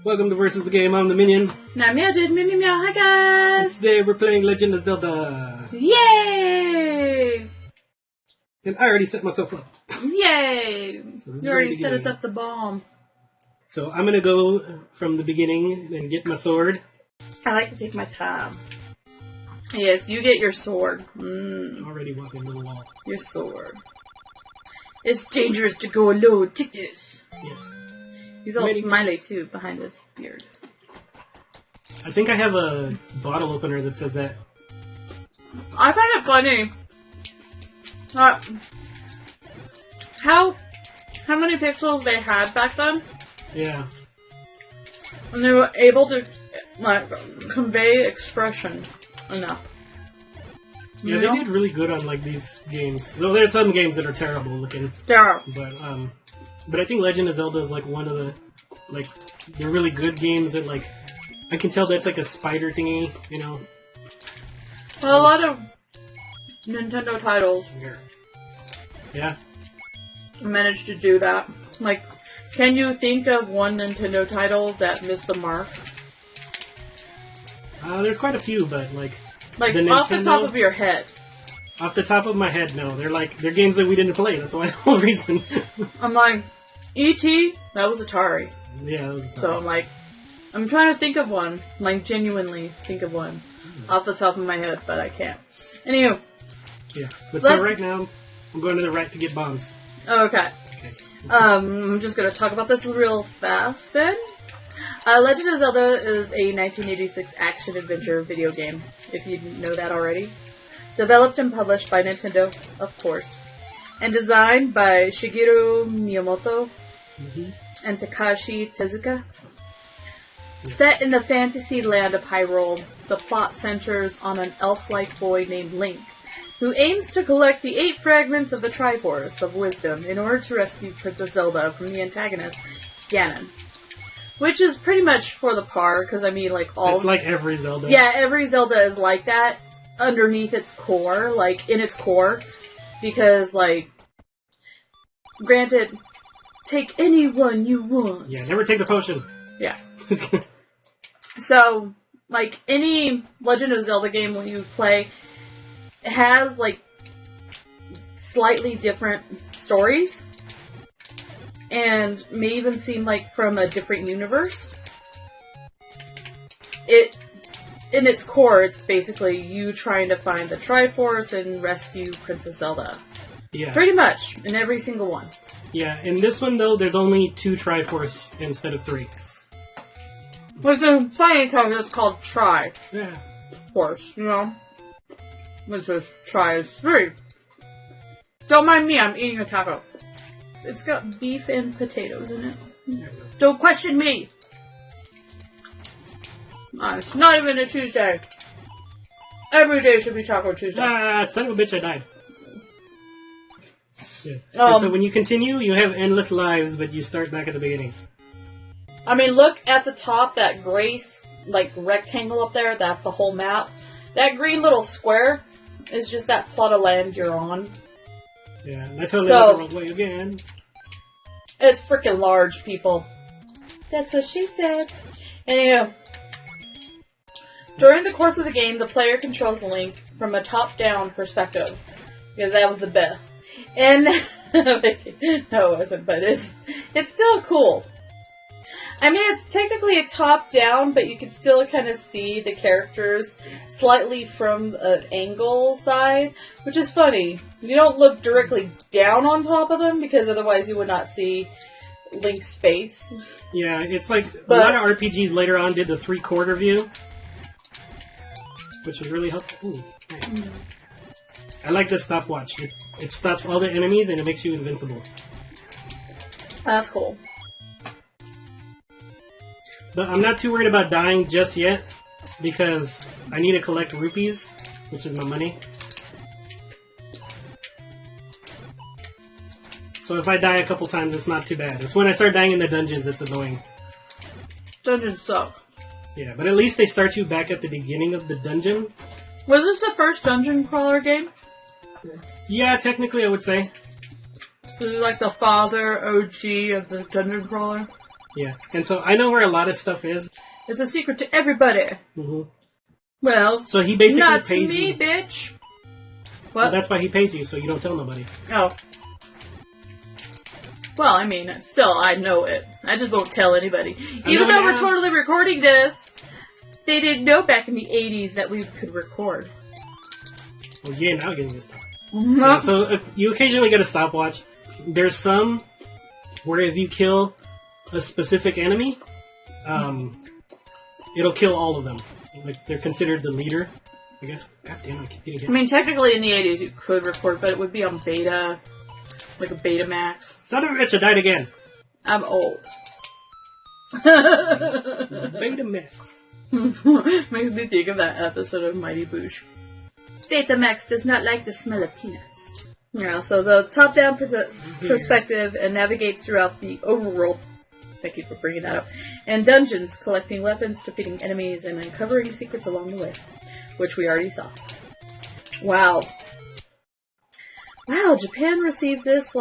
Welcome to Versus the Game. I'm the Minion. And I'm Meowgid. Meow. Hi guys. And today we're playing Legend of Zelda. Yay! And I already set myself up. Yay! So You already set us up the bomb. So I'm gonna go from the beginning and get my sword. I like to take my time. Yes, you get your sword. Already walking the wall. Your sword. It's dangerous to go alone. Take this. Yes. He's all smiley too behind his beard. I think I have a bottle opener that says that. I find it funny. How many pixels they had back then? Yeah. And they were able to like convey expression enough. Yeah, they did really good on like these games. Though there's some games that are terrible looking. Yeah. But I think Legend of Zelda is like one of the they're really good games that like I can tell that's like a spider thingy, you know. Well, a lot of Nintendo titles Yeah. managed to do that. Like, can you think of one Nintendo title that missed the mark? There's quite a few, but like off the top of your head. Off the top of my head, no. They're games that we didn't play. That's why the whole reason. I'm like, E.T. That was Atari. Yeah, that was Atari. So I'm like, I'm trying to think of one. Like, genuinely think of one off the top of my head, but I can't. Anywho. Yeah, but so right now, I'm going to the right to get bombs. Okay. I'm just going to talk about this real fast then. Legend of Zelda is a 1986 action-adventure video game, if you didn't know that already. Developed and published by Nintendo, of course. And designed by Shigeru Miyamoto and Takashi Tezuka. Yeah. Set in the fantasy land of Hyrule, the plot centers on an elf-like boy named Link, who aims to collect the 8 fragments of the Triforce of Wisdom in order to rescue Princess Zelda from the antagonist, Ganon. Which is pretty much for the par, because I mean, like, all... It's like every Zelda. Yeah, every Zelda is like that, underneath its core, like, in its core. Because, like, granted, take any one you want. Yeah, never take the potion. Yeah. So, like, any Legend of Zelda game when you play, it has, like, slightly different stories. And may even seem like from a different universe. In its core, it's basically you trying to find the Triforce and rescue Princess Zelda. Yeah. Pretty much, in every single one. Yeah, in this one, though, there's only 2 Triforce instead of 3. Which is funny because it's called Tri. Yeah. Force, you know? Which is Tri is 3. Don't mind me, I'm eating a taco. It's got beef and potatoes in it. Don't question me! It's not even a Tuesday. Every day should be Taco Tuesday. Son of a bitch, I died. Yeah. So when you continue, you have endless lives, but you start back at the beginning. I mean, look at the top, that gray, like, rectangle up there, that's the whole map. That green little square is just that plot of land you're on. Yeah, I totally went the wrong way again. It's freaking large, people. That's what she said. Anyway, during the course of the game, the player controls Link from a top-down perspective. Because that was the best. And, no it wasn't, but it's still cool. I mean, it's technically a top-down, but you can still kind of see the characters slightly from an angle side, which is funny. You don't look directly down on top of them, because otherwise you would not see Link's face. Yeah, it's like a lot of RPGs later on did the 3/4 view, which was really helpful. Ooh, nice. I like the stopwatch. It stops all the enemies and it makes you invincible. That's cool. But I'm not too worried about dying just yet, because I need to collect rupees, which is my money. So if I die a couple times, it's not too bad. It's when I start dying in the dungeons that's annoying. Dungeons suck. Yeah, but at least they start you back at the beginning of the dungeon. Was this the first dungeon crawler game? Yeah, technically I would say. This is like the father OG of the dungeon crawler? Yeah, and so I know where a lot of stuff is. It's a secret to everybody. Mm-hmm. Well, so he basically not pays to me, you. bitch. What? Well, that's why he pays you, so you don't tell nobody. Oh. Well, I mean, still, I know it. I just won't tell anybody. Even though we're totally recording this, they didn't know back in the 80s that we could record. Well, yeah, now getting this stuff. Mm-hmm. Yeah, so you occasionally get a stopwatch. There's some where if you kill a specific enemy, it'll kill all of them. Like, they're considered the leader, I guess. God damn, I keep getting hit. I mean, technically in the 80s you could record, but it would be on beta, like a beta max. Son of a bitch, I died again. I'm old. Betamax. Makes me think of that episode of Mighty Boosh. Betamax does not like the smell of peanuts. Yeah, so the top-down perspective and navigates throughout the overworld. Thank you for bringing that up. And dungeons, collecting weapons, defeating enemies, and uncovering secrets along the way. Which we already saw. Wow. Wow, Japan received this,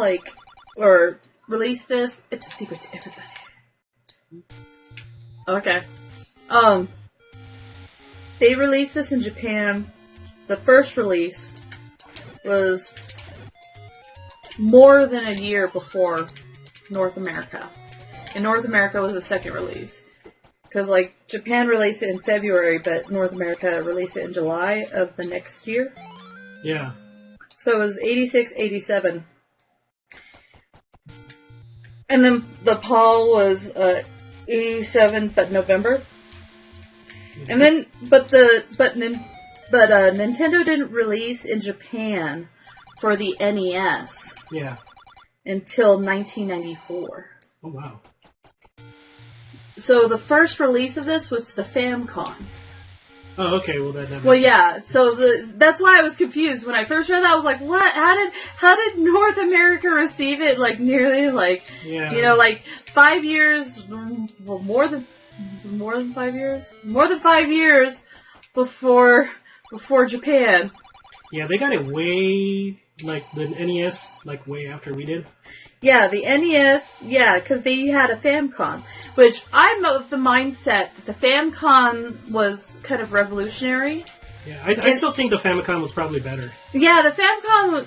or released this. It's a secret to everybody. Okay. They released this in Japan. The first release was more than a year before North America. And North America was the second release. Because, Japan released it in February, but North America released it in July of the next year. Yeah. So it was 86, 87. And then the PAL was 87, but November. And then, but Nintendo didn't release in Japan for the NES. Yeah. Until 1994. Oh wow. So the first release of this was the Famicom. Oh, okay. Well, that. Well, yeah. So that's why I was confused when I first read that. I was like, "What? How did North America receive it? Nearly 5 years, well, more than 5 years, more than 5 years before Japan." Yeah, they got it way the NES way after we did. Yeah, the NES, because they had a Famicom, which I'm of the mindset that the Famicom was kind of revolutionary. Yeah, I still think the Famicom was probably better. Yeah, the Famicom was...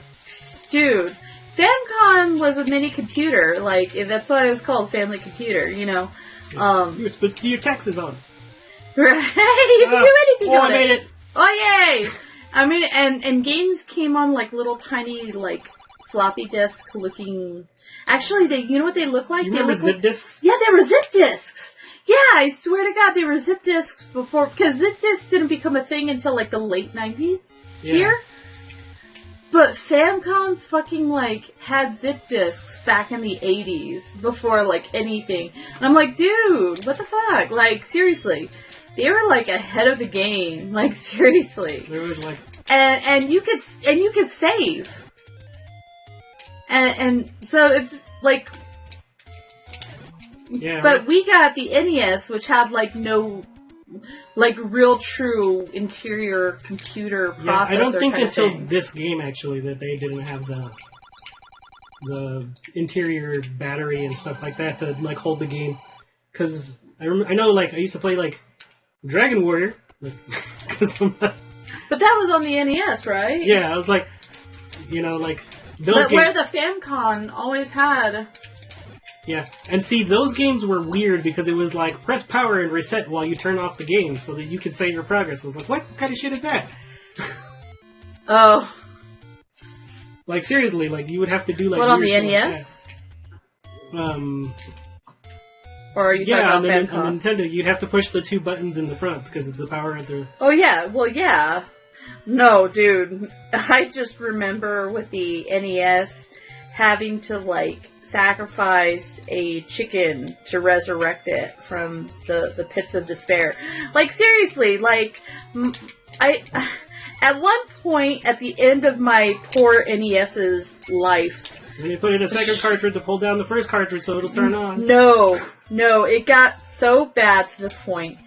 Dude, Famicom was a mini computer. That's why it was called Family Computer, you know. Yeah. You were supposed to do your taxes on. Right, you can do anything on I made it! Oh, yay! I mean, and games came on, little tiny, floppy disk looking... Actually, you know what they look like? You remember zip disks? Yeah, they were zip disks. Yeah, I swear to God, they were zip disks before, because zip disks didn't become a thing until the late 90s here. But Famicom fucking had zip disks back in the 80s before anything. And I'm like, dude, what the fuck? Seriously. They were ahead of the game. Seriously. There was and you could save. And so it's yeah. But we got the NES, which had no real true interior computer processor. Yeah, I don't think kind until of thing. this game actually that they didn't have the interior battery and stuff like that to hold the game. Because I know I used to play Dragon Warrior. But that was on the NES, right? Yeah, I was those but games, where the Famicom always had. Yeah, and see, those games were weird because it was press power and reset while you turn off the game so that you could save your progress. I was what kind of shit is that? Oh. Seriously, you would have to do what, on the NES? Or are you talking about Famicom? On Nintendo, you'd have to push the 2 buttons in the front because it's the power at the... Oh, yeah. Well, yeah. No, dude. I just remember with the NES having to, sacrifice a chicken to resurrect it from the pits of despair. Seriously, at one point at the end of my poor NES's life... And you put in a second cartridge to pull down the first cartridge so it'll turn on. No, it got so bad to the point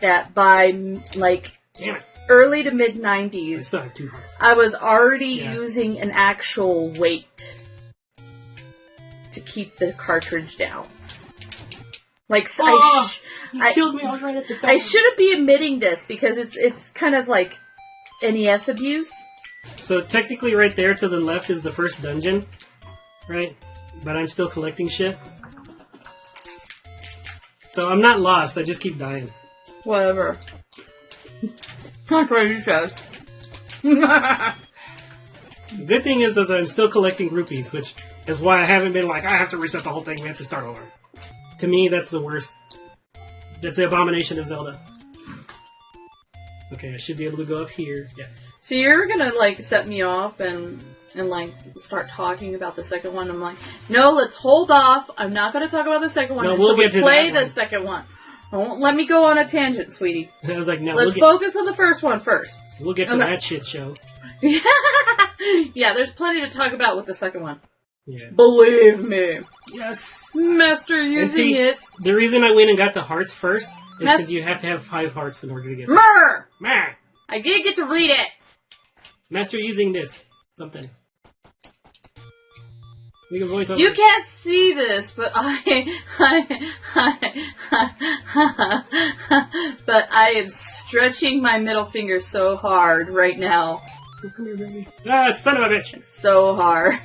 that by, Damn it. early to mid-90s, I still have 2 hearts. I was already using an actual weight to keep the cartridge down. Like, You killed me. I was right at the top. I shouldn't be admitting this because it's kind of like NES abuse. So technically right there to the left is the first dungeon, right? But I'm still collecting shit. So I'm not lost, I just keep dying. Whatever. That's what he says. The good thing is I'm still collecting rupees, which is why I haven't been like, I have to reset the whole thing, we have to start over. To me, that's the worst. That's the abomination of Zelda. Okay, I should be able to go up here. Yeah. So you're gonna, like, set me off and like, start talking about the second one. I'm like, no, let's hold off. I'm not gonna talk about the second one until we play the second one. Don't let me go on a tangent, sweetie. I was like, no, let's focus on the first one first. We'll get to that shit show. Yeah, there's plenty to talk about with the second one. Yeah. Believe me. Yes. Master using it. The reason I went and got the hearts first is because you have to have 5 hearts in order to get them. Mer! I did get to read it. Master using this. Something. We can voice over. You can't see this, but but I am stretching my middle finger so hard right now. Come here, baby. Ah, son of a bitch! So hard.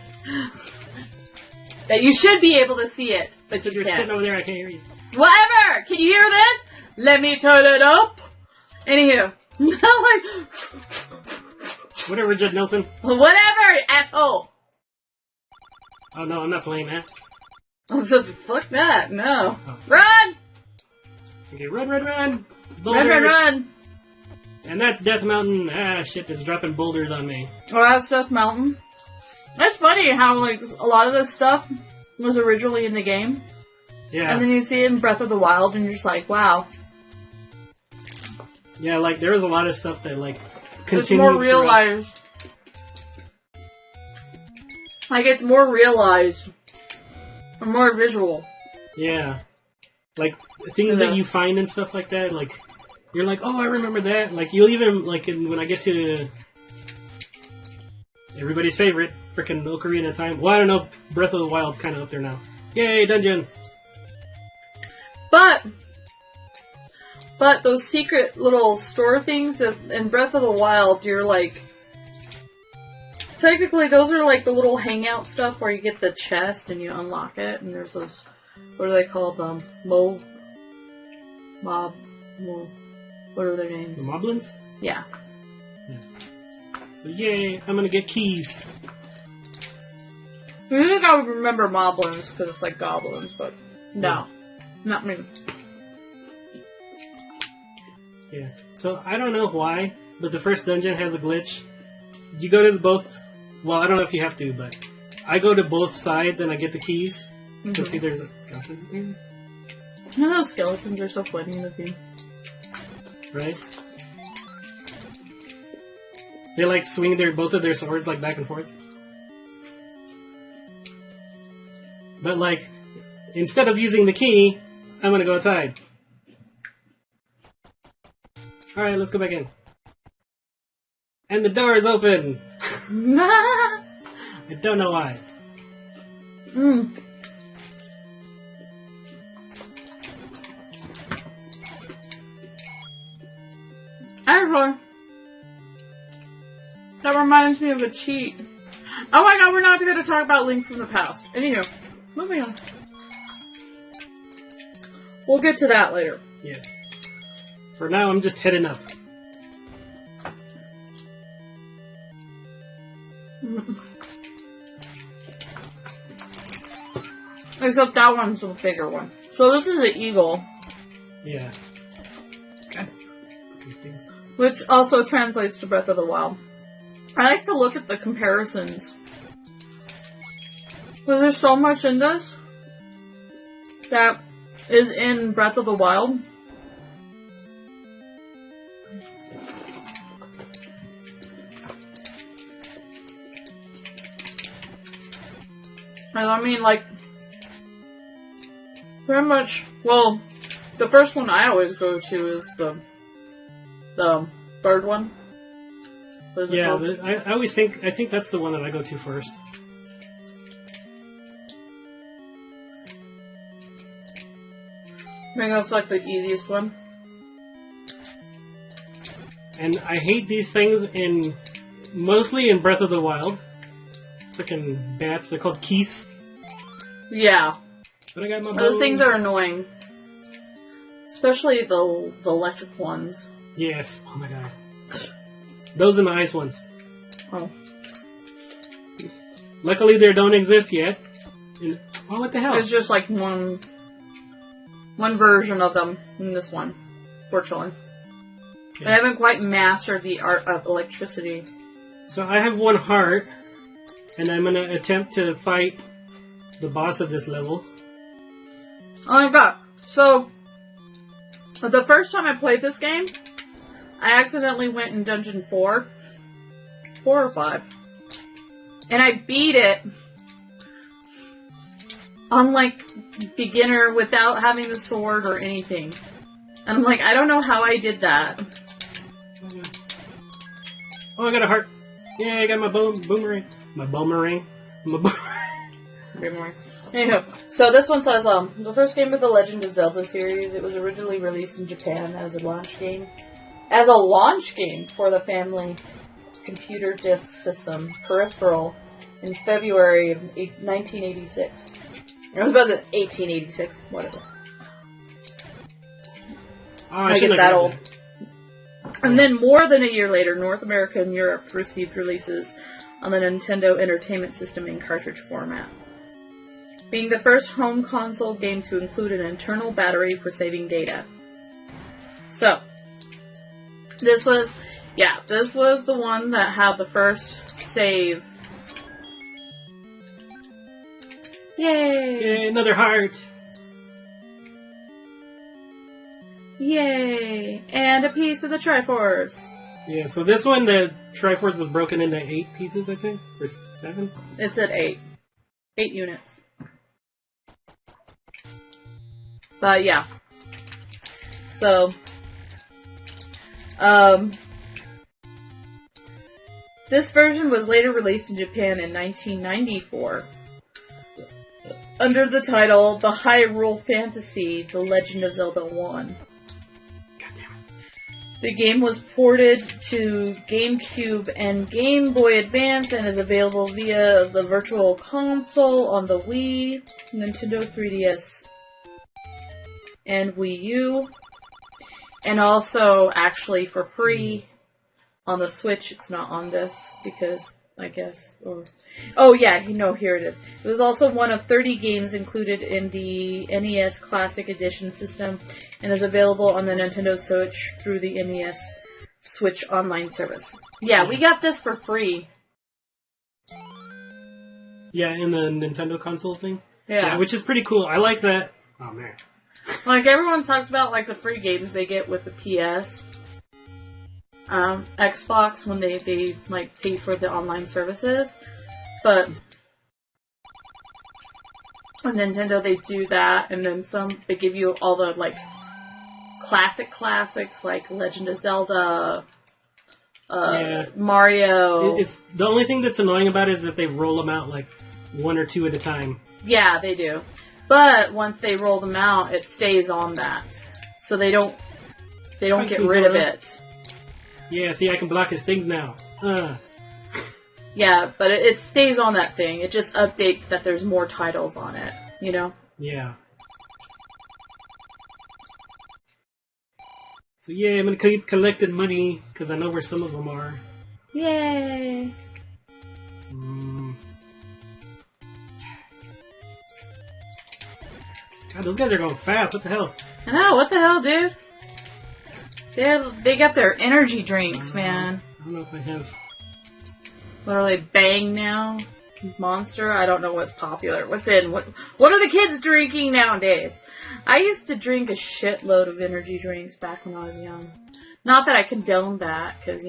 That you should be able to see it, but you You're can't. sitting over there, I can't hear you. Whatever! Can you hear this? Let me turn it up. Anywho. Whatever, Judd Nelson. Whatever, asshole! Oh no, I'm not playing that. Just fuck that, no. Oh. Run! Okay, run, run, run! Run, run, run! And that's Death Mountain. Ah, shit, it's dropping boulders on me. Oh, that's Death Mountain. That's funny how, like, a lot of this stuff was originally in the game. Yeah. And then you see it in Breath of the Wild, and you're just like, wow. Yeah, like, there was a lot of stuff that, like, continued. It's more realized. Like, it's more realized. Or more visual. Yeah. Like, things that you find and stuff like that, like, you're like, oh, I remember that. Like, you'll even, like, when I get to everybody's favorite, frickin' Ocarina of Time. Well, I don't know, Breath of the Wild's kind of up there now. Yay, dungeon! But those secret little store things in Breath of the Wild, you're like... Technically, those are like the little hangout stuff where you get the chest and you unlock it, and there's those... What are they called? What are their names? The Moblins? Yeah. So yay, I'm gonna get keys. I think I would remember Moblins because it's like goblins, but no. Not me. Yeah. So I don't know why, but the first dungeon has a glitch. You go to both... Well, I don't know if you have to, but I go to both sides and I get the keys. You'll see there's a skeleton there. You know those skeletons are so funny in the game. Right? They like swing both of their swords like back and forth. But like, instead of using the key, I'm gonna go outside. Alright, let's go back in. And the door is open! I don't know why. Actually, that reminds me of a cheat. Oh my god, we're not going to talk about Link from the Past. Anywho, moving on. We'll get to that later. Yes. For now, I'm just heading up. Except that one's the bigger one. So this is an eagle. Yeah. Which also translates to Breath of the Wild. I like to look at the comparisons. Because there's so much in this that is in Breath of the Wild. And I mean, like, pretty much, well, the first one I always go to is the third one. Yeah, I always think, I think that's the one that I go to first. I think that's like the easiest one. And I hate these things mostly in Breath of the Wild. Freaking bats, they're called keys. Yeah. But I got my Those things are annoying. Especially the electric ones. Yes. Oh my god. Those are the ice ones. Oh. Luckily they don't exist yet. Oh, what the hell? There's just like one version of them in this one, fortunately. Okay. I haven't quite mastered the art of electricity. So I have one heart, and I'm gonna attempt to fight the boss of this level. Oh my god. So, the first time I played this game, I accidentally went in Dungeon 4. 4 or 5. And I beat it on, like, beginner without having the sword or anything. And I'm like, I don't know how I did that. Oh, I got a heart. Yeah, I got my boomerang. My boomerang. Boomerang. Anyhow, so this one says, the first game of the Legend of Zelda series, it was originally released in Japan as a launch game. As a launch game for the family computer disk system peripheral in February of 1986. I was about to 1886, whatever. Oh, I get that old. And then more than a year later, North America and Europe received releases on the Nintendo Entertainment System in cartridge format, being the first home console game to include an internal battery for saving data. So, this was the one that had the first save. Yay! Yay, another heart! Yay! And a piece of the Triforce. Yeah, so this one, the Triforce was broken into 8 pieces, I think? Or 7? It's at 8. 8 units. But yeah. So, this version was later released in Japan in 1994 under the title The Hyrule Fantasy: The Legend of Zelda 1. The game was ported to GameCube and Game Boy Advance and is available via the Virtual Console on the Wii, Nintendo 3DS, and Wii U, and also actually for free on the Switch. It's not on this because, I guess, oh yeah, here it is. It was also one of 30 games included in the NES Classic Edition system and is available on the Nintendo Switch through the NES Switch online service. Yeah, we got this for free. Yeah, in the Nintendo console thing? Yeah. Which is pretty cool. I like that. Oh, man. Like, everyone talks about, like, the free games they get with the PS. Xbox when they like pay for the online services, but on Nintendo they do that, and then they give you all the like classics like Legend of Zelda, Mario. It's the only thing that's annoying about it is that they roll them out like 1 or 2 at a time. Yeah, they do, but once they roll them out, it stays on that, so they don't get rid of it. Yeah, see, I can block his things now. Yeah, but it stays on that thing. It just updates that there's more titles on it, you know? Yeah. So yeah, I'm gonna keep collecting money, because I know where some of them are. Yay! God, those guys are going fast. What the hell? I know, what the hell, dude? They got their energy drinks, man. I don't know if I have... What are they, Bang now? Monster? I don't know what's popular. What's in? What are the kids drinking nowadays? I used to drink a shitload of energy drinks back when I was young. Not that I condone that, because,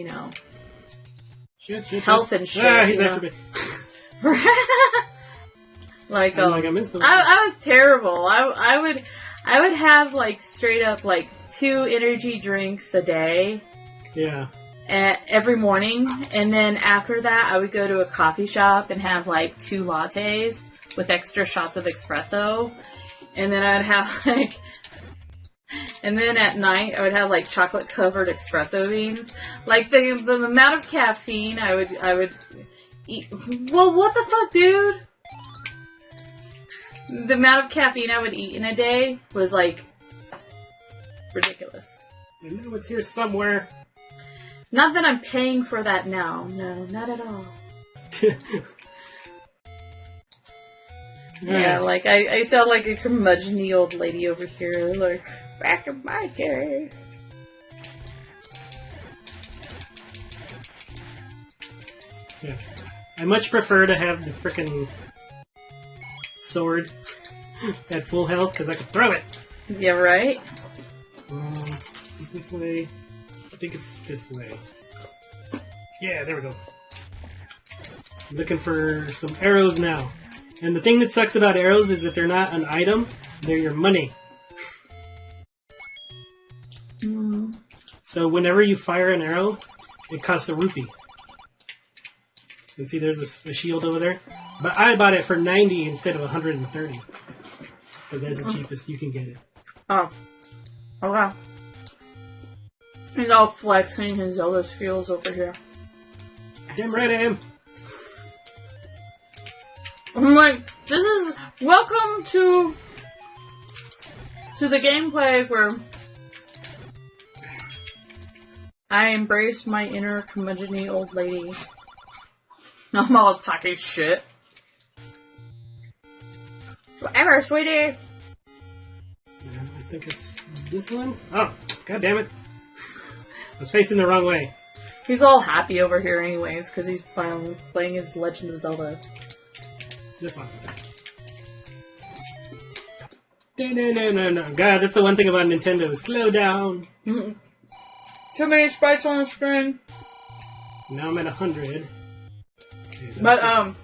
health and shit. Ah, he's after me. Like, I missed them. I was terrible. I would have, like, straight up, like, 2 energy drinks a day. Yeah. Every morning, and then after that, I would go to a coffee shop and have, like, 2 lattes with extra shots of espresso, and then I'd have, like, And then at night, I would have like chocolate-covered espresso beans. Like the amount of caffeine I would eat. Well, what the fuck, dude? The amount of caffeine I would eat in a day was like ridiculous. I know it's here somewhere. Not that I'm paying for that now. No, not at all. Yeah, like I sound like a curmudgeon-y old lady over here, like back in my day. Yeah. I much prefer to have the frickin' sword at full health because I can throw it. Yeah, right? This way. I think it's this way. Yeah, there we go. I'm looking for some arrows now. And the thing that sucks about arrows is that they're not an item, they're your money. So whenever you fire an arrow, it costs a rupee. You can see there's a shield over there. But I bought it for 90 instead of 130. Because that's the cheapest you can get it. Oh. Okay. He's all flexing his Zelda skills over here. Damn right I am. I'm like, this is welcome to the gameplay where I embrace my inner curmudgeon-y old lady. I'm all talking shit. Whatever, sweetie. Yeah, I think it's this one. Oh, god damn it! I was facing the wrong way. He's all happy over here, anyways, because he's finally playing his Legend of Zelda. This one. No. God, that's the one thing about Nintendo. Slow down. Too many sprites on the screen. Now I'm at 100. Okay, But, am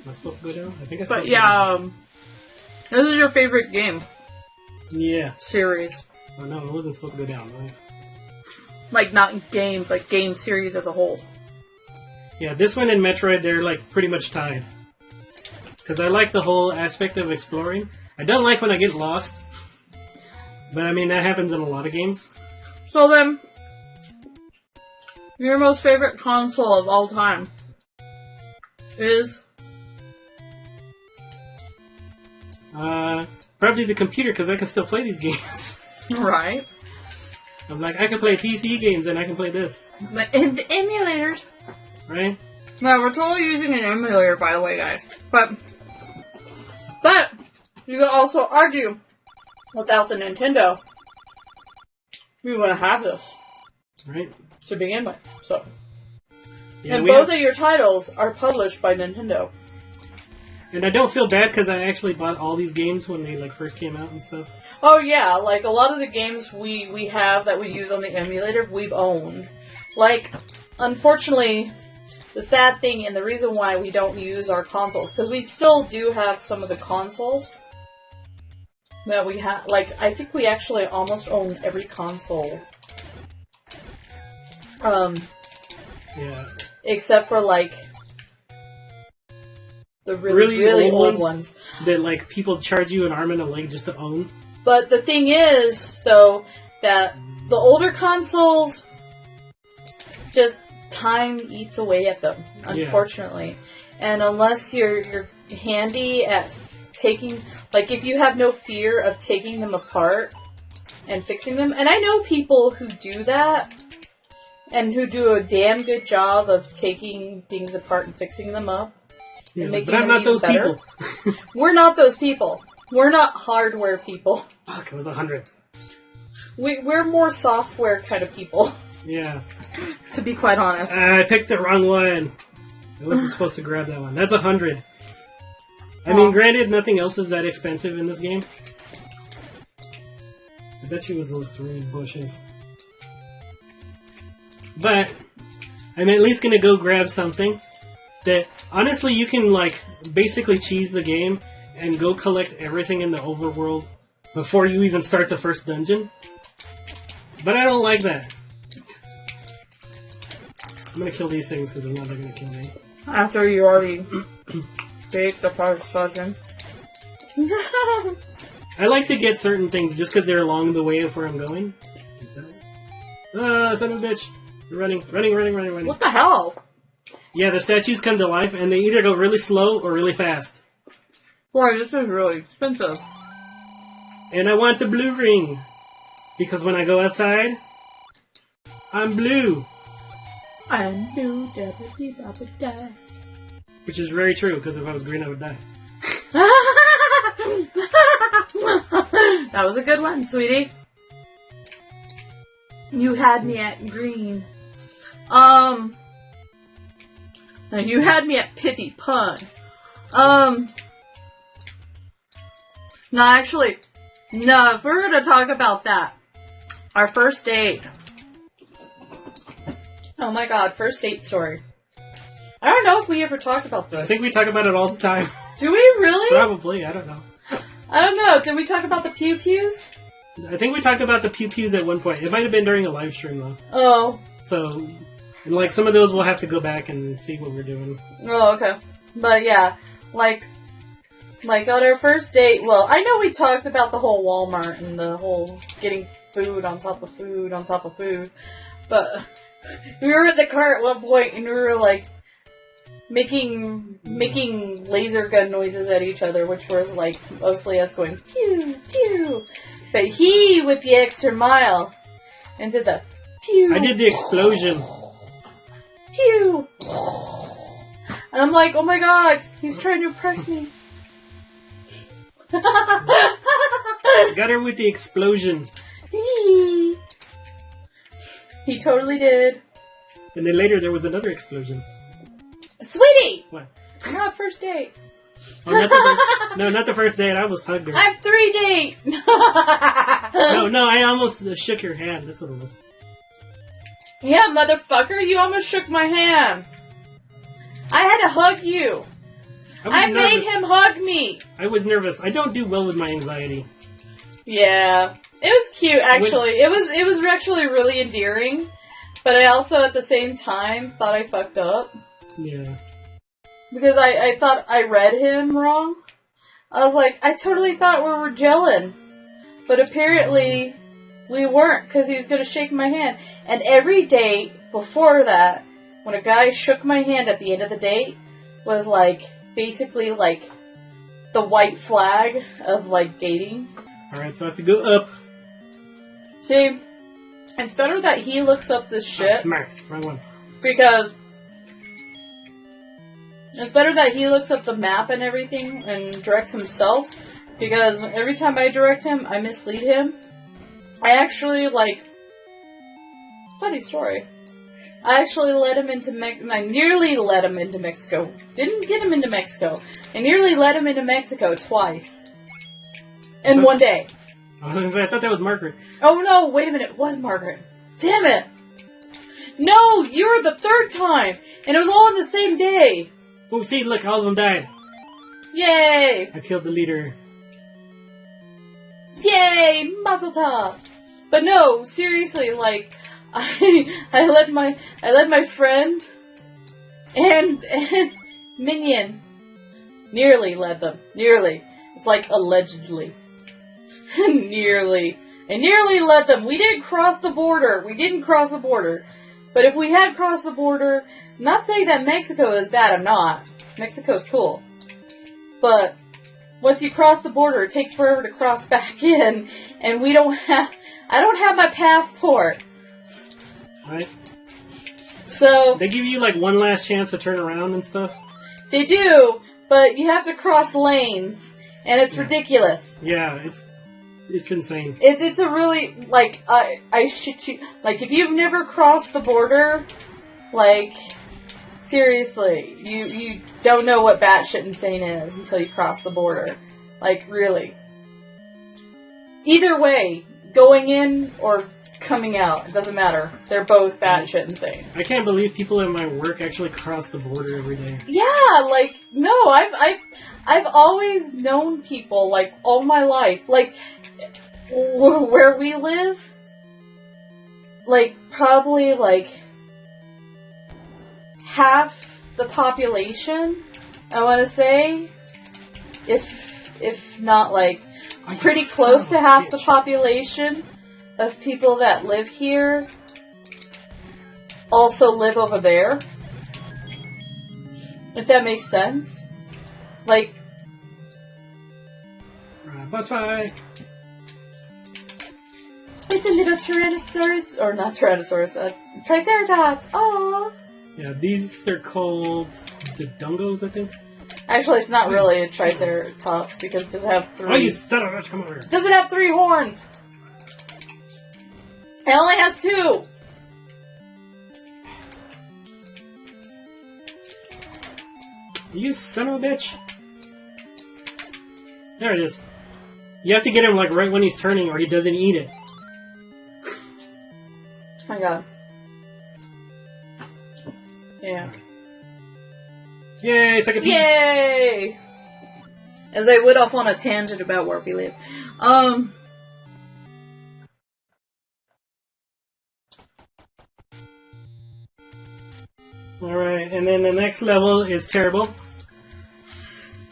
I supposed to go down? I think I'm supposed to yeah, go down. This is your favorite game. Yeah. Series. Oh no, it wasn't supposed to go down. Like, not game, but game series as a whole. Yeah, this one and Metroid, they're like pretty much tied. Because I like the whole aspect of exploring. I don't like when I get lost. But I mean, that happens in a lot of games. So then, your most favorite console of all time is? Probably the computer, because I can still play these games. Right. I'm like, I can play PC games and I can play this. But in the emulators. Right? No, we're totally using an emulator, by the way, guys. But you could also argue, without the Nintendo, we wouldn't have this. Right? To begin with. So. Yeah, and both of your titles are published by Nintendo. And I don't feel bad because I actually bought all these games when they like first came out and stuff. Oh yeah, like a lot of the games we have that we use on the emulator, we've owned. Like, unfortunately, the sad thing and the reason why we don't use our consoles, because we still do have some of the consoles that we have. Like, I think we actually almost own every console. Yeah. Except for like the really old ones that like people charge you an arm and a leg just to own. But the thing is, though, that the older consoles, just time eats away at them, unfortunately. Yeah. And unless you're handy at taking, like if you have no fear of taking them apart and fixing them, and I know people who do that, and who do a damn good job of taking things apart and fixing them up. Yeah, and making but I'm them not even those better. people. We're not those people. We're not hardware people. Fuck, it was 100. We're more software kind of people. Yeah. To be quite honest. I picked the wrong one. I wasn't supposed to grab that one. That's 100. I mean, granted, nothing else is that expensive in this game. I bet you it was those 3 bushes. But I'm at least gonna go grab something that, honestly, you can, like, basically cheese the game and go collect everything in the overworld before you even start the first dungeon. But I don't like that. I'm gonna kill these things because I know they're gonna kill me. After you already beat the first dungeon. I like to get certain things just because they're along the way of where I'm going. Son of a bitch. Running. What the hell? Yeah, the statues come to life, and they either go really slow or really fast. Boy, this is really expensive. And I want the blue ring. Because when I go outside, I'm blue. I'm blue, da-ba-dee-ba-ba-da. Which is very true, because if I was green, I would die. That was a good one, sweetie. You had me at green. And you had me at pithy pun. No, actually, no, if we're gonna talk about that, our first date. Oh my god, first date story. I don't know if we ever talked about this. I think we talk about it all the time. Do we really? Probably, I don't know. I don't know. Did we talk about the pew-pews? I think we talked about the pew-pews at one point. It might have been during a live stream, though. Oh. So, and like, some of those we'll have to go back and see what we're doing. Oh, okay. But yeah, like on our first date, well, I know we talked about the whole Walmart and the whole getting food on top of food on top of food, but we were in the car at one point and we were like making laser gun noises at each other, which was like mostly us going pew pew, but he went the extra mile and did the pew. I did the explosion. Pew. And I'm like, oh my god, he's trying to impress me. Got her with the explosion. He totally did. And then later there was another explosion. Sweetie! What? Not first date. Oh, not the first, no, not the first date. I almost hugged her. I'm 3 date. No, I almost shook your hand. That's what it was. Yeah, motherfucker, you almost shook my hand. I had to hug you. I made him hug me. I was nervous. I don't do well with my anxiety. Yeah. It was cute, actually. It was actually really endearing. But I also, at the same time, thought I fucked up. Yeah. Because I thought I read him wrong. I was like, I totally thought we were gelling. But apparently, we weren't, because he was going to shake my hand. And every date before that, when a guy shook my hand at the end of the date, was like, basically like, the white flag of like dating. Alright, so I have to go up. See, it's better that he looks up this shit. Mark, wrong one. Because it's better that he looks up the map and everything and directs himself. Because every time I direct him, I mislead him. I actually, like, funny story. I actually led him into I nearly led him into Mexico. Didn't get him into Mexico. I nearly led him into Mexico twice. In one day. I was gonna say, I thought that was Margaret. Oh no, wait a minute, it was Margaret. Damn it! No, you're the third time! And it was all on the same day! Oh, see, look, all of them died. Yay! I killed the leader. Yay! Mazel tov! But no, seriously, like, I led my friend and Minion. Nearly led them. Nearly. It's like allegedly. Nearly. I nearly led them. We didn't cross the border. But if we had crossed the border, not saying that Mexico is bad, I'm not. Mexico's cool. But once you cross the border, it takes forever to cross back in, and I don't have my passport. Right? So They give you like one last chance to turn around and stuff? they do, but you have to cross lanes, and it's ridiculous. Yeah, it's insane. It's a really, like, I shit you, like, if you've never crossed the border, like, seriously, you don't know what batshit insane is until you cross the border. Like, really. Either way, going in or coming out, it doesn't matter. They're both batshit insane. I can't believe people in my work actually cross the border every day. Yeah, like, no, I've always known people, like, all my life. Like, where we live, like, probably, like, half the population, I want to say, if not, like, pretty close to half the population of people that live here also live over there. If that makes sense. Like... Bus fight! It's a little Tyrannosaurus, or not Tyrannosaurus, Triceratops! Aww! Yeah, these, they're called Dodongos, I think. Actually, it's not really a Triceratops, because it doesn't have 3... Oh, you son of a bitch, come over here. Does it have 3 horns? It only has 2! You son of a bitch. There it is. You have to get him like right when he's turning or he doesn't eat it. Oh my god. Yeah. Yay, second piece! Yay! As I went off on a tangent about where we live. Alright, and then the next level is terrible.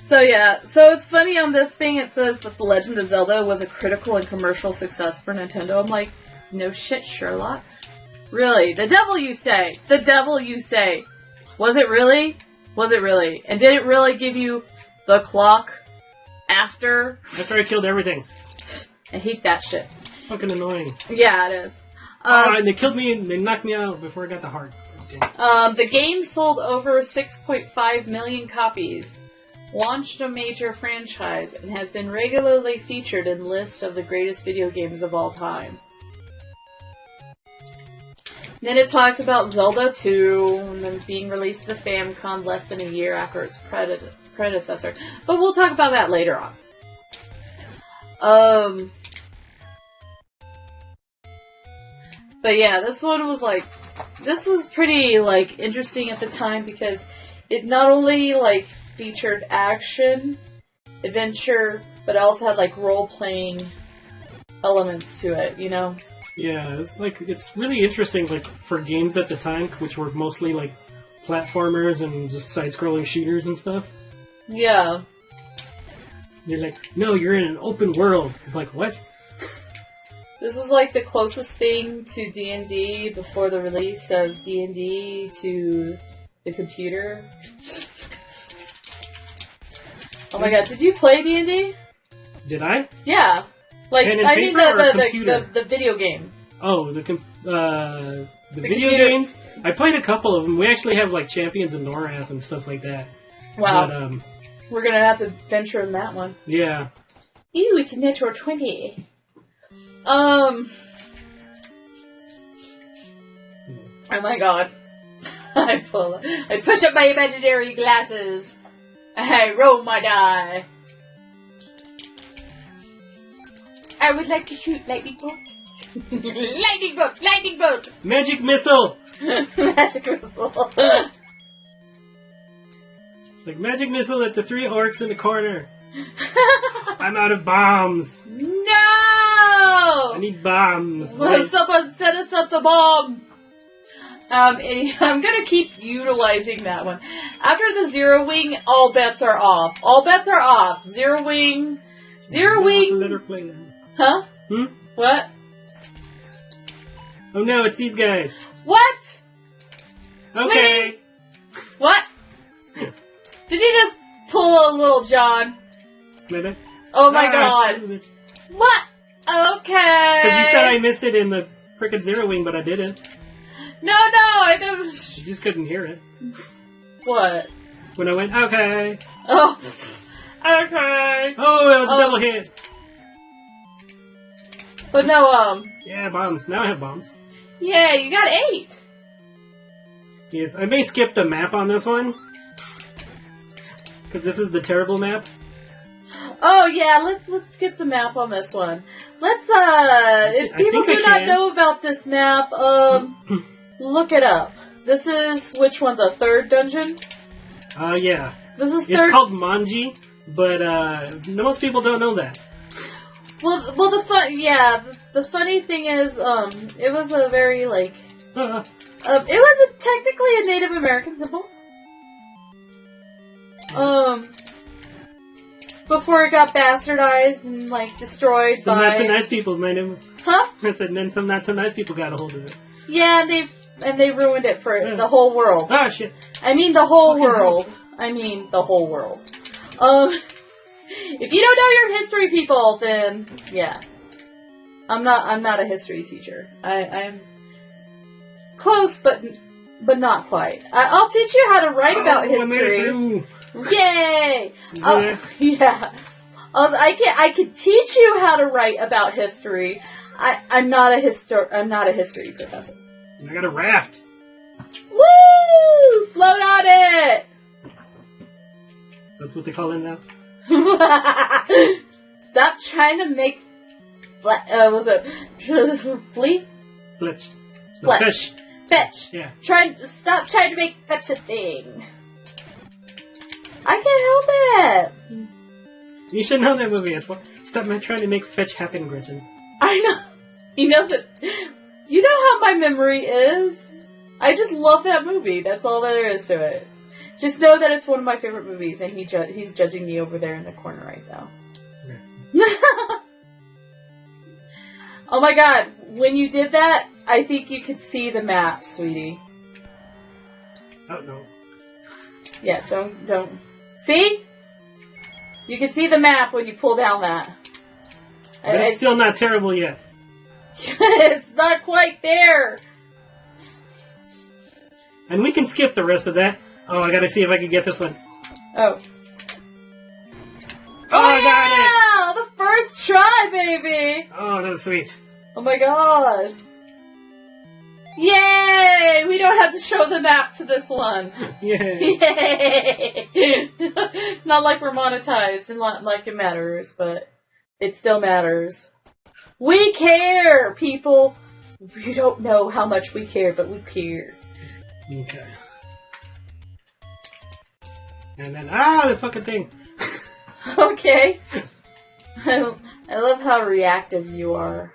So yeah, so it's funny on this thing it says that The Legend of Zelda was a critical and commercial success for Nintendo. I'm like, no shit, Sherlock. Really? The devil you say! The devil you say! Was it really? Was it really? And did it really give you the clock after? After I killed everything. I hate that shit. Fucking annoying. Yeah, it is. And they killed me and they knocked me out before I got the heart. The game sold over 6.5 million copies, launched a major franchise, and has been regularly featured in lists of the greatest video games of all time. Then it talks about Zelda 2, and then being released to the Famicom less than a year after its predecessor. But we'll talk about that later on. But yeah, this one was like, this was pretty like interesting at the time because it not only like featured action, adventure, but it also had like role-playing elements to it, you know? Yeah, it's really interesting, like, for games at the time, which were mostly, like, platformers and just side-scrolling shooters and stuff. Yeah. You're like, no, you're in an open world. It's like, what? This was, like, the closest thing to D&D before the release of D&D to the computer. Oh my god, did you play D&D? Did I? Yeah. Like, Pen and I mean the video game. Oh, the video games? I played a couple of them. We actually have, like, Champions of Norath and stuff like that. Wow. But, we're gonna have to venture in that one. Yeah. Ew, it's a natural 20. Oh my god. I push up my imaginary glasses. I roll my die. I would like to shoot lightning bolt. Lightning bolt! Lightning bolt! Magic missile! Magic missile. Like, magic missile at the 3 orcs in the corner. I'm out of bombs. No! I need bombs. Will someone send us up the bomb? I'm gonna keep utilizing that one. After the Zero Wing, all bets are off. All bets are off. Zero Wing. Let her play them. Huh? What? Oh no, it's these guys. What? Okay. Sweetie? What? Did you just pull a little John? Maybe. Oh my god. What? Okay. Because you said I missed it in the frickin' Zero Wing, but I didn't. No, I don't. You just couldn't hear it. What? When I went, okay. Oh. Okay. Oh, it was a double hit. But no, Yeah, bombs. Now I have bombs. Yeah, you got 8. Yes, I may skip the map on this one. Because this is the terrible map. Oh yeah, let's get the map on this one. Let's if people do not know about this map, look it up. This is which one? The 3rd dungeon? Yeah. This is It's called Manji, but most people don't know that. Well, the funny thing is, it was a very like, it was technically a Native American symbol. before it got bastardized and like destroyed Some by... not so nice people might have... Huh? I said, then some not so nice people got a hold of it. Yeah, and they ruined it for the whole world. Ah, shit. I mean the whole Fucking world. hell. I mean the whole world. If you don't know your history, people, then yeah, I'm not a history teacher. I'm close, but not quite. I'll teach you how to write about history. Yay! Yeah. I can teach you how to write about history. I'm not a history professor. I got a raft. Woo! Float on it. That's what they call it now. Stop trying to make. Was it flee? Fletch. No, Fletch. fish. Fetch. Yeah. Stop trying to make fetch a thing. I can't help it. You should know that movie. Stop trying to make fetch happen, Gretchen. I know. He knows it. You know how my memory is? I just love that movie. That's all there is to it. Just know that it's one of my favorite movies, and he's judging me over there in the corner right now. Okay. Oh my god, when you did that, I think you could see the map, sweetie. Oh, no. Yeah, don't. See? You can see the map when you pull down that. But it's still not terrible yet. It's not quite there. And we can skip the rest of that. Oh, I gotta see if I can get this one. Oh. Oh, I got it! The first try, baby! Oh, that was sweet. Oh my god. Yay! We don't have to show the map to this one. Yay! Yay! Not like we're monetized and not like it matters, but it still matters. We care, people! You don't know how much we care, but we care. Okay. And then, the fucking thing. Okay. I love how reactive you are.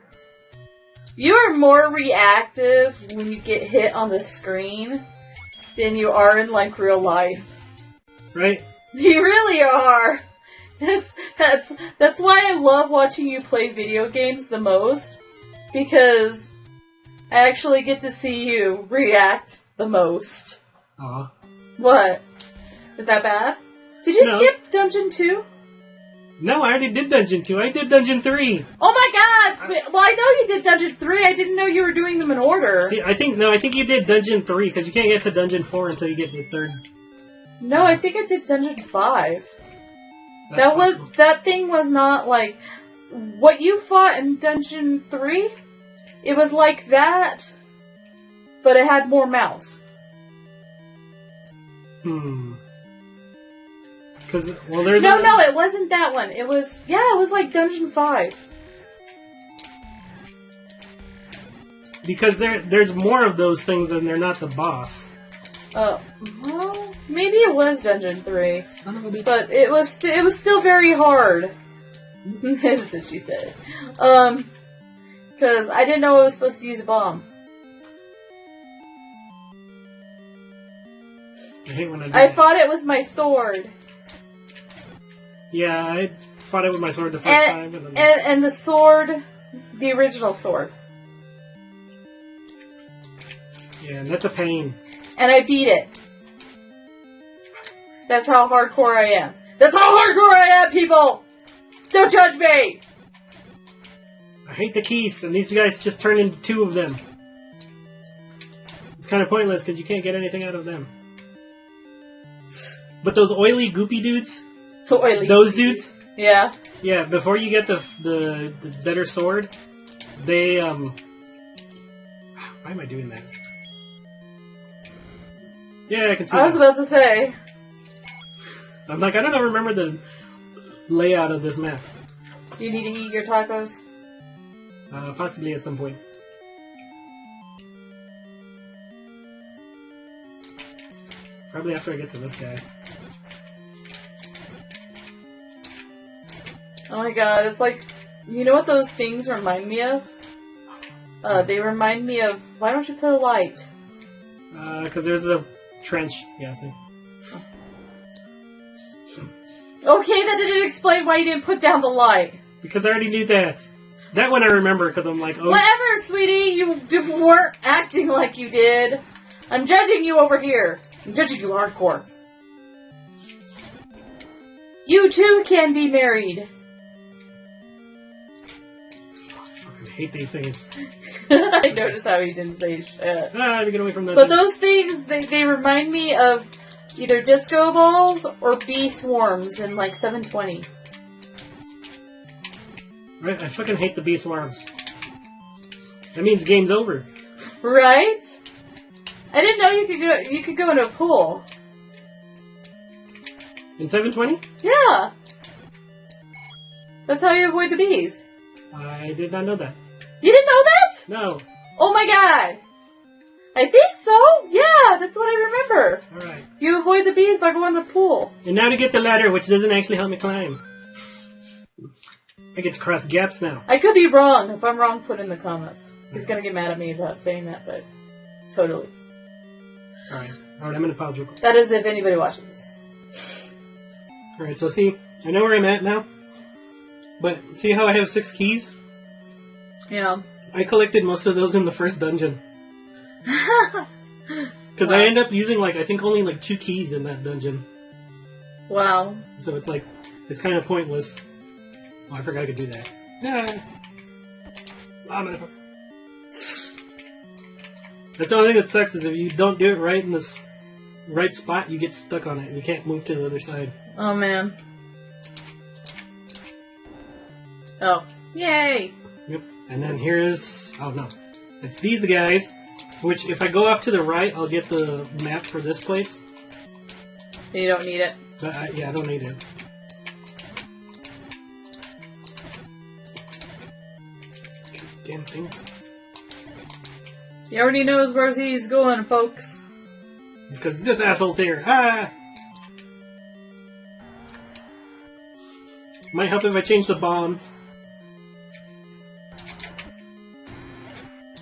You are more reactive when you get hit on the screen than you are in, like, real life. Right? You really are. That's why I love watching you play video games the most. Because I actually get to see you react the most. Aw. What? Is that bad? Did you skip Dungeon 2? No, I already did Dungeon 2. I did Dungeon 3. Oh my god! Well, I know you did Dungeon 3. I didn't know you were doing them in order. See, I think you did Dungeon 3, because you can't get to Dungeon 4 until you get to the third. No, I think I did Dungeon 5. That thing was not like... What you fought in Dungeon 3? It was like that, but it had more mouse. Because, well, there's No, it wasn't that one. It was like Dungeon 5. Because there's more of those things and they're not the boss. Well, maybe it was Dungeon 3. Son of a bitch. But it was still very hard. That's what she said. Because I didn't know I was supposed to use a bomb. I hate when I fought it with my sword. Yeah, I fought it with my sword the first time. And the sword, the original sword. Yeah, and that's a pain. And I beat it. That's how hardcore I am. That's how hardcore I am, people! Don't judge me! I hate the keys, and these guys just turn into two of them. It's kind of pointless, because you can't get anything out of them. But those oily, goopy dudes... Those dudes? Yeah. Yeah, before you get the better sword, they, Why am I doing that? Yeah, I can see I was about to say. I'm like, I don't remember the layout of this map. Do you need to eat your tacos? Possibly at some point. Probably after I get to this guy. Oh my god, it's like... You know what those things remind me of? They remind me of... Why don't you put a light? Because there's a trench. Yeah, see. Okay, that didn't explain why you didn't put down the light. Because I already knew that. That one I remember because I'm like, oh. Whatever, sweetie. You weren't acting like you did. I'm judging you over here. I'm judging you hardcore. You too can be married. I hate these things. I noticed how he didn't say shit. Get away from those. But those things, they remind me of either disco balls or bee swarms in like 720. Right, I fucking hate the bee swarms. That means game's over. Right? I didn't know you could go into a pool. In 720? Yeah. That's how you avoid the bees. I did not know that. You didn't know that? No. Oh my god. I think so. Yeah, that's what I remember. Alright. You avoid the bees by going to the pool. And now to get the ladder, which doesn't actually help me climb. I get to cross gaps now. I could be wrong. If I'm wrong, put in the comments. He's gonna get mad at me about saying that, but totally. Alright, I'm gonna pause real quick. That is if anybody watches this. Alright, so see, I know where I'm at now. But see how I have 6 keys? Yeah. I collected most of those in the first dungeon. Because I end up using, I think only 2 keys in that dungeon. Wow. So it's it's kind of pointless. Oh, I forgot I could do that. That's the only thing that sucks is if you don't do it right in this right spot, you get stuck on it and you can't move to the other side. Oh, man. Oh. Yay! Yep. And then here's... Oh, no. It's these guys, which if I go off to the right, I'll get the map for this place. You don't need it. But yeah, I don't need it. Damn things. He already knows where he's going, folks. Because this asshole's here. Ah! Might help if I change the bombs.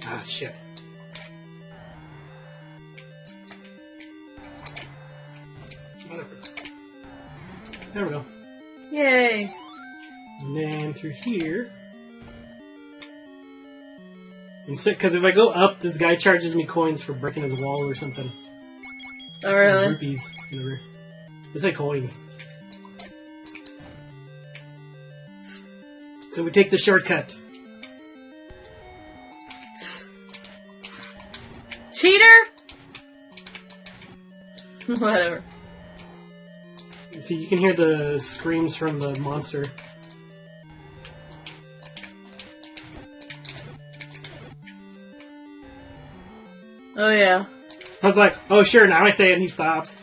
Ah, shit. Whatever. There we go. Yay! And then through here... Because if I go up, this guy charges me coins for breaking his wall or something. Oh, really? Rupees. Whatever. It's like coins. So we take the shortcut. Cheater! Whatever. See, you can hear the screams from the monster. Oh, yeah. I was like, oh sure, now I say it and he stops.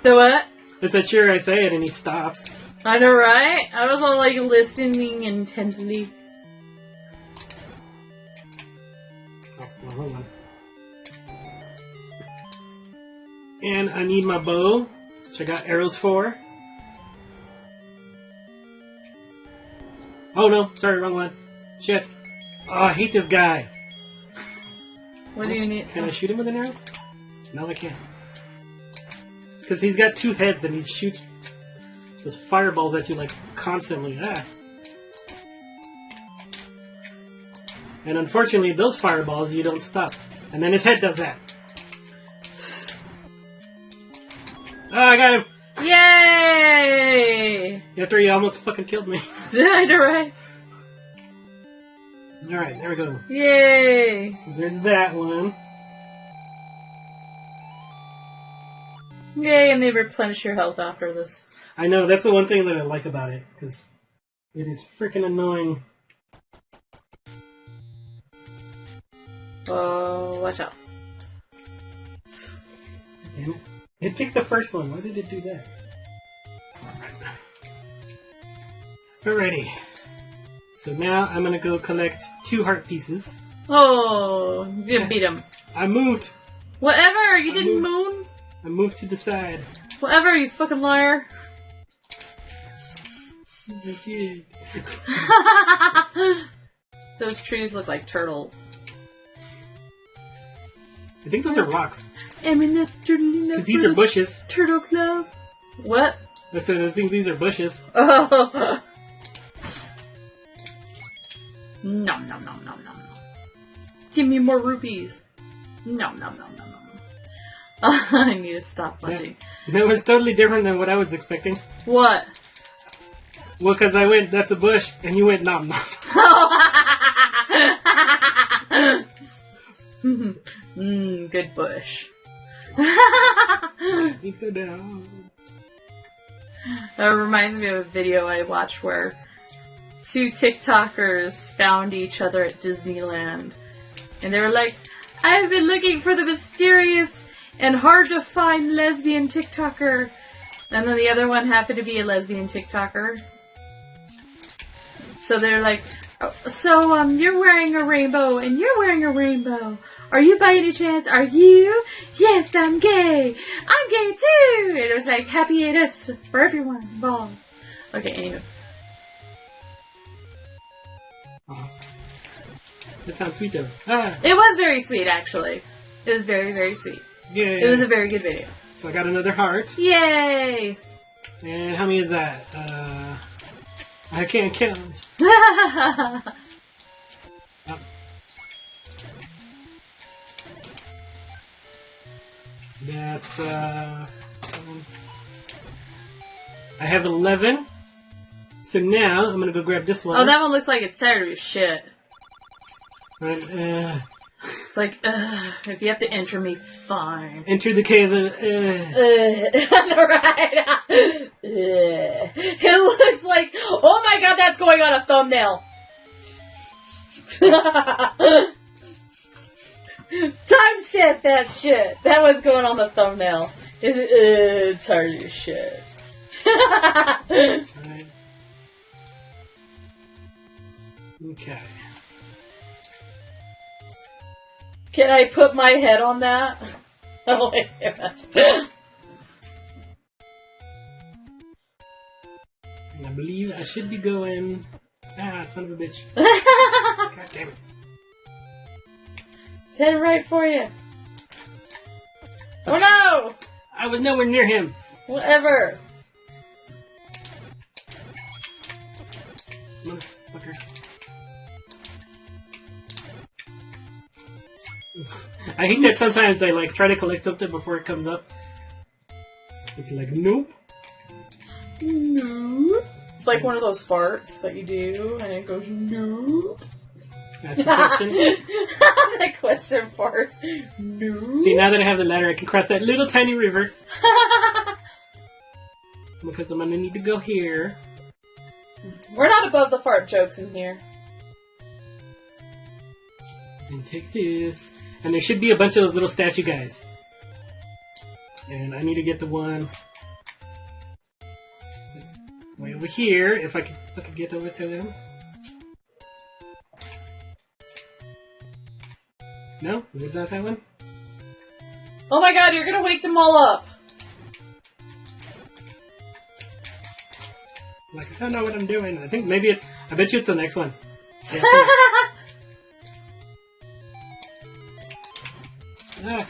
The what? I said, sure, I say it and he stops. I know, right? I was all listening intently. Oh, well, hold on. And I need my bow, which I got arrows for. Oh no, sorry, wrong one. Shit. Oh, I hate this guy. What do you need? Can I shoot him with an arrow? No, I can't. It's because he's got 2 heads and he shoots those fireballs at you constantly. Ah. And unfortunately, those fireballs, you don't stop. And then his head does that. Oh, I got him! Yay! After he almost fucking killed me. I know, right? Alright, there we go. Yay! So there's that one. Yay, and they replenish your health after this. I know, that's the one thing that I like about it, because it is freaking annoying. Oh, watch out. Damn it. It picked the first one. Why did it do that? Alrighty. So now I'm gonna go collect 2 heart pieces. Oh, you didn't beat him. I moved. Whatever, you didn't moon? I moved to the side. Whatever, you fucking liar. I did. Those trees look like turtles. I think those are rocks. I'm in the Because these are bushes. Turtle Club. What? I said, I think these are bushes. Oh. Nom nom nom nom nom. Give me more rupees. Nom nom nom nom nom. I need to stop watching. That was totally different than what I was expecting. What? Well, because I went, that's a bush, and you went, nom nom. Good bush. Go down. That reminds me of a video I watched where two TikTokers found each other at Disneyland. And they were like, I've been looking for the mysterious and hard to find lesbian TikToker. And then the other one happened to be a lesbian TikToker. So they're like, so you're wearing a rainbow and you're wearing a rainbow. Are you by any chance? Are you? Yes, I'm gay. I'm gay too. And it was like happiness for everyone involved. Okay, anyway. That sounds sweet though. Ah. It was very sweet, actually. It was very, very sweet. Yeah. It was a very good video. So I got another heart. Yay! And how many is that? I can't count. That's, I have 11. So now, I'm gonna go grab this one. Oh, that one looks like it's tired of your shit. And, it's like, if you have to enter me, fine. enter the cave, Right. It looks like, oh my god, that's going on a thumbnail. Timestamp that shit. That was going on the thumbnail. Is it, tired of your shit. Right. Okay. Can I put my head on that? Oh my gosh. And I believe I should be going... Ah, son of a bitch. God damn it. It's heading right for you. Oh no! I was nowhere near him. Whatever. Motherfucker. I hate that sometimes I like try to collect something before it comes up. It's like, nope. Nope. It's like one of those farts that you do, and it goes, nope. That's the question. That question farts. Nope. See, now that I have the ladder, I can cross that little tiny river. Because I'm gonna need to go here. We're not above the fart jokes in here. And take this. And there should be a bunch of those little statue guys. And I need to get the one that's way over here, if I could get over to him. No? Is it not that one? Oh my god, you're gonna wake them all up. Like, I don't know what I'm doing. I think maybe I bet you it's the next one. Yeah, ah,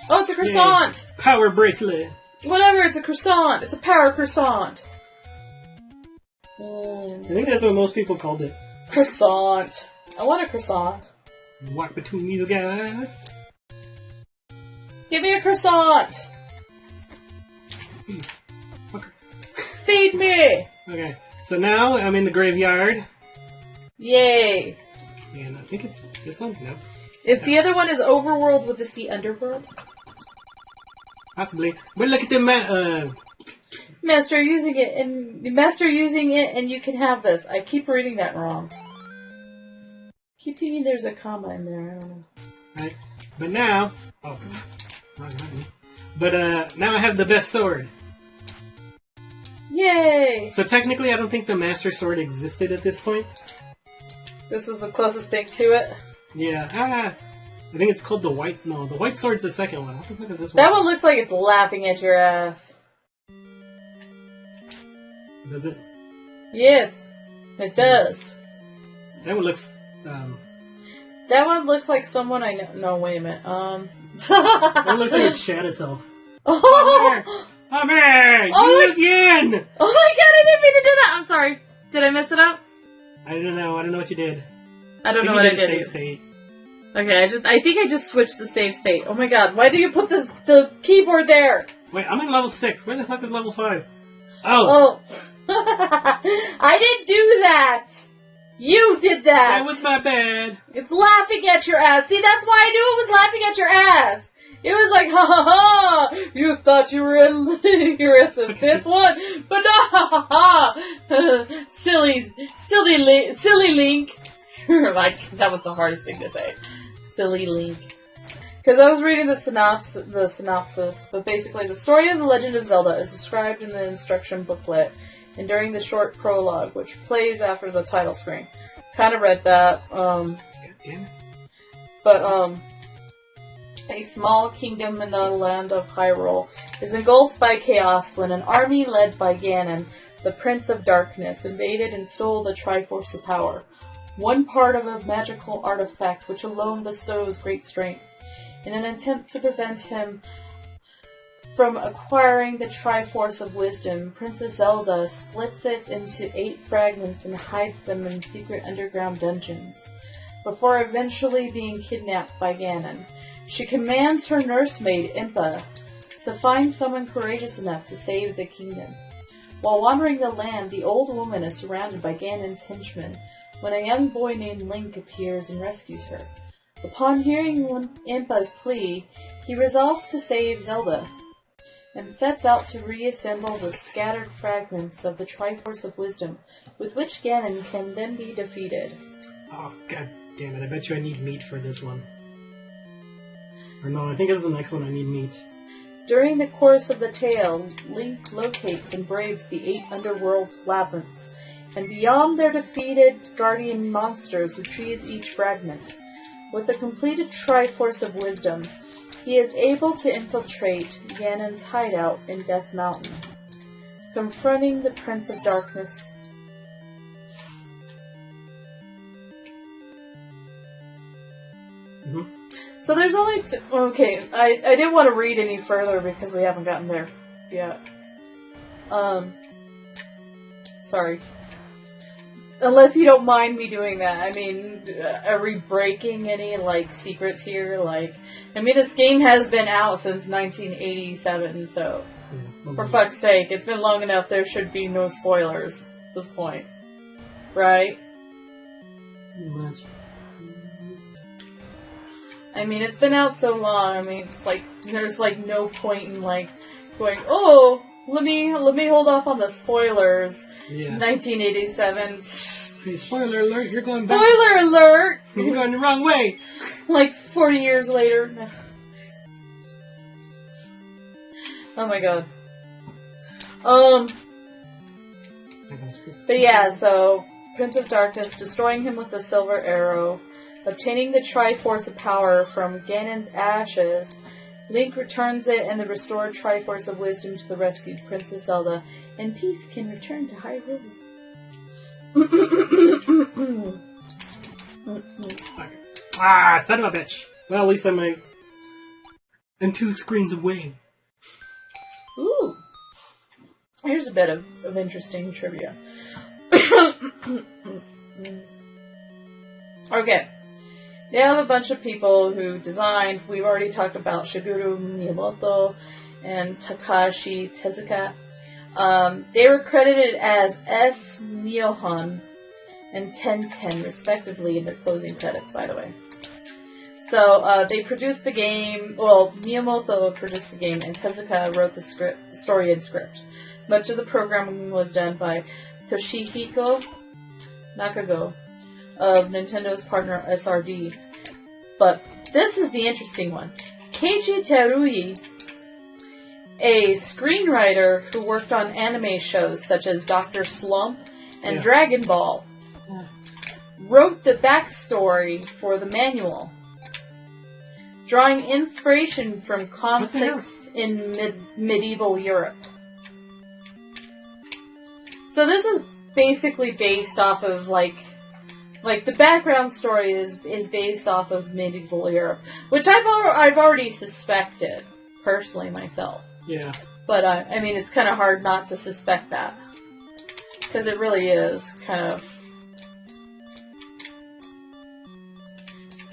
Oh, it's a croissant! yay. Power bracelet. Whatever, it's a croissant. It's a power croissant. I think that's what most people called it. Croissant. I want a croissant. Walk between these guys. Give me a croissant! Fucker. Feed me! Okay, so now I'm in the graveyard. Yay! And I think it's this one? No. If the other one is overworld, would this be underworld? Possibly. But look at the Master using it, and you can have this. I keep reading that wrong. Keep thinking there's a comma in there. I don't know. right. But now, oh, wrong button. But now I have the best sword. Yay! So technically, I don't think the Master Sword existed at this point. This was the closest thing to it. Yeah. I think it's called the white. No, the white sword's the second one. What the fuck is this one? That one looks like it's laughing at your ass. Does it? Yes, it does. That one looks. That one looks like someone I know. No, wait a minute. That one looks like it shat itself. Oh, Oh man! Oh, You again! Oh my god, I didn't mean to do that! I'm sorry. Did I mess it up? I don't know. I don't know what you did. I don't know what I did. Save either. state. Okay, I think I just switched the save state. Oh my god, why did you put the keyboard there? Wait, I'm in level 6. Where the fuck is level 5? Oh! I didn't do that! You did that! That was my bad. It's laughing at your ass. See, that's why I knew it was laughing at your ass. It was like, ha ha ha! You thought you were at, the 5th one, but no, ha ha ha! Silly Link. Like, that was the hardest thing to say. Silly Link. Because I was reading the synopsis, but basically the story of The Legend of Zelda is described in the instruction booklet and during the short prologue, which plays after the title screen. Kind of read that. God damn it. But, a small kingdom in the land of Hyrule is engulfed by chaos when an army led by Ganon, the Prince of Darkness, invaded and stole the Triforce of Power, one part of a magical artifact which alone bestows great strength. In an attempt to prevent him from acquiring the Triforce of Wisdom, Princess Zelda splits it into 8 fragments and hides them in secret underground dungeons, before eventually being kidnapped by Ganon. She commands her nursemaid, Impa, to find someone courageous enough to save the kingdom. While wandering the land, the old woman is surrounded by Ganon's henchmen when a young boy named Link appears and rescues her. Upon hearing Impa's plea, he resolves to save Zelda, and sets out to reassemble the scattered fragments of the Triforce of Wisdom, with which Ganon can then be defeated. Oh, god damn it. I bet you I need meat for this one. Or no, I think this is the next one I need meat. During the course of the tale, Link locates and braves the 8 underworld labyrinths, and beyond their defeated guardian monsters retrieves each fragment. With the completed Triforce of Wisdom, he is able to infiltrate Ganon's hideout in Death Mountain, confronting the Prince of Darkness. Mm-hmm. So there's only okay, I didn't want to read any further because we haven't gotten there yet. Sorry. Unless you don't mind me doing that. I mean, are we breaking any, like, secrets here? Like, I mean, this game has been out since 1987, so for fuck's sake, it's been long enough, there should be no spoilers at this point. Right? Pretty much. I mean, it's been out so long, I mean, it's like, there's like no point in like, going, oh, let me hold off on the spoilers. Yeah. 1987. Hey, spoiler alert, you're going back. Spoiler alert! You're going the wrong way! Like 40 years later. Oh my god. But yeah, so, Prince of Darkness, destroying him with the silver arrow, obtaining the Triforce of Power from Ganon's ashes, Link returns it and the restored Triforce of Wisdom to the rescued Princess Zelda, and peace can return to Hyrule. Ah, son of a bitch! Well, at least I'm 2 screens away. Ooh. Here's a bit of interesting trivia. Okay. They have a bunch of people who designed, we've already talked about Shigeru Miyamoto and Takashi Tezuka. They were credited as S. Miohan and Tenten, respectively, in their closing credits, by the way. So, they produced the game, well, Miyamoto produced the game, and Tezuka wrote the story and script. Much of the programming was done by Toshihiko Nakago of Nintendo's partner SRD. But this is the interesting one. Keiji Terui, a screenwriter who worked on anime shows such as Dr. Slump and Dragon Ball, wrote the backstory for the manual, drawing inspiration from conflicts in medieval Europe. So this is basically based off of, like the background story is based off of medieval Europe, which I've already suspected, personally, myself. Yeah. But, I mean, it's kind of hard not to suspect that. Because it really is kind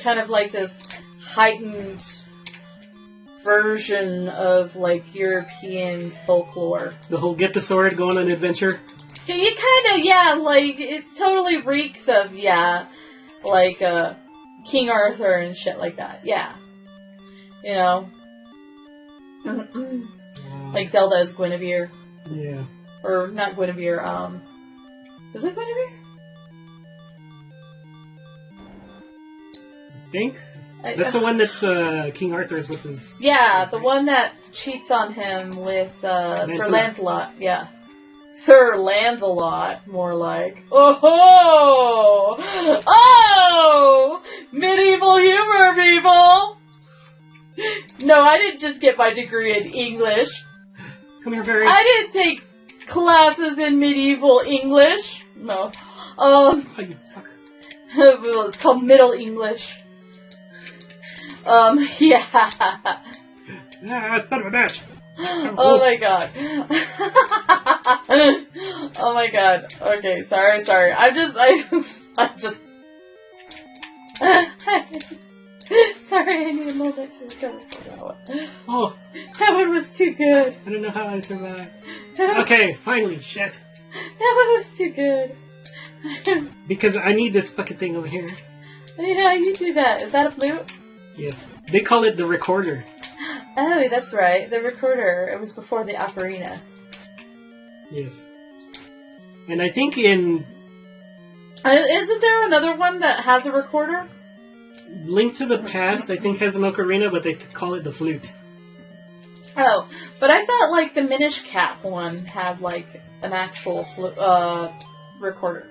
of like this heightened version of, like, European folklore. The whole get the sword, go on an adventure? It kind of, yeah, like, it totally reeks of, yeah, like, King Arthur and shit like that, yeah. You know? Like Zelda's Guinevere. Yeah. Or, not Guinevere, is it Guinevere? I think. That's the one that's, King Arthur's, what's his... Yeah, the one that cheats on him with, Sir Lancelot, yeah. Sir Lancelot, more like. Oh! Oh! Medieval humor, people! No, I didn't just get my degree in English. Come here, Barry. I didn't take classes in medieval English. No. Oh, you fucker. Well, it's called Middle English. Yeah. It's not a match. Oh my god. Oh my god. Okay, sorry. I just. Sorry, I need a moment to recover from that one. Oh. That one was too good. I don't know how I survived. Okay, finally, shit. That one was too good. Because I need this fucking thing over here. Yeah, you do that. Is that a flute? Yes. They call it the recorder. Oh, that's right. The recorder. It was before the ocarina. Yes. And I think in... Isn't there another one that has a recorder? Link to the Past, I think, has an ocarina, but they call it the flute. Oh, but I thought, like, the Minish Cap one had, like, an actual recorder.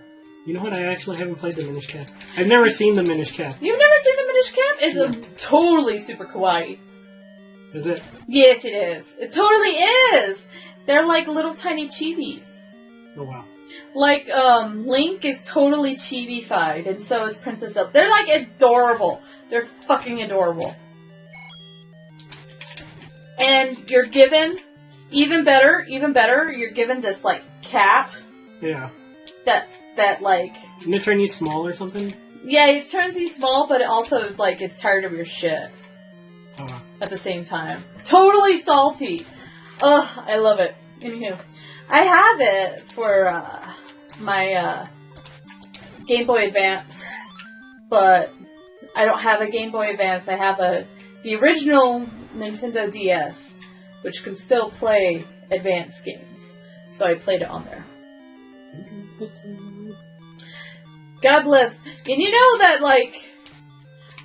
You know what? I actually haven't played the Minish Cap. I've never seen the Minish Cap. You've never seen the Minish Cap? It's totally super kawaii. Is it? Yes, it is. It totally is! They're like little tiny chibis. Oh, wow. Like, Link is totally chibi-fied, and so is Princess Zelda. They're, like, adorable. They're fucking adorable. And you're given, even better, you're given this, like, cap. Yeah. That, like... Didn't it turn you small or something? Yeah, it turns you small, but it also, like, is tired of your shit. Oh. At the same time. Totally salty. Ugh, I love it. Anywho. I have it for, my, Game Boy Advance, but I don't have a Game Boy Advance. I have the original Nintendo DS, which can still play advanced games. So I played it on there. God bless. And you know that, like,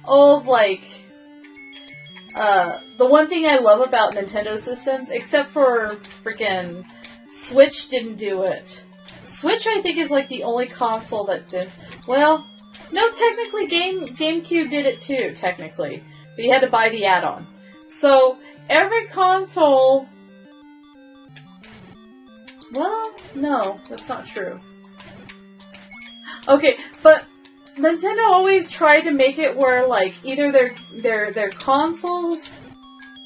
old, like, the one thing I love about Nintendo systems, except for freaking Switch didn't do it. Switch, I think, is like the only console that did. Well, no, technically, GameCube did it too, technically. But you had to buy the add-on. So, every console... Well, no, that's not true. Okay, but Nintendo always tried to make it where, like, either their consoles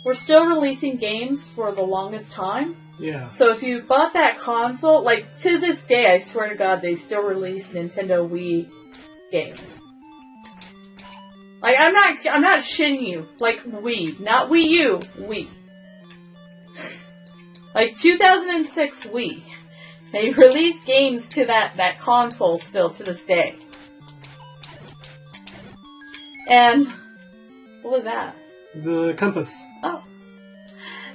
were still releasing games for the longest time. Yeah. So if you bought that console, like, to this day, I swear to God, they still release Nintendo Wii games. Like, I'm not shitting you. Like, Wii. Not Wii U. Wii. Like, 2006 Wii. They release games to that console still to this day. And, what was that? The compass. Oh.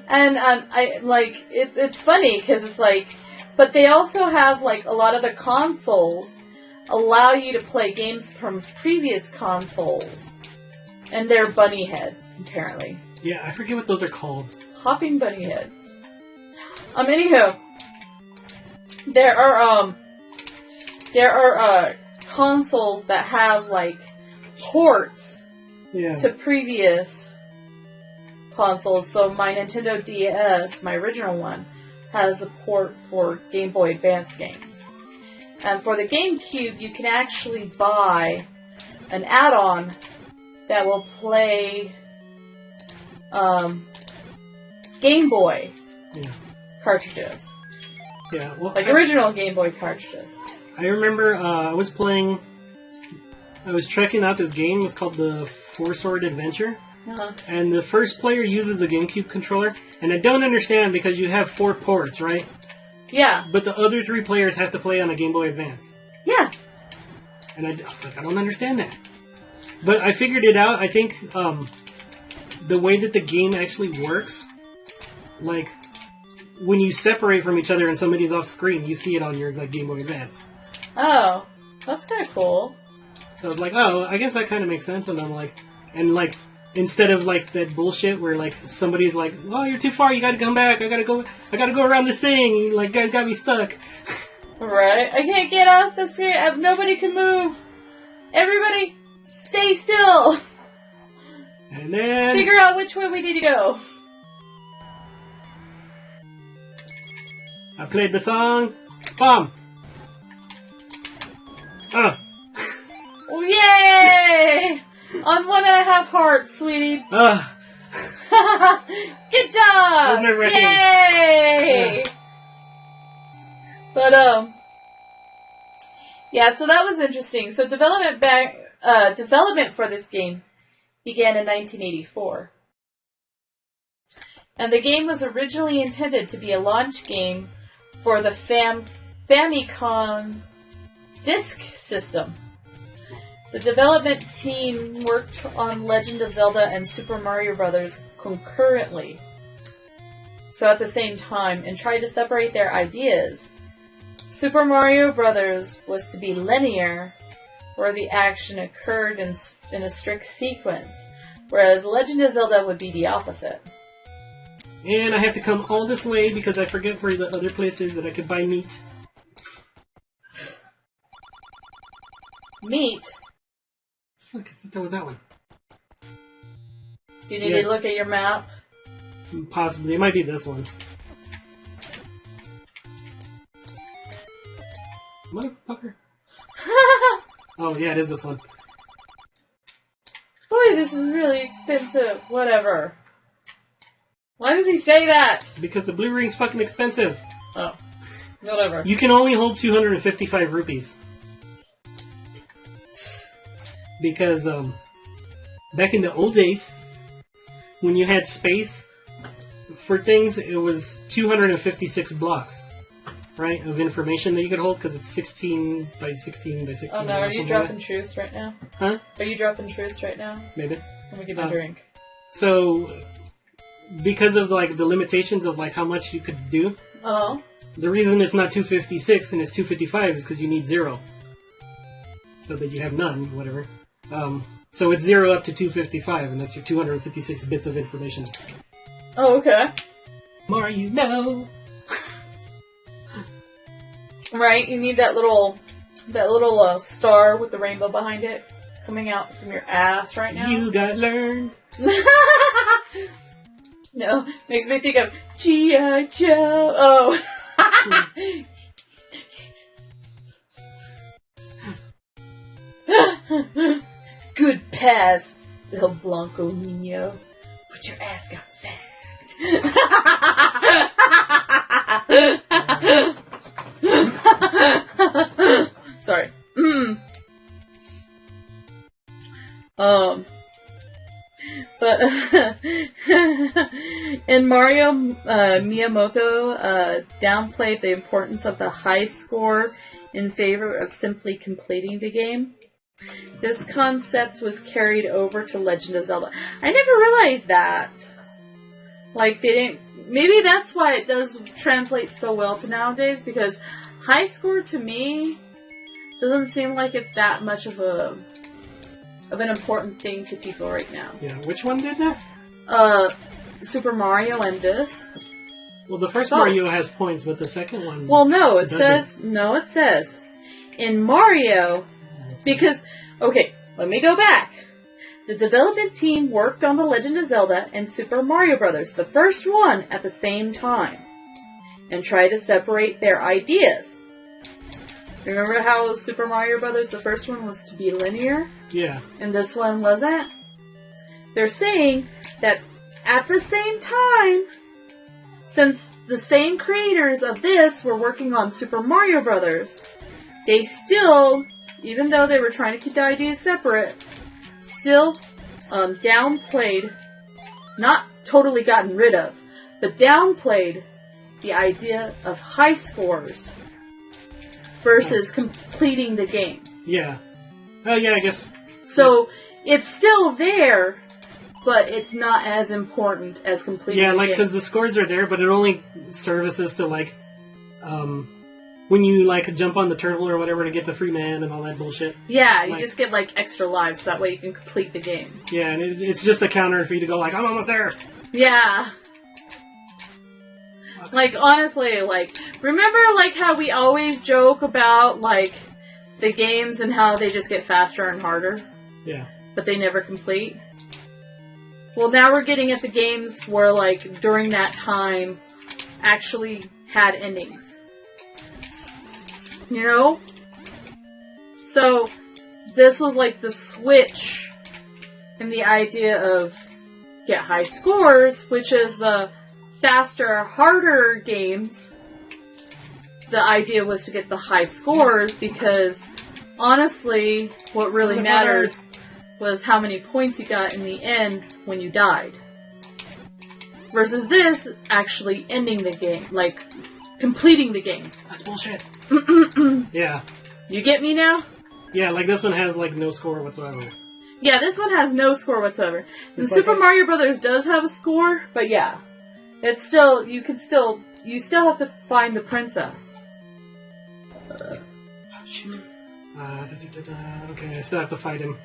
And I like it's funny because it's like, but they also have like a lot of the consoles allow you to play games from previous consoles, and they're bunny heads apparently. Yeah, I forget what those are called. Hopping bunny heads. Anywho, there are consoles that have like ports to previous consoles. So my Nintendo DS, my original one, has a port for Game Boy Advance games. And for the GameCube, you can actually buy an add-on that will play Game Boy cartridges. Yeah, well, Like original Game Boy cartridges. I remember I was checking out this game. It's called the Four Sword Adventure. Uh-huh. And the first player uses the GameCube controller. And I don't understand because you have 4 ports, right? Yeah. But the other 3 players have to play on a Game Boy Advance. Yeah. And I was like, I don't understand that. But I figured it out. I think the way that the game actually works, like, when you separate from each other and somebody's off screen, you see it on your Game Boy Advance. Oh, that's kind of cool. So I was like, oh, I guess that kind of makes sense. And I'm like, instead of like that bullshit where like somebody's like, oh, you're too far, you gotta come back, I gotta go around this thing, like, guys got me stuck. Right, I can't get off this here, nobody can move. Everybody, stay still. And then figure out which way we need to go. I played the song, bomb. Oh, yay! On 1.5 hearts, sweetie. Good job! Yay! But, yeah, so that was interesting. So development for this game began in 1984. And the game was originally intended to be a launch game for the Famicom Disk System. The development team worked on Legend of Zelda and Super Mario Bros. Concurrently, so at the same time, and tried to separate their ideas. Super Mario Bros. Was to be linear, where the action occurred in a strict sequence, whereas Legend of Zelda would be the opposite. And I have to come all this way because I forget where the other place is that I could buy meat. Meat? Look, I thought that was that one. Do you need to look at your map? Possibly. It might be this one. Motherfucker. Oh, yeah, it is this one. Boy, this is really expensive. Whatever. Why does he say that? Because the blue ring's fucking expensive. Oh. Whatever. You can only hold 255 rupees. Because, back in the old days, when you had space for things, it was 256 blocks, right, of information that you could hold, because it's 16 by 16 by 16. Oh no, are you dropping truths right now? Huh? Are you dropping truths right now? Maybe. Let me get my drink. So, because of, like, the limitations of, like, how much you could do, the reason it's not 256 and it's 255 is because you need 0. So that you have none, whatever. So it's 0 up to 255, and that's your 256 bits of information. Oh, okay. More you know. Right, you need that little star with the rainbow behind it coming out from your ass right now. You got learned. No, makes me think of G.I. Joe. Oh. Good pass, El Blanco Nino. But your ass got sacked. Sorry. But in Mario, Miyamoto downplayed the importance of the high score in favor of simply completing the game. This concept was carried over to Legend of Zelda. I never realized that. Like, they didn't... Maybe that's why it does translate so well to nowadays, because high score to me doesn't seem like it's that much of an important thing to people right now. Yeah, which one did that? Super Mario and this. Well, the first Mario has points, but the second one... Well, no, it says... In Mario... Because, okay, let me go back. The development team worked on The Legend of Zelda and Super Mario Bros., the first one, at the same time, and tried to separate their ideas. Remember how Super Mario Bros., the first one, was to be linear? Yeah. And this one wasn't? They're saying that at the same time, since the same creators of this were working on Super Mario Brothers. They still, even though they were trying to keep the ideas separate, still downplayed, not totally gotten rid of, but downplayed the idea of high scores versus completing the game. Yeah. Oh, yeah, I guess. So, it's still there, but it's not as important as completing the game. Yeah, like, because the scores are there, but it only services to, like, when you, like, jump on the turtle or whatever to get the free man and all that bullshit. Yeah, you like, just get, like, extra lives, so that way you can complete the game. Yeah, and it's just a counter for you to go, like, I'm almost there! Yeah. Like, honestly, like, remember, like, how we always joke about, like, the games and how they just get faster and harder? Yeah. But they never complete? Well, now we're getting at the games where, like, during that time, actually had endings. You know? So, this was, like, the switch in the idea of get high scores, which is the faster, harder games. The idea was to get the high scores because, honestly, what really matters was how many points you got in the end when you died. Versus this, actually ending the game, like, completing the game. That's bullshit. Yeah. You get me now? Yeah, like this one has, like, no score whatsoever. Yeah, this one has no score whatsoever. And Super Mario Brothers does have a score, but yeah. It's still, you still have to find the princess. Okay, I still have to fight him.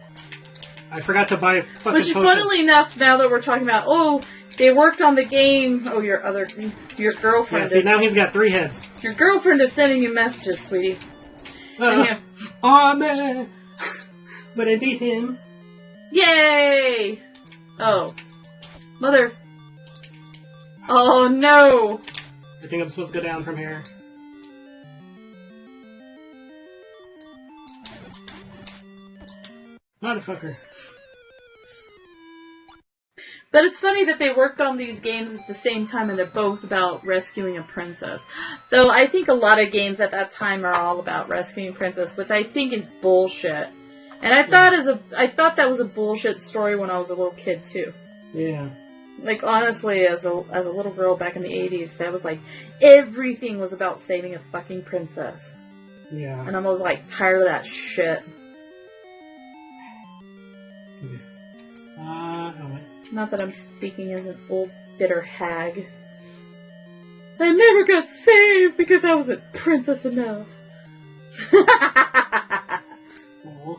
I forgot to buy a fucking Which, potion. funnily enough, now that we're talking about, oh, they worked on the game. Oh, your girlfriend. Yeah, see, now he's got 3 heads. Your girlfriend is sending you messages, sweetie. Oh man! But I beat him. Yay! Oh, mother. Oh no! I think I'm supposed to go down from here. Motherfucker. But it's funny that they worked on these games at the same time and they're both about rescuing a princess. Though I think a lot of games at that time are all about rescuing a princess, which I think is bullshit. And I thought that was a bullshit story when I was a little kid too. Yeah. Like, honestly, as a little girl back in the 80s, that was like, everything was about saving a fucking princess. Yeah. And I was like, tired of that shit. Okay. Not that I'm speaking as an old, bitter hag. I never got saved because I wasn't princess enough. Oh.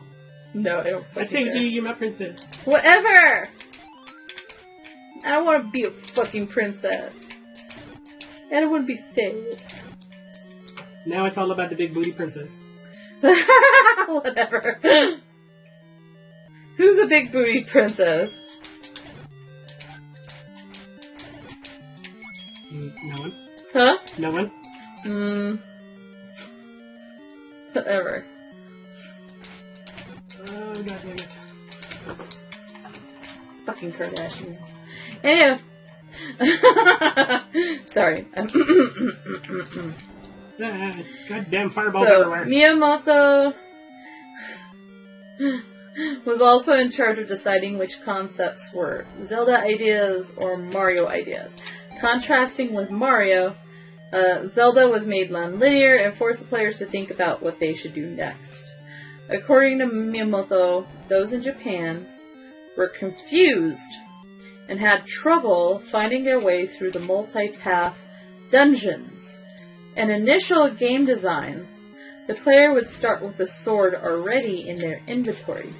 No, I don't I saved you, you're my princess. Whatever! I don't want to be a fucking princess. I don't want to be saved. Now it's all about the big booty princess. Whatever. Who's a big booty princess? No one. Huh? No one. Whatever. Oh, god damn it. Fucking Kardashians. Anyway. Sorry. Goddamn fireballs So, everywhere. Miyamoto was also in charge of deciding which concepts were Zelda ideas or Mario ideas. Contrasting with Mario, Zelda was made non-linear and forced the players to think about what they should do next. According to Miyamoto, those in Japan were confused and had trouble finding their way through the multi-path dungeons. In initial game design, the player would start with the sword already in their inventory.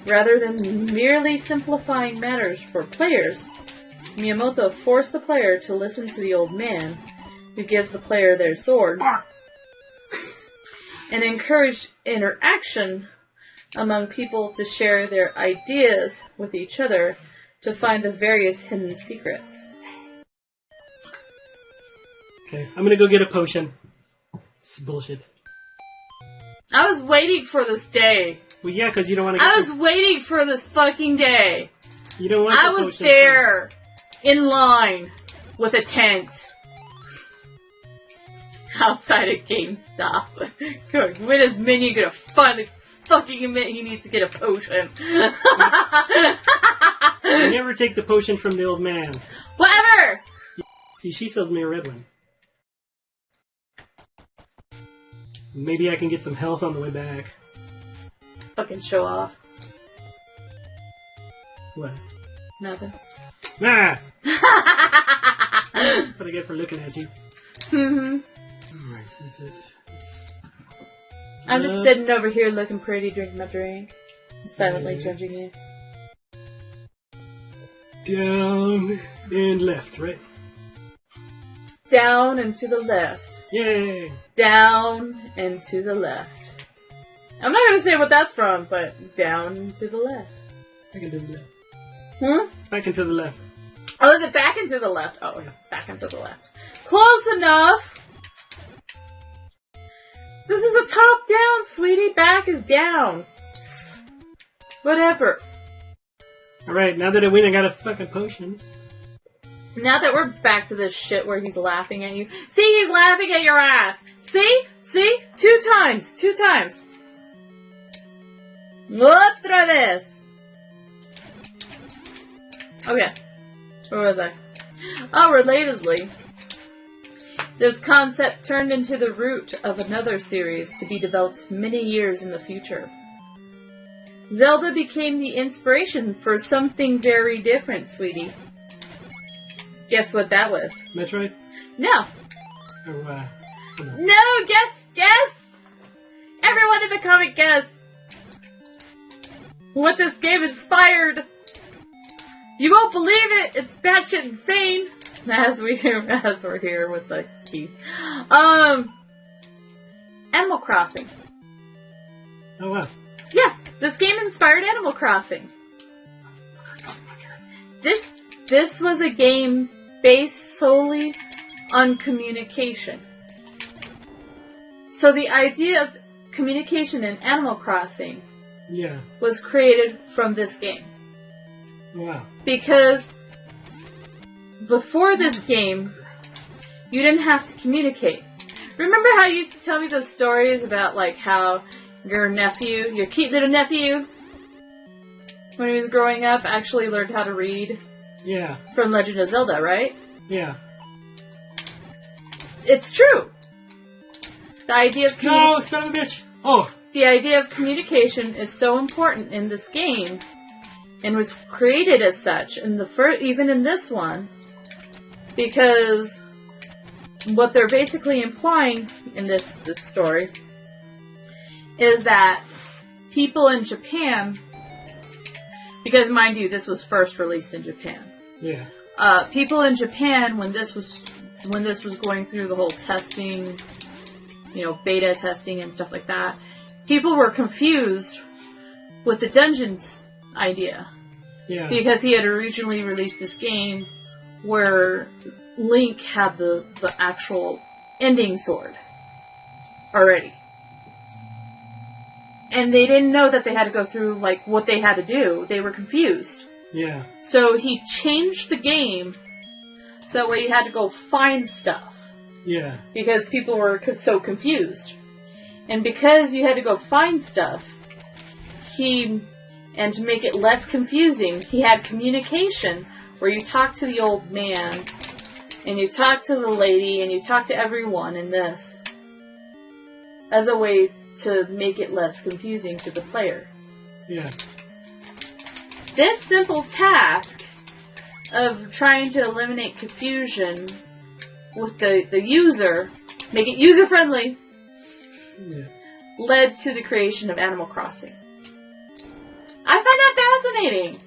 Rather than merely simplifying matters for players, Miyamoto forced the player to listen to the old man, who gives the player their sword, and encouraged interaction among people to share their ideas with each other to find the various hidden secrets. Okay, I'm gonna go get a potion. This is bullshit. I was waiting for this day. Well, yeah, because you don't want to. I was waiting for this fucking day. You don't want. I was there, in line, with a tent. outside of GameStop. When is Minion gonna finally fucking admit he needs to get a potion? I never take the potion from the old man. Whatever! See, she sells me a red one. Maybe I can get some health on the way back. Fucking show off. What? Nothing. Ah! That's what I get for looking at you. Mm-hmm. Alright, this is... I'm just sitting over here looking pretty, drinking my drink. Silently judging you. Down and left, right? Down and to the left. Yay! Down and to the left. I'm not gonna say what that's from, but down and to the left. Back into the left. Hmm? Back into the left. Oh, is it back and to the left? Oh, yeah, back and to the left. Close enough! This is a top-down, sweetie. Back is down. Whatever. Alright, now that I win, I got a fucking potion. Now that we're back to this shit where he's laughing at you. See, he's laughing at your ass. See? See? 2 times. 2 times. Otra vez. Okay. Where was I? Oh, relatedly, this concept turned into the root of another series to be developed many years in the future. Zelda became the inspiration for something very different, sweetie. Guess what that was? Metroid? No. Or, No, guess! Everyone in the comment guess! What this game inspired! You won't believe it! It's batshit insane! As we're here with the Keith. Animal Crossing. Oh wow. Yeah, this game inspired Animal Crossing. This was a game based solely on communication. So the idea of communication in Animal Crossing was created from this game. Wow. Because before this game, you didn't have to communicate. Remember how you used to tell me those stories about like how your nephew, your cute little nephew, when he was growing up, actually learned how to read? Yeah. From Legend of Zelda, right? Yeah. It's true. The idea of No, son of a bitch! Oh! The idea of communication is so important in this game, and was created as such in the even in this one, because what they're basically implying in this story is that people in Japan, because mind you, this was first released in Japan. Yeah. People in Japan, when this was going through the whole testing, beta testing and stuff like that, people were confused with the dungeons idea. Yeah. Because he had originally released this game where Link had the actual ending sword already. And they didn't know that they had to go through, like, what they had to do. They were confused. Yeah. So he changed the game so that way you had to go find stuff. Yeah. Because people were so confused. And because you had to go find stuff, and to make it less confusing, he had communication where you talk to the old man, and you talk to the lady, and you talk to everyone in this, as a way to make it less confusing to the player. Yeah. This simple task of trying to eliminate confusion with the user, make it user-friendly, led to the creation of Animal Crossing. I find that fascinating.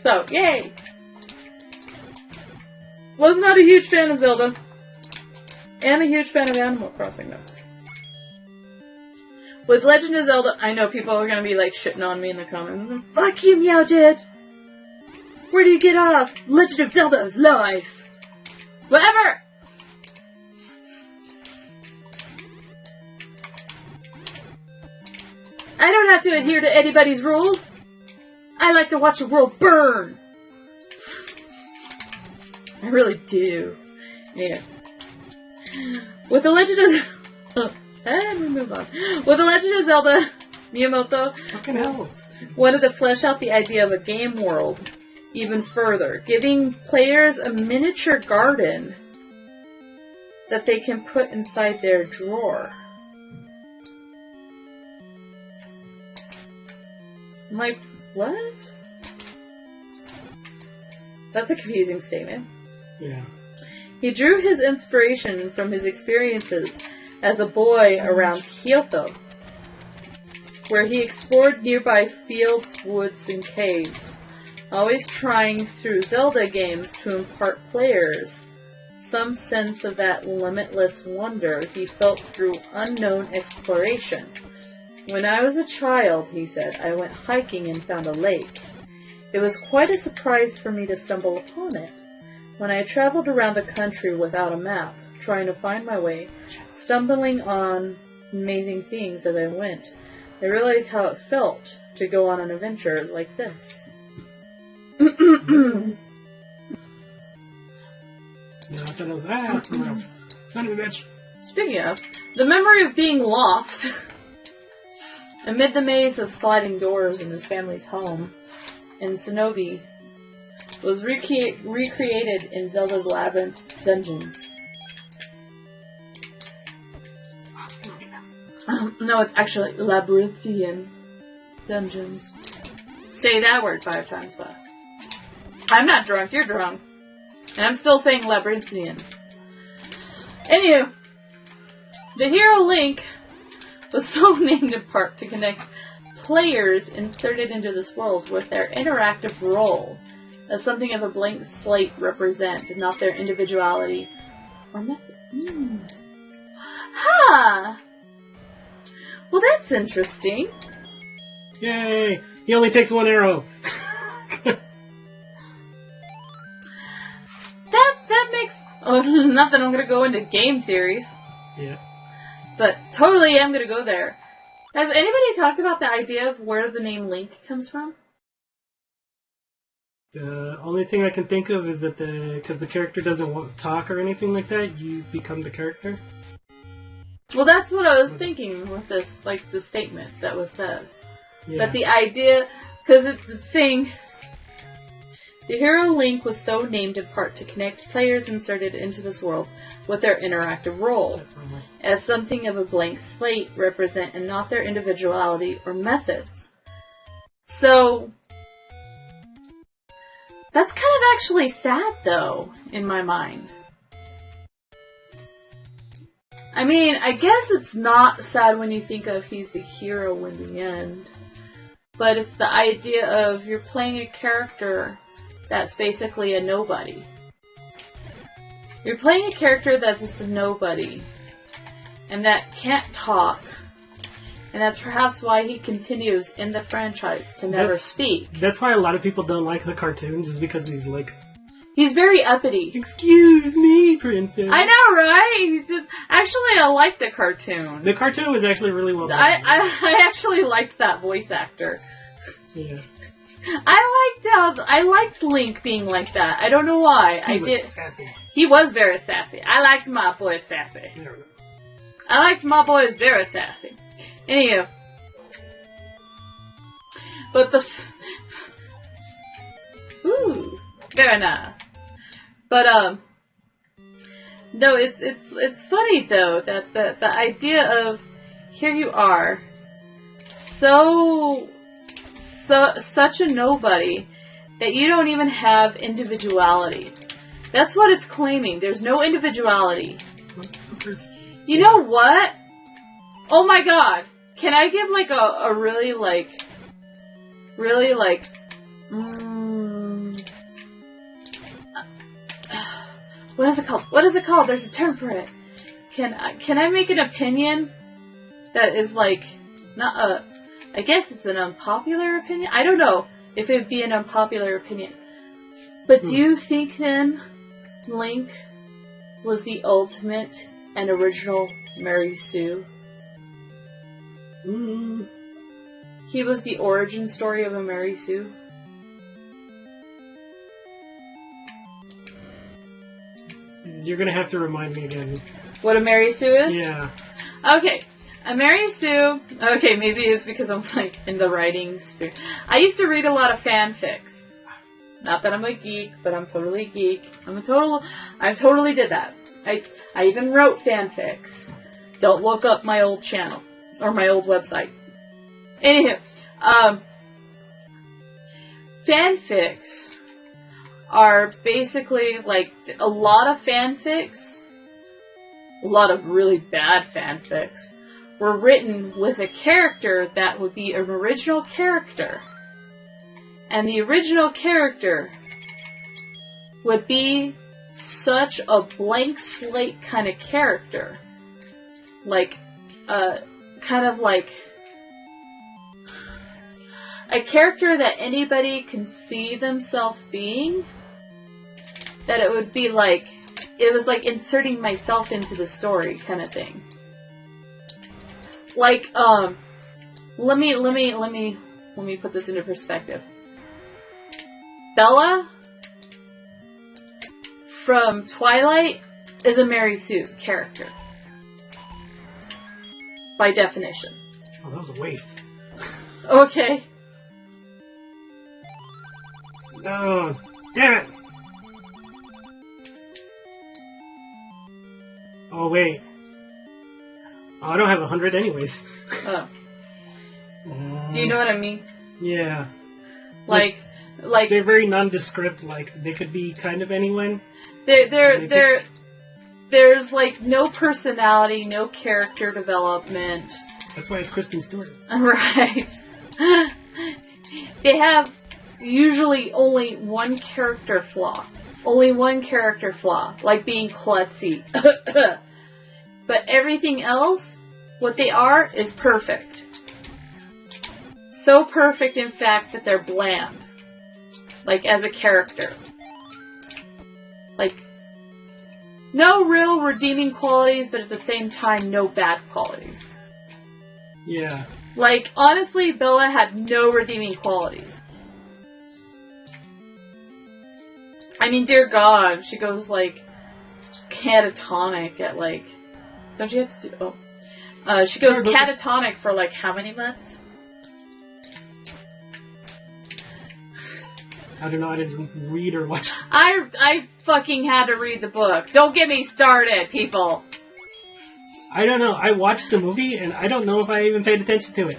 So, yay. Was not a huge fan of Zelda. And a huge fan of Animal Crossing, though. With Legend of Zelda, I know people are going to be like shitting on me in the comments. Fuck you, Meowgid! Where do you get off? Legend of Zelda is life! Whatever! I don't have to adhere to anybody's rules. I like to watch the world burn. I really do. Yeah. With the Legend of... and we move on. With the Legend of Zelda, Miyamoto Fucking hell. wanted to flesh out the idea of a game world even further, giving players a miniature garden that they can put inside their drawer. I'm like, what? That's a confusing statement. Yeah. He drew his inspiration from his experiences as a boy around Kyoto, where he explored nearby fields, woods, and caves, always trying through Zelda games to impart players some sense of that limitless wonder he felt through unknown exploration. When I was a child, he said, I went hiking and found a lake. It was quite a surprise for me to stumble upon it. When I traveled around the country without a map, trying to find my way, stumbling on amazing things as I went, I realized how it felt to go on an adventure like this. No, I thought it was somewhere else. Son of a bitch. Speaking of, the memory of being lost amid the maze of sliding doors in his family's home in Shinobi was recreated in Zelda's Labyrinth dungeons. No, it's actually Labyrinthian dungeons. Say that word 5 times fast. I'm not drunk, you're drunk. And I'm still saying Labyrinthian. Anywho, the hero Link was so named in part to connect players inserted into this world with their interactive role as something of a blank slate represent, not their individuality or method. Huh! Well, that's interesting. Yay! He only takes one arrow. That makes... Oh, not that I'm going to go into game theories. Yeah. But totally am going to go there. Has anybody talked about the idea of where the name Link comes from? The only thing I can think of is that because the character doesn't want to talk or anything like that, you become the character. Well, that's what I was thinking with this, like, the statement that was said. Yeah. That the idea, because it's saying, the hero Link was so named in part to connect players inserted into this world with their interactive role, as something of a blank slate represent and not their individuality or methods. So, that's kind of actually sad, though, in my mind. I mean, I guess it's not sad when you think of he's the hero in the end. But it's the idea of you're playing a character that's basically a nobody. You're playing a character that's just a nobody. And that can't talk. And that's perhaps why he continues in the franchise to never speak. That's why a lot of people don't like the cartoon, just because he's like... He's very uppity. Excuse me, princess. I know, right? Actually, I like the cartoon. The cartoon was actually really well done. I actually liked that voice actor. Yeah. I liked Link being like that. I don't know why. He was sassy. He was very sassy. I liked my boy sassy. I liked my boys very sassy. Anywho. But ooh, very nice. But, no, it's funny though, that the idea of, here you are, such a nobody, that you don't even have individuality. That's what it's claiming. There's no individuality. You know what? Oh my god. Can I give like a really what is it called? What is it called? There's a term for it. Can I make an opinion that is like, not a, I guess it's an unpopular opinion? I don't know if it would be an unpopular opinion. But do you think then Link was the ultimate and original Mary Sue? He was the origin story of a Mary Sue? You're gonna have to remind me again. What a Mary Sue is? Yeah. Okay. A Mary Sue... Okay, maybe it's because I'm, like, in the writing spirit. I used to read a lot of fanfics. Not that I'm a geek, but I'm totally a geek. I totally did that. I even wrote fanfics. Don't look up my old channel. Or my old website. Anywho. Fanfics are basically, like, a lot of fanfics, a lot of really bad fanfics, were written with a character that would be an original character. And the original character would be such a blank slate kind of character. Like, kind of like a character that anybody can see themselves being. That it would be like, it was like inserting myself into the story kind of thing. Like, let me put this into perspective. Bella from Twilight is a Mary Sue character. By definition. Oh, that was a waste. Okay. Oh, damn it! Oh, wait. Oh, I don't have 100 anyways. Oh. Do you know what I mean? Yeah. Like they're very nondescript. Like they could be kind of anyone. There's like no personality, no character development. That's why it's Kristen Stewart. Right. They have usually only one character flaw. Only one character flaw, like being klutzy. But everything else, what they are, is perfect. So perfect, in fact, that they're bland. Like, as a character. Like, no real redeeming qualities, but at the same time, no bad qualities. Yeah. Like, honestly, Bella had no redeeming qualities. I mean, dear God, she goes, like, catatonic at, like... Don't you have to do... Oh. She goes catatonic for, like, how many months? I don't know, I didn't read or watch. I fucking had to read the book. Don't get me started, people. I don't know. I watched the movie, and I don't know if I even paid attention to it.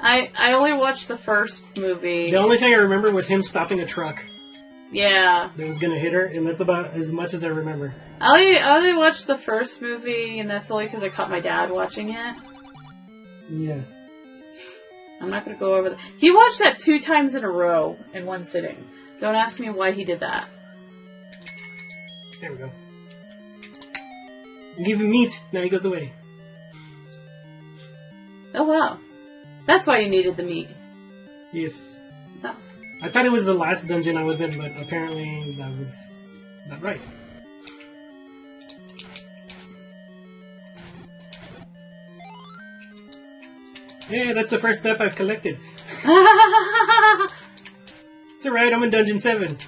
I only watched the first movie. The only thing I remember was him stopping a truck. Yeah. That was gonna hit her, and that's about as much as I remember. I only watched the first movie, and that's only because I caught my dad watching it. Yeah. I'm not gonna go over that. He watched that 2 times in a row in one sitting. Don't ask me why he did that. There we go. You give him meat, now he goes away. Oh wow. That's why you needed the meat. Yes. Oh. I thought it was the last dungeon I was in, but apparently that was not right. Yeah, that's the first map I've collected. It's alright, I'm in Dungeon 7.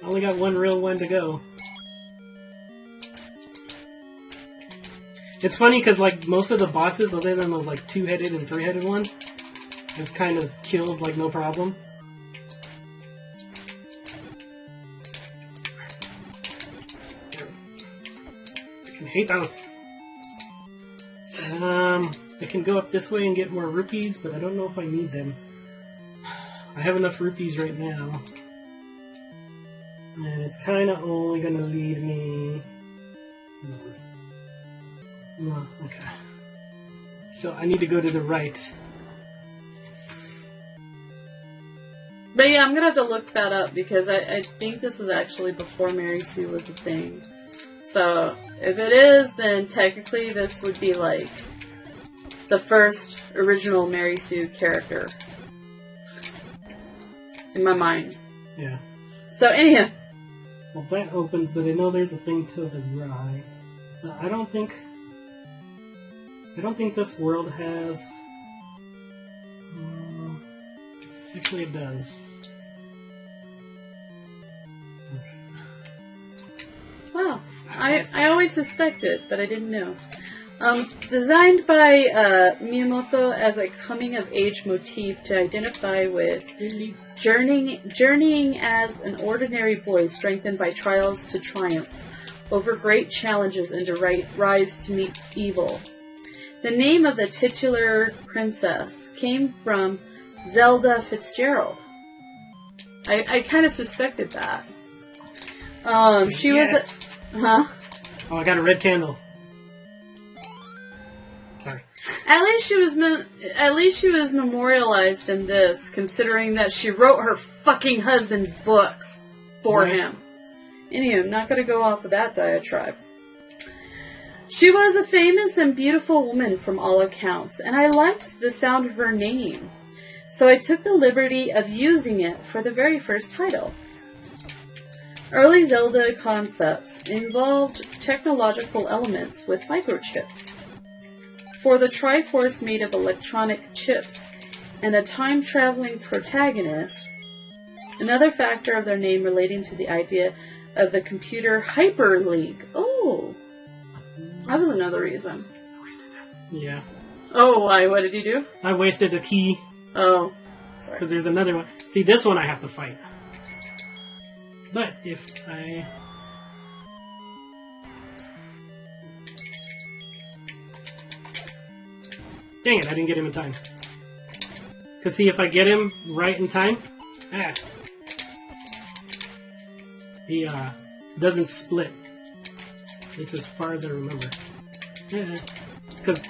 I only got one real one to go. It's funny because, like, most of the bosses, other than those, like, 2-headed and 3-headed ones, I've kind of killed, like, no problem. I can hate those. I can go up this way and get more rupees, but I don't know if I need them. I have enough rupees right now. And it's kind of only going to lead me... No, okay. So I need to go to the right. But yeah, I'm gonna have to look that up because I think this was actually before Mary Sue was a thing. So if it is, then technically this would be like the first original Mary Sue character in my mind. Yeah. So anyhow. Well, that opens, but I know there's a thing to the right. I don't think this world has... actually it does. I always suspected, but I didn't know. Designed by Miyamoto as a coming-of-age motif to identify with journeying as an ordinary boy strengthened by trials to triumph over great challenges and to rise to meet evil. The name of the titular princess came from Zelda Fitzgerald. I kind of suspected that. She Yes. was... Huh? Oh, I got a red candle. Sorry. At least she was memorialized in this, considering that she wrote her fucking husband's books for him. Anyway, I'm not going to go off of that diatribe. She was a famous and beautiful woman from all accounts, and I liked the sound of her name, so I took the liberty of using it for the very first title. Early Zelda concepts involved technological elements with microchips. For the Triforce made of electronic chips and a time-traveling protagonist, another factor of their name relating to the idea of the computer Hyper League. Oh, that was another reason. I wasted that. Yeah. Oh, why? What did you do? I wasted a key. Oh, sorry. Because there's another one. See, this one I have to fight. But if I... Dang it, I didn't get him in time. Because see, if I get him right in time... He, doesn't split. At least as far as I remember. Because,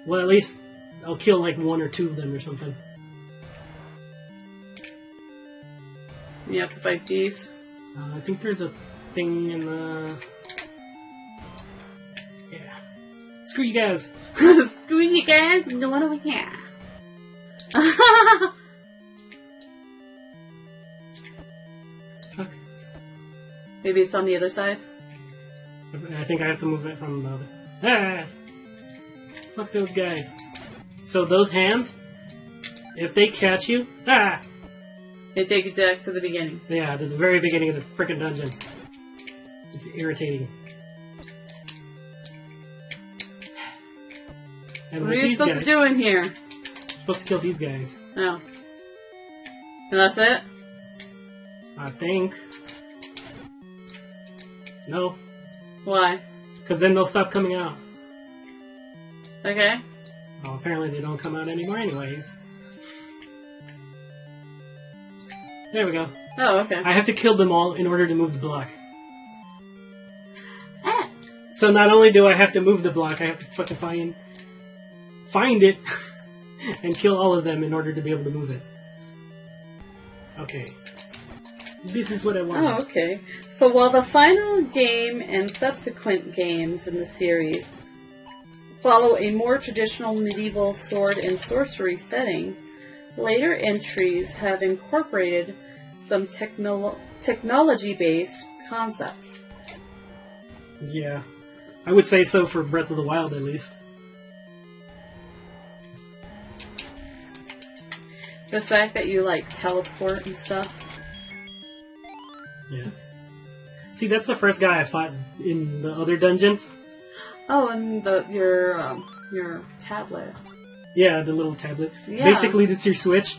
well, at least I'll kill like one or two of them or something. You have to fight these. I think there's a thing in the... Yeah. Screw you guys. Screw you guys, no one over here. Okay. Maybe it's on the other side? I think I have to move it from the other... Ah! Fuck those guys. So those hands, if they catch you... Ah! They take you back to the beginning. Yeah, to the very beginning of the frickin' dungeon. It's irritating. And What are you supposed to do in here? Supposed to kill these guys. Oh. And that's it? I think. No. Why? Because then they'll stop coming out. Okay. Well, apparently they don't come out anymore anyways. There we go. Oh, okay. I have to kill them all in order to move the block. Ah. So not only do I have to move the block, I have to fucking find it and kill all of them in order to be able to move it. Okay. This is what I want. Oh, okay. So while the final game and subsequent games in the series follow a more traditional medieval sword and sorcery setting, later entries have incorporated some technology-based concepts. Yeah. I would say so for Breath of the Wild, at least. The fact that you, like, teleport and stuff. Yeah. See, that's the first guy I fought in the other dungeons. Oh, and your tablet. Yeah, the little tablet. Yeah. Basically, that's your Switch.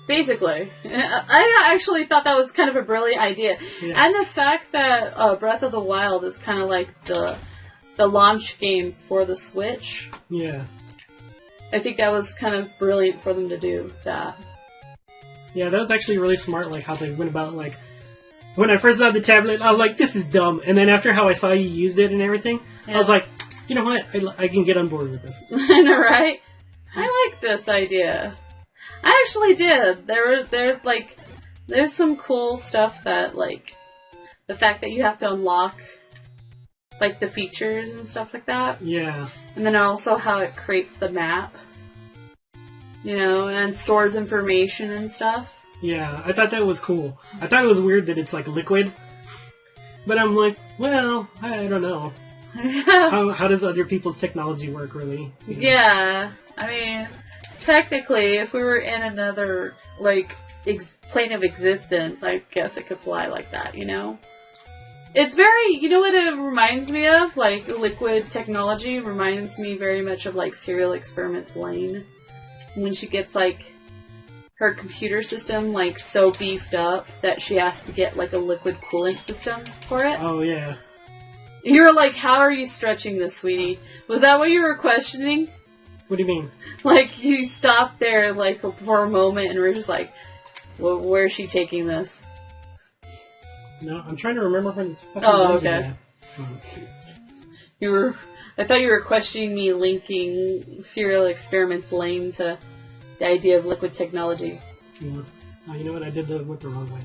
Basically. I actually thought that was kind of a brilliant idea. Yeah. And the fact that Breath of the Wild is kind of like the launch game for the Switch. Yeah. I think that was kind of brilliant for them to do that. Yeah, that was actually really smart, like, how they went about, like... When I first saw the tablet, I was like, this is dumb. And then after how I saw you used it and everything, Yeah. I was like, you know what? I can get on board with this. I know, right? I like this idea. I actually did. There's some cool stuff that, like, the fact that you have to unlock, like, the features and stuff like that. Yeah. And then also how it creates the map. You know, and stores information and stuff. Yeah, I thought that was cool. I thought it was weird that it's, like, liquid. But I'm like, well, I don't know. How does other people's technology work, really? You know? Yeah. I mean, technically, if we were in another, like, plane of existence, I guess it could fly like that, you know? It's very, you know what it reminds me of? Like, liquid technology reminds me very much of, like, Serial Experiments Lane. When she gets, like, her computer system, like, so beefed up that she has to get, like, a liquid coolant system for it. Oh, yeah. You're like, how are you stretching this, sweetie? Was that what you were questioning? What do you mean? Like, you stopped there, like, for a moment and were just like, well, where is she taking this? No, I'm trying to remember when this fucking Oh, dungeon okay. I thought you were questioning me linking Serial Experiments Lane to the idea of liquid technology. Yeah. Oh, you know what? I went the wrong way.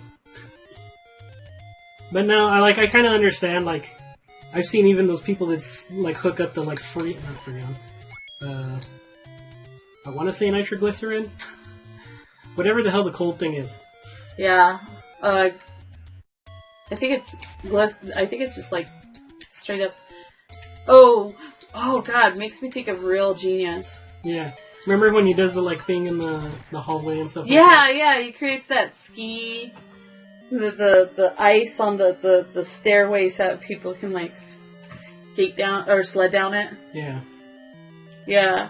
But no, I kind of understand, like, I've seen even those people that, like, hook up the, like, I want to say nitroglycerin? Whatever the hell the cold thing is. Yeah. I think it's just, like, straight up... Oh god, makes me think of Real Genius. Yeah. Remember when he does the, like, thing in the hallway and stuff like Yeah, that? yeah, he creates that ski... The ice on the stairways that people can, like, skate down, or sled down it. Yeah. Yeah.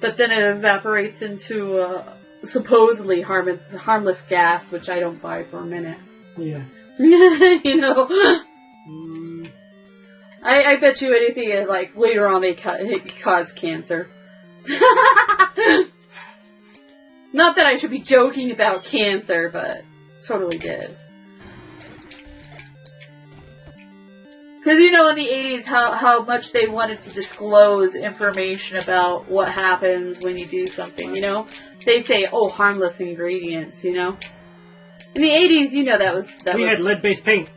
But then it evaporates into supposedly harmless gas, which I don't buy for a minute. Yeah. You know? I bet you anything, like, later on it cause cancer. Not that I should be joking about cancer, but totally did. Because, you know, in the 80s, how much they wanted to disclose information about what happens when you do something, you know? They say, oh, harmless ingredients, you know? In the 80s, you know, We had lead-based paint.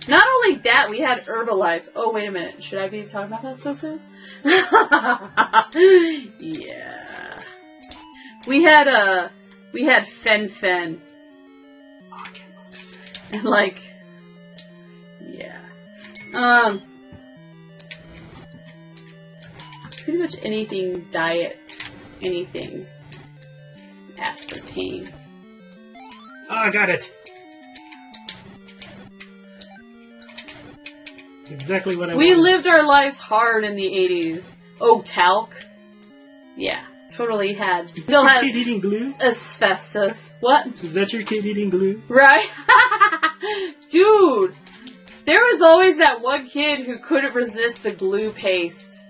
Not only that, we had Herbalife. Oh, wait a minute. Should I be talking about that so soon? Yeah. We had Fen. Oh, I can't believe this. And, like... Yeah. Pretty much anything diet, anything aspartame. Oh, I got it. Exactly what I wanted. We lived our lives hard in the 80s. Oh, talc? Yeah, totally had. Still has kid eating glue? asbestos. What? Is that your kid eating glue? Right? Dude! There was always that one kid who couldn't resist the glue paste.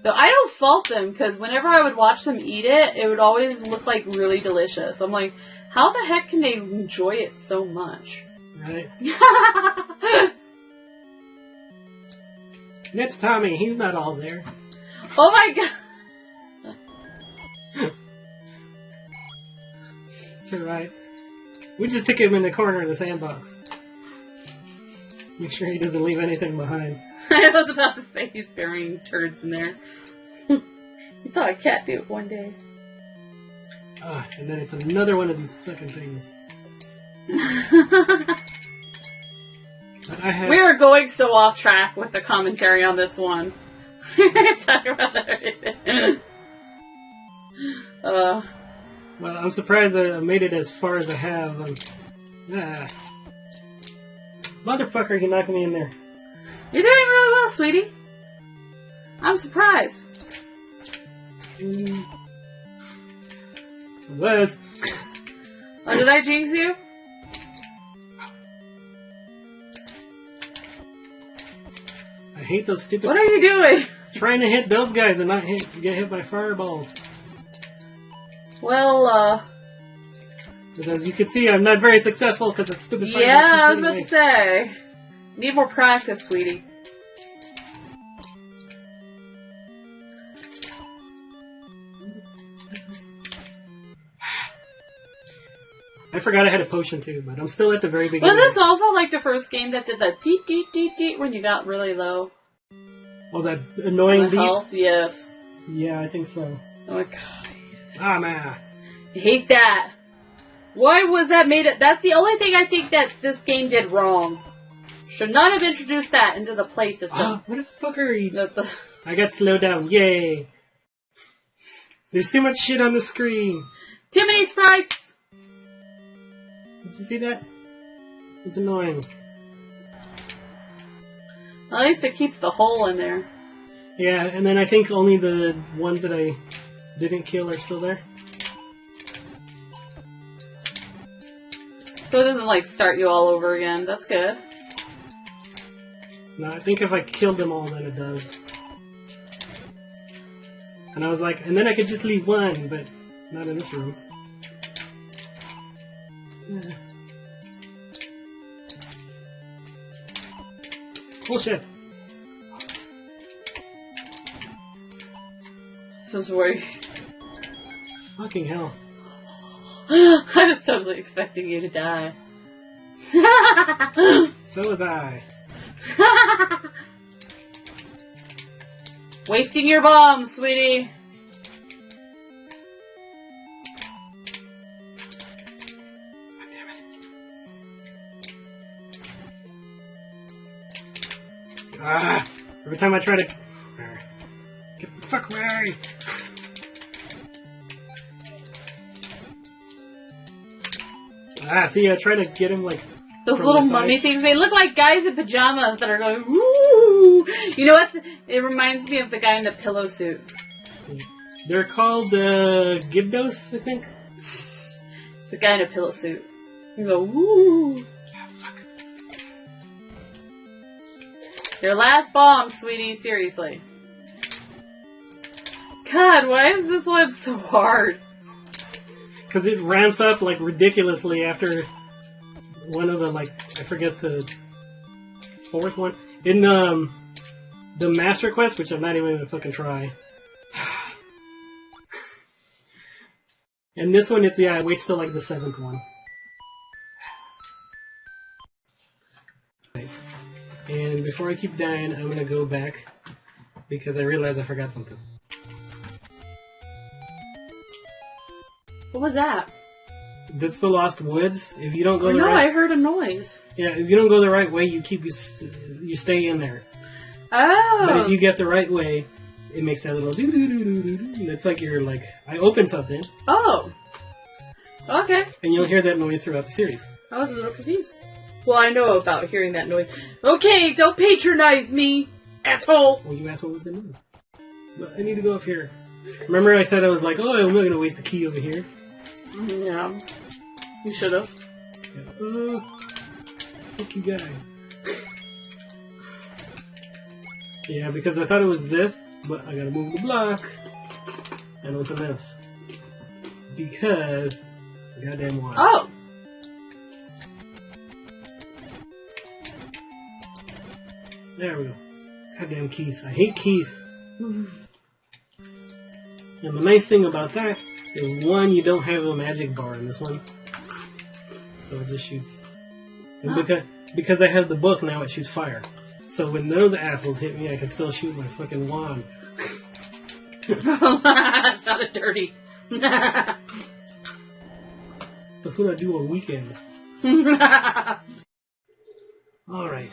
Though I don't fault them, because whenever I would watch them eat it, it would always look like really delicious. I'm like, how the heck can they enjoy it so much? Right. That's Tommy. He's not all there. Oh my god! It's alright. We just stick him in the corner of the sandbox. Make sure he doesn't leave anything behind. I was about to say he's burying turds in there. You saw a cat do it one day. Ah, and then it's another one of these fucking things. We are going so off track with the commentary on this one. We're going to talk about everything. Well, I'm surprised I made it as far as I have. Motherfucker, you knocked me in there. You're doing really well, sweetie. I'm surprised. It was. Oh, did I jinx you? I hate those stupid... What are you doing? Trying to hit those guys and not get hit by fireballs. Well, As you can see, I'm not very successful because of stupid fireballs. yeah, I was about to say. Need more practice, sweetie. I forgot I had a potion too, but I'm still at the very beginning. Was this also like the first game that did the deet deet deet deet when you got really low? Oh, that annoying On beep? health? Yes. Yeah, I think so. Oh my god. Ah, man. I hate that. Why was that made it? That's the only thing I think that this game did wrong. Should not have introduced that into the play system. Ah, what the fuck are you? I got slowed down. Yay. There's too much shit on the screen. Too many sprites. Did you see that? It's annoying. At least it keeps the hole in there. Yeah, and then I think only the ones that I didn't kill are still there. So it doesn't like start you all over again. That's good. No, I think if I killed them all, then it does. And I was like, and then I could just leave one, but not in this room. Yeah. Bullshit. This is weird. Fucking hell. I was totally expecting you to die. So was I. Wasting your bomb, sweetie. Ah! Every time I try to... Get the fuck away! Ah, see, I try to get him, like... Those from little the side. mummy things, they look like guys in pajamas that are going, woo! You know what? It reminds me of the guy in the pillow suit. They're called, Gibdos, I think? It's the guy in a pillow suit. You go, woo! Your last bomb, sweetie, seriously. God, why is this one so hard? Because it ramps up, like, ridiculously after one of the, like, I forget the fourth one. In, the Master Quest, which I'm not even gonna fucking try. And this one, it's, yeah, it waits till, like, the seventh one. And before I keep dying, I'm gonna go back because I realized I forgot something. What was that? That's the Lost Woods. If you don't go Oh, the no, right, I heard a noise. yeah, if you don't go the right way, you stay in there. Oh. But if you get the right way, it makes that little doo doo doo doo doo doo. And it's like you're like, I opened something, Oh. Okay. and you'll hear that noise throughout the series. I was a little confused. Well, I know about hearing that noise. Okay, don't patronize me, asshole. Well, you asked what was the noise. But I need to go up here. Remember I said I was like, oh, I'm not gonna waste a key over here. Yeah. You should have. Yeah. Fuck you guys. Yeah, because I thought it was this, but I gotta move the block. And open this. Because goddamn why. Oh. There we go. Goddamn keys. I hate keys. And the nice thing about that is, one, you don't have a magic bar in this one. So it just shoots. And because I have the book now, it shoots fire. So when those assholes hit me, I can still shoot my fucking wand. That sounded dirty. That's what I do on weekends. Alright.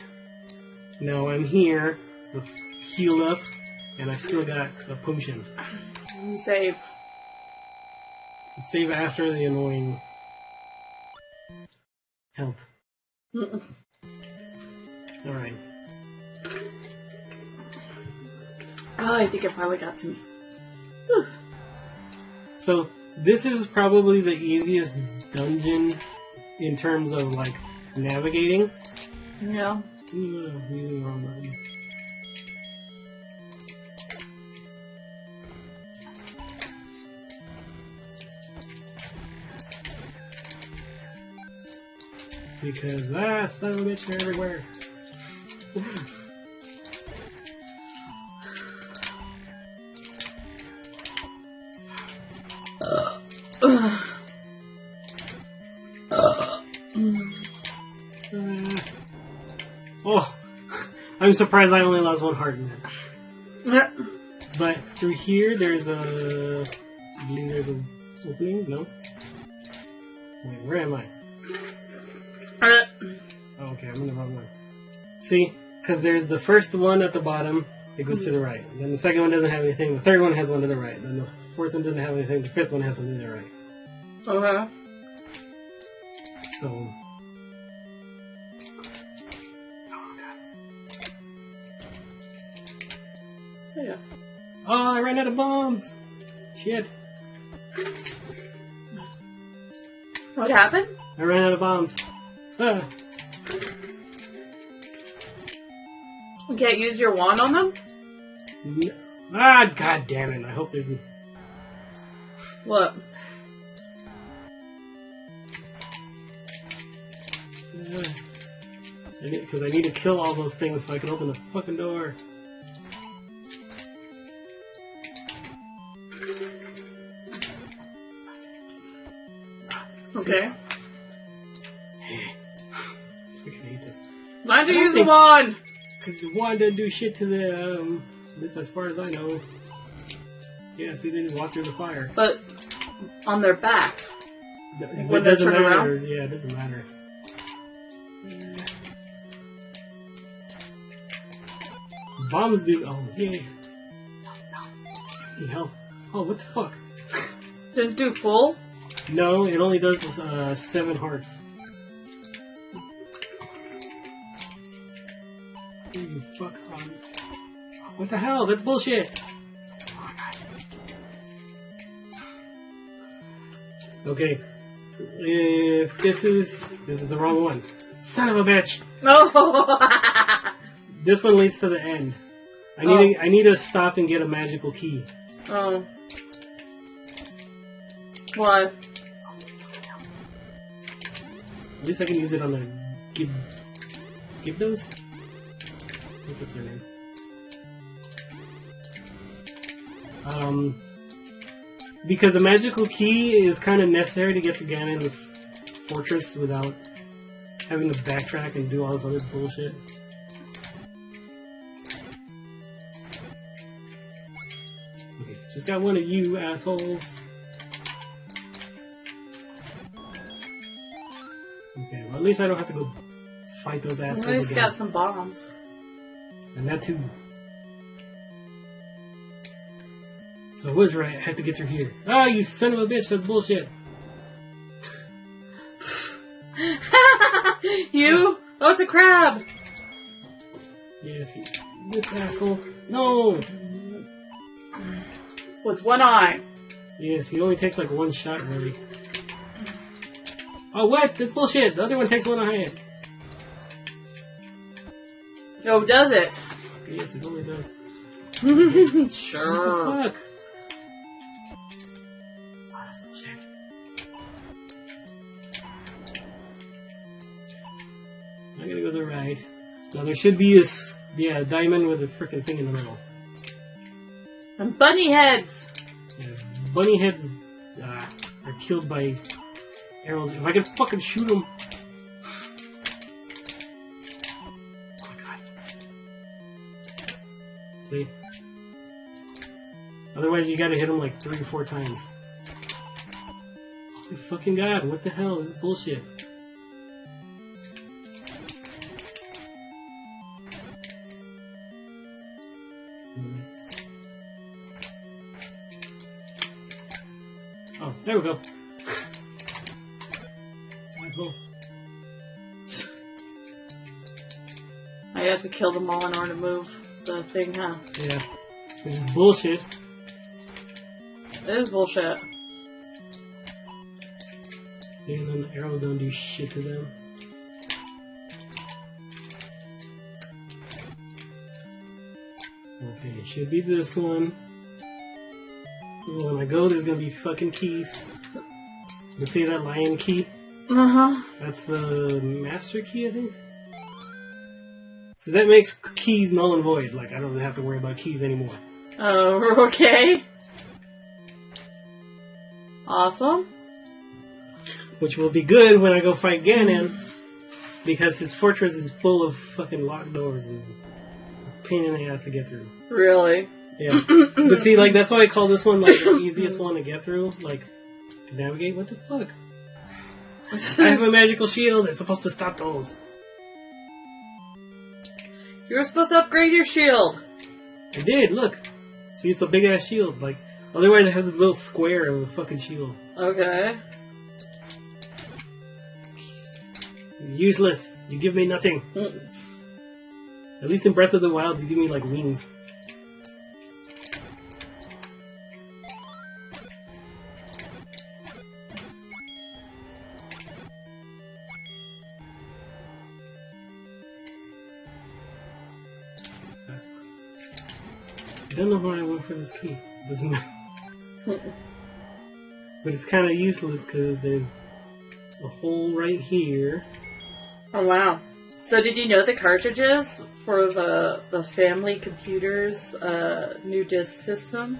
Now I'm here, heal up, and I still got a potion. Save. Save after the annoying health. Alright. Oh, I think it finally got to me. Whew. So, this is probably the easiest dungeon in terms of, like, navigating. Yeah. Using the wrong button. Because, son of a bitch, they're everywhere. Oh, I'm surprised I only lost one heart in that. But through here, there's a... I believe there's an opening? No? Wait, where am I? Oh, okay, I'm in the wrong one. See? Because there's the first one at the bottom, it goes to the right. Then the second one doesn't have anything, the third one has one to the right. Then the fourth one doesn't have anything, the fifth one has something to the right. Okay. So... Oh, yeah. Oh, I ran out of bombs! Shit. What happened? I ran out of bombs. Ah. You can't use your wand on them? No. Ah, god damn it. I hope there's... What? Because I need to kill all those things so I can open the fucking door. Okay. Freaking hate this. Why'd you use the wand? Because the wand doesn't do shit to the, at least as far as I know. Yeah, see, they just walk through the fire. But on their back. It doesn't matter. Around? Yeah, it doesn't matter. Bombs do. Oh, yay. Need help. Oh, what the fuck? Didn't do full? No, it only does 7 hearts. You fuck on. What the hell? That's bullshit. Okay. If this is the wrong one. Son of a bitch. No. This one leads to the end. I need to stop and get a magical key. Oh. Why? At least I can use it on the Gibdos? I think that's her name. Because a magical key is kind of necessary to get to Ganon's fortress without having to backtrack and do all this other bullshit. Okay, just got one of you assholes. Okay, well at least I don't have to go fight those assholes At least again. got some bombs. And that too. So I was right, I have to get through here. Ah, you son of a bitch, that's bullshit. You? Oh, it's a crab! Yes, this asshole. No! With one eye. Yes, he only takes like one shot, really. Oh, what? That's bullshit! The other one takes one eye. Oh, does it? Yes, it only does. Sure. What the fuck? Oh, that's bullshit. I'm gonna go to the right. Now there should be a diamond with a frickin' thing in the middle. And bunny heads! Yeah, bunny heads are killed by arrows. If I can fucking shoot them. Oh my god. See? Otherwise you gotta hit them like 3 or 4 times. Oh my fucking god, what the hell? This is bullshit. Oh, there we go. I have to kill them all in order to move the thing, huh? Yeah. Which is bullshit. It is bullshit. And then the arrows don't do shit to them. Okay, it should be this one. When I go, there's gonna be fucking keys. You see that lion key? Uh-huh. That's the master key, I think? So that makes keys null and void. Like, I don't have to worry about keys anymore. Oh, okay. Awesome. Which will be good when I go fight Ganon. Because his fortress is full of fucking locked doors and a pain in the ass to get through. Really? Yeah. But see, like, that's why I call this one, like, the easiest one to get through. Like, to navigate. What the fuck? I have a magical shield. It's supposed to stop those. You were supposed to upgrade your shield. I did, look. See, it's a big-ass shield. Like, otherwise I have this little square of a fucking shield. Okay. Useless. You give me nothing. At least in Breath of the Wild, you give me, like, wings. don't know why I went for this key. Doesn't matter. But it's kind of useless because there's a hole right here. Oh wow. So did you know the cartridges for the family computer's new disk system?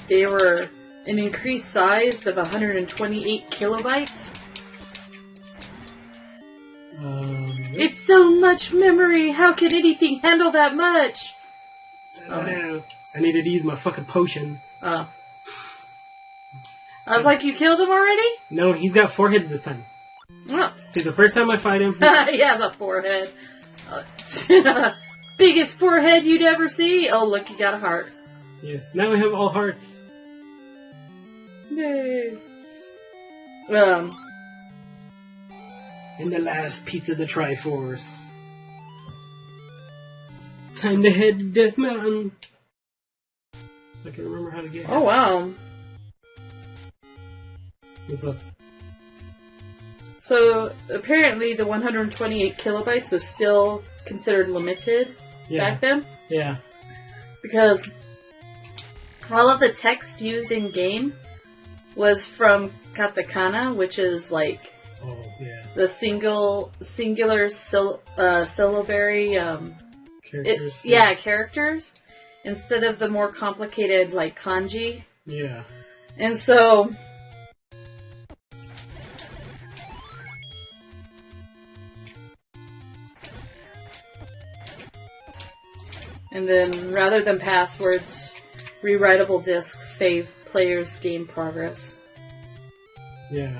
They were an increased size of 128 kilobytes. It's so much memory! How can anything handle that much? I need to use my fucking potion. Oh. I was like, you killed him already? No, he's got 4 heads this time. Oh. See, the first time I fight him... He has a forehead. Biggest forehead you'd ever see. Oh, look, you got a heart. Yes, now we have all hearts. Yay. And the last piece of the Triforce. Time to head to Death Mountain. I can remember how to get Oh, wow. What's up? So, apparently the 128 kilobytes was still considered limited back then. Yeah. Because all of the text used in game was from katakana, which is like the singular syllabary characters. Characters, instead of the more complicated like kanji. Yeah. And so and then rather than passwords, rewritable disks save players' game progress. Yeah.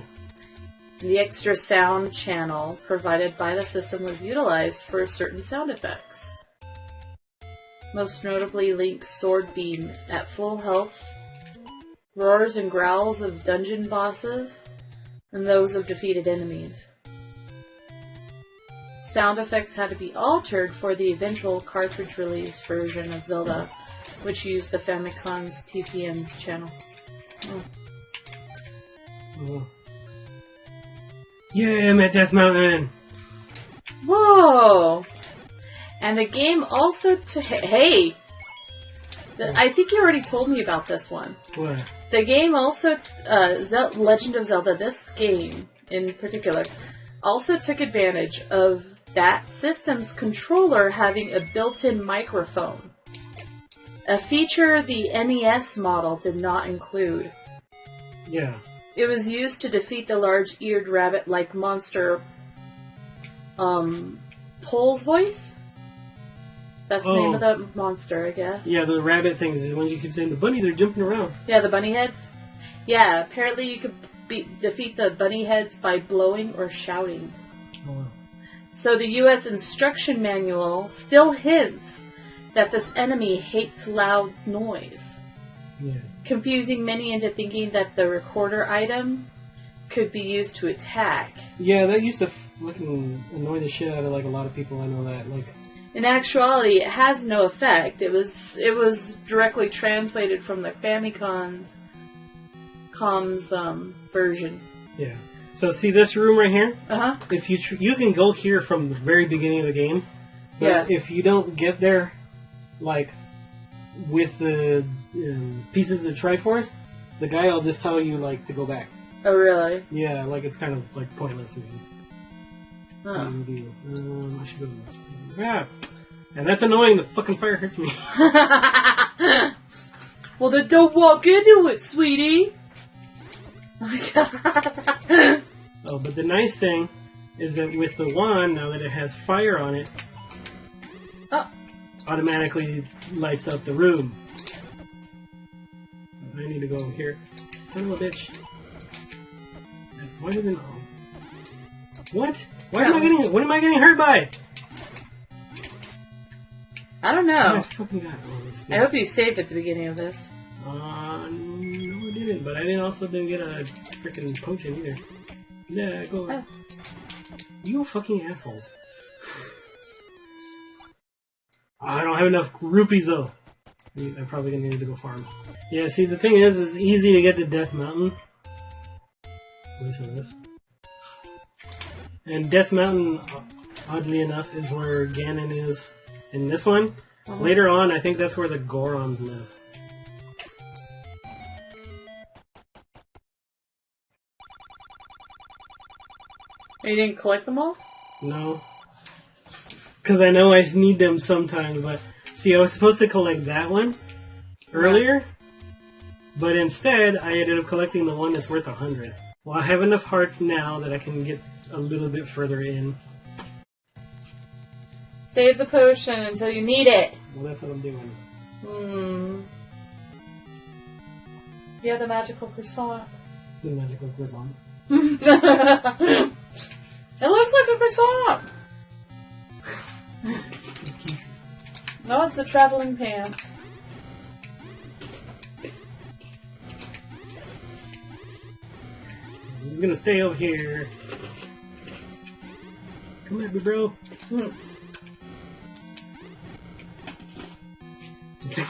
The extra sound channel provided by the system was utilized for certain sound effects. Most notably Link's sword beam at full health, roars and growls of dungeon bosses, and those of defeated enemies. Sound effects had to be altered for the eventual cartridge release version of Zelda, which used the Famicom's PCM channel. Oh. Yeah, I'm at Death Mountain. Whoa! And the game also I think you already told me about this one. What? The game also, Legend of Zelda, this game in particular, also took advantage of that system's controller having a built-in microphone. A feature the NES model did not include. Yeah. It was used to defeat the large-eared rabbit-like monster, Pole's Voice? That's the name of the monster, I guess. Yeah, the rabbit things, the ones you keep saying, the bunnies are jumping around. Yeah, the bunny heads? Yeah, apparently you could defeat the bunny heads by blowing or shouting. Oh, wow. So the U.S. instruction manual still hints that this enemy hates loud noise. Yeah. Confusing many into thinking that the recorder item could be used to attack. Yeah, that used to fucking annoy the shit out of like a lot of people. I know that. Like, in actuality, it has no effect. It was directly translated from the Famicom's version. Yeah. So see this room right here? Uh-huh. If you can go here from the very beginning of the game. But if you don't get there, like with the pieces of Triforce, the guy will just tell you like to go back. Oh really? Yeah, like it's kind of like pointless. Oh. I should go. Yeah. And that's annoying. The fucking fire hurts me. Well, then don't walk into it, sweetie. Oh my god. Oh, but the nice thing is that with the wand, now that it has fire on it, automatically lights up the room. I need to go over here. Son of a bitch. Why doesn't... What? What am I getting hurt by? I don't know. I fucking got all this I hope you saved at the beginning of this. No, I didn't. But I didn't get a freaking potion either. Yeah, go. Oh. You fucking assholes. I don't have enough rupees though. I'm probably gonna need to go farm. Yeah, see the thing is, it's easy to get to Death Mountain. Listen to this. And Death Mountain, oddly enough, is where Ganon is in this one. Later on, I think that's where the Gorons live. You didn't collect them all? No. Because I know I need them sometimes, but... See, I was supposed to collect that one earlier, but instead, I ended up collecting the one that's worth 100. Well, I have enough hearts now that I can get a little bit further in. Save the potion until you need it. Well, that's what I'm doing. Yeah, the magical croissant. The magical croissant. It looks like a croissant. No, it's the traveling pants. I'm just gonna stay over here. Come at me, bro.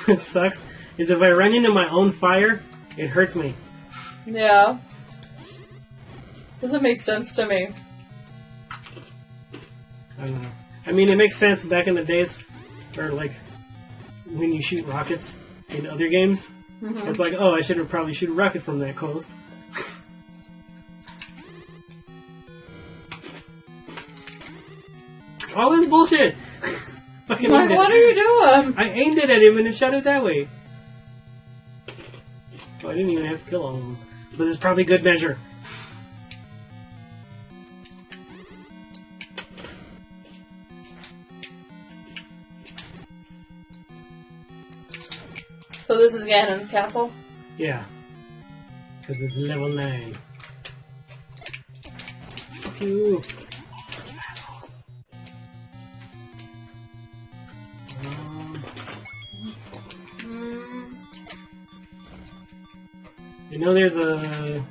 What sucks is if I run into my own fire, it hurts me. Yeah. Doesn't make sense to me. I don't know. I mean, it makes sense back in the days, or like when you shoot rockets in other games. Mm-hmm. It's like, oh, I should have probably shoot a rocket from that close. All this bullshit. Fucking Like, what are you doing? I aimed it at him and it shot it that way. Oh, I didn't even have to kill all of them. But it's probably good measure. So this is Ganon's castle? Yeah. Because it's level 9. Fuck you. Assholes. You know there's a...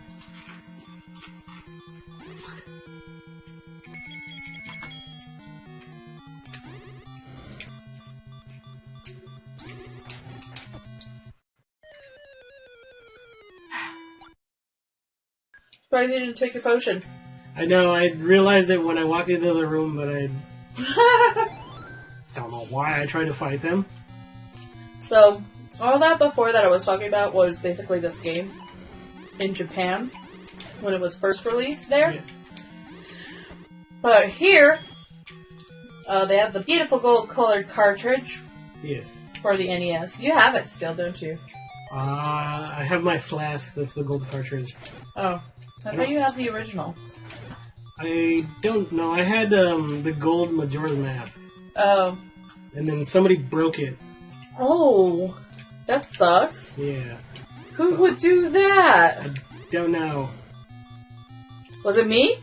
Why didn't you take your potion? I know, I realized it when I walked into the room, but I don't know why I tried to fight them. So, all that before that I was talking about was basically this game in Japan when it was first released there. Yeah. But here, they have the beautiful gold colored cartridge Yes. for the NES. You have it still, don't you? I have my flask with the gold cartridge. Oh, I thought you had the original. I don't know. I had the gold Majora's Mask. Oh. And then somebody broke it. Oh, that sucks. Yeah. Who would do that? I don't know. Was it me?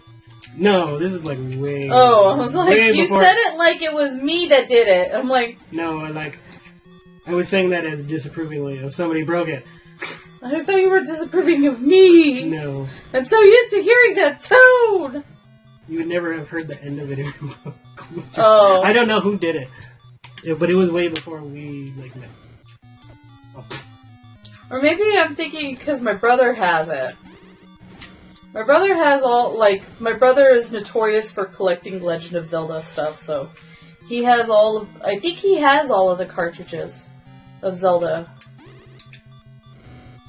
No, this is like way... Oh, I was like, way you before... said it like it was me that did it. I'm like... No, I was saying that as disapprovingly of somebody broke it. I thought you were disapproving of me. No. I'm so used to hearing that tone. You would never have heard the end of it. Oh. I don't know who did it. Yeah, but it was way before we, met. Oh. Or maybe I'm thinking because my brother has it. My brother has my brother is notorious for collecting Legend of Zelda stuff, so he has I think he has all of the cartridges of Zelda.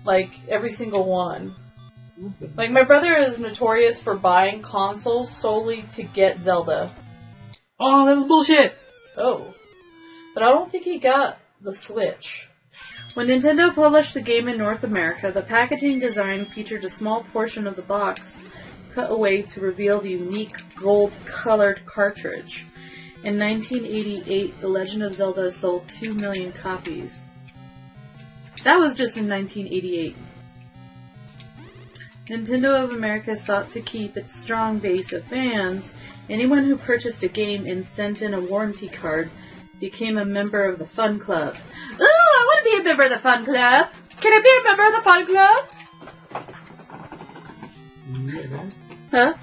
Like, every single one. Like, my brother is notorious for buying consoles solely to get Zelda. Oh, that was bullshit! Oh. But I don't think he got the Switch. When Nintendo published the game in North America, the packaging design featured a small portion of the box cut away to reveal the unique gold-colored cartridge. In 1988, The Legend of Zelda sold 2 million copies. That was just in 1988. Nintendo of America sought to keep its strong base of fans. Anyone who purchased a game and sent in a warranty card became a member of the Fun Club. Ooh, I want to be a member of the Fun Club. Can I be a member of the Fun Club? Maybe. Huh?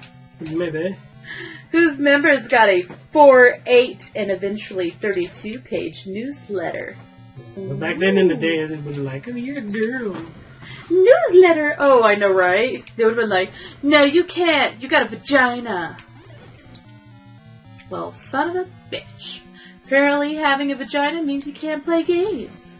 Maybe. Whose members got a 4, 8, and eventually 32-page newsletter. But back then in the day, it was like, oh, you're a girl. Newsletter? Oh, I know, right? They would have been like, no, you can't. You got a vagina. Well, son of a bitch. Apparently having a vagina means you can't play games.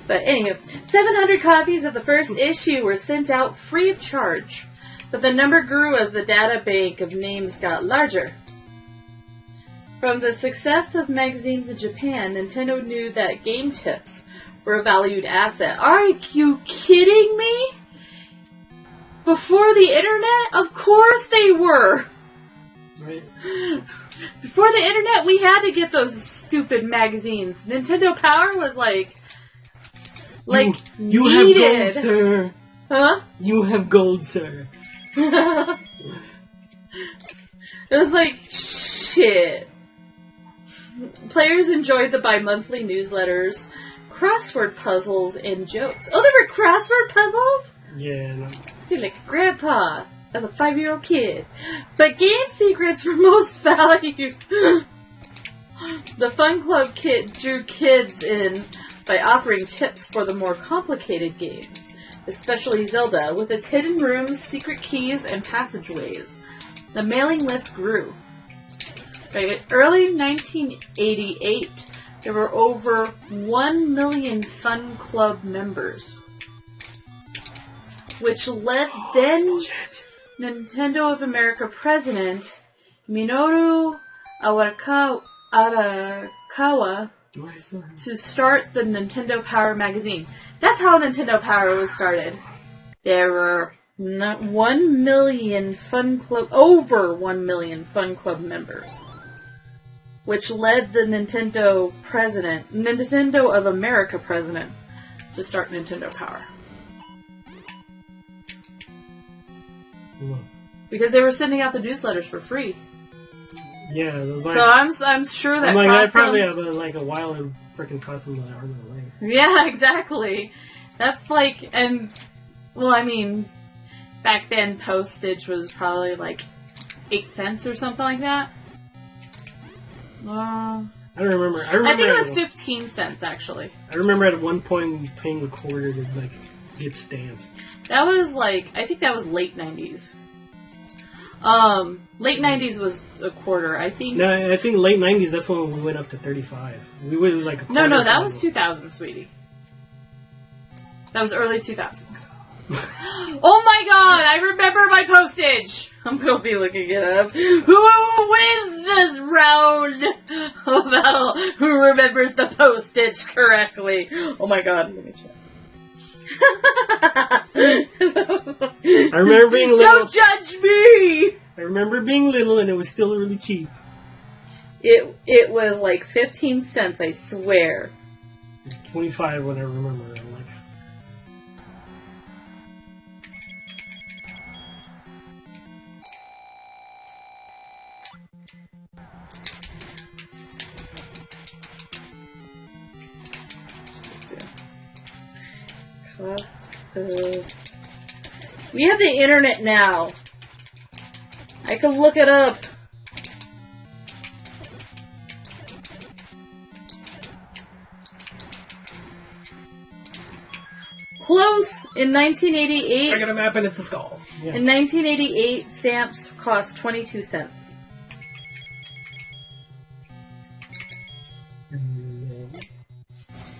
But anyway, 700 copies of the first issue were sent out free of charge, but the number grew as the data bank of names got larger. From the success of magazines in Japan, Nintendo knew that game tips were a valued asset. Are you kidding me? Before the internet? Of course they were! Right. Before the internet, we had to get those stupid magazines. Nintendo Power was like you needed. have gold, sir. Huh? You have gold, sir. It was like, shit. Players enjoyed the bi-monthly newsletters, crossword puzzles, and jokes. Oh, there were crossword puzzles? Yeah. No. Dude, like Grandpa, as a 5-year-old kid. But game secrets were most valued. The Fun Club kit drew kids in by offering tips for the more complicated games, especially Zelda, with its hidden rooms, secret keys, and passageways. The mailing list grew. By early 1988, there were over 1 million Fun Club members, which led then Nintendo of America president Minoru Arakawa to start the Nintendo Power magazine. That's how Nintendo Power was started. There were over 1 million Fun Club members, which led the Nintendo of America president, to start Nintendo Power. Because they were sending out the newsletters for free. Yeah, it was like, so I'm sure that I probably have a while and freaking cost them like $100. Yeah, exactly. That's like, back then postage was probably like 8 cents or something like that. I don't remember. I think it was 15 cents actually. I remember at one point paying a quarter to get stamps. That was I think that was late 90s. Late 90s was a quarter, I think. No, I think late 90s, that's when we went up to 35. We was like a quarter. No, that was 2000, sweetie. That was early 2000s. Oh my god, I remember my postage! I'm gonna be looking it up. Who wins this round about who remembers the postage correctly? Oh my god, let me check. I remember being little. Don't judge me! I remember being little and it was still really cheap. It was like 15 cents, I swear. 25 when I remember. I'm like, cost of... We have the internet now. I can look it up. Close. In 1988... I got a map and it's a skull. Yeah. In 1988, stamps cost 22 cents.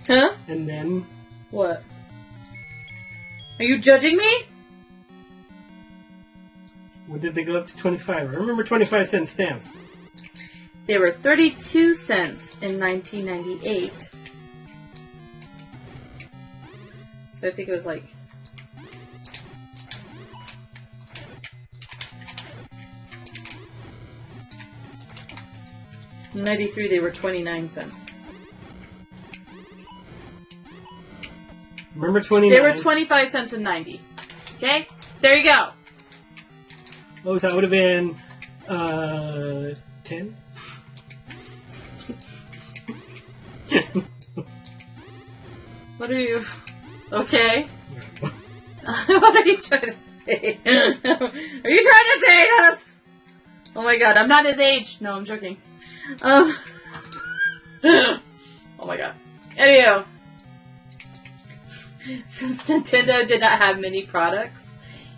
Huh? And then... What? Are you judging me? When did they go up to 25? I remember 25-cent stamps. They were 32 cents in 1998. So I think it was like... In 93 they were 29 cents. Remember 29? They were 25 cents in 90. Okay? There you go. Oh, so that would have been 10? What are you... Okay. What are you trying to say? Are you trying to date us? Oh my god, I'm not his age. No, I'm joking. Oh my god. Anywho. Since Nintendo did not have many products,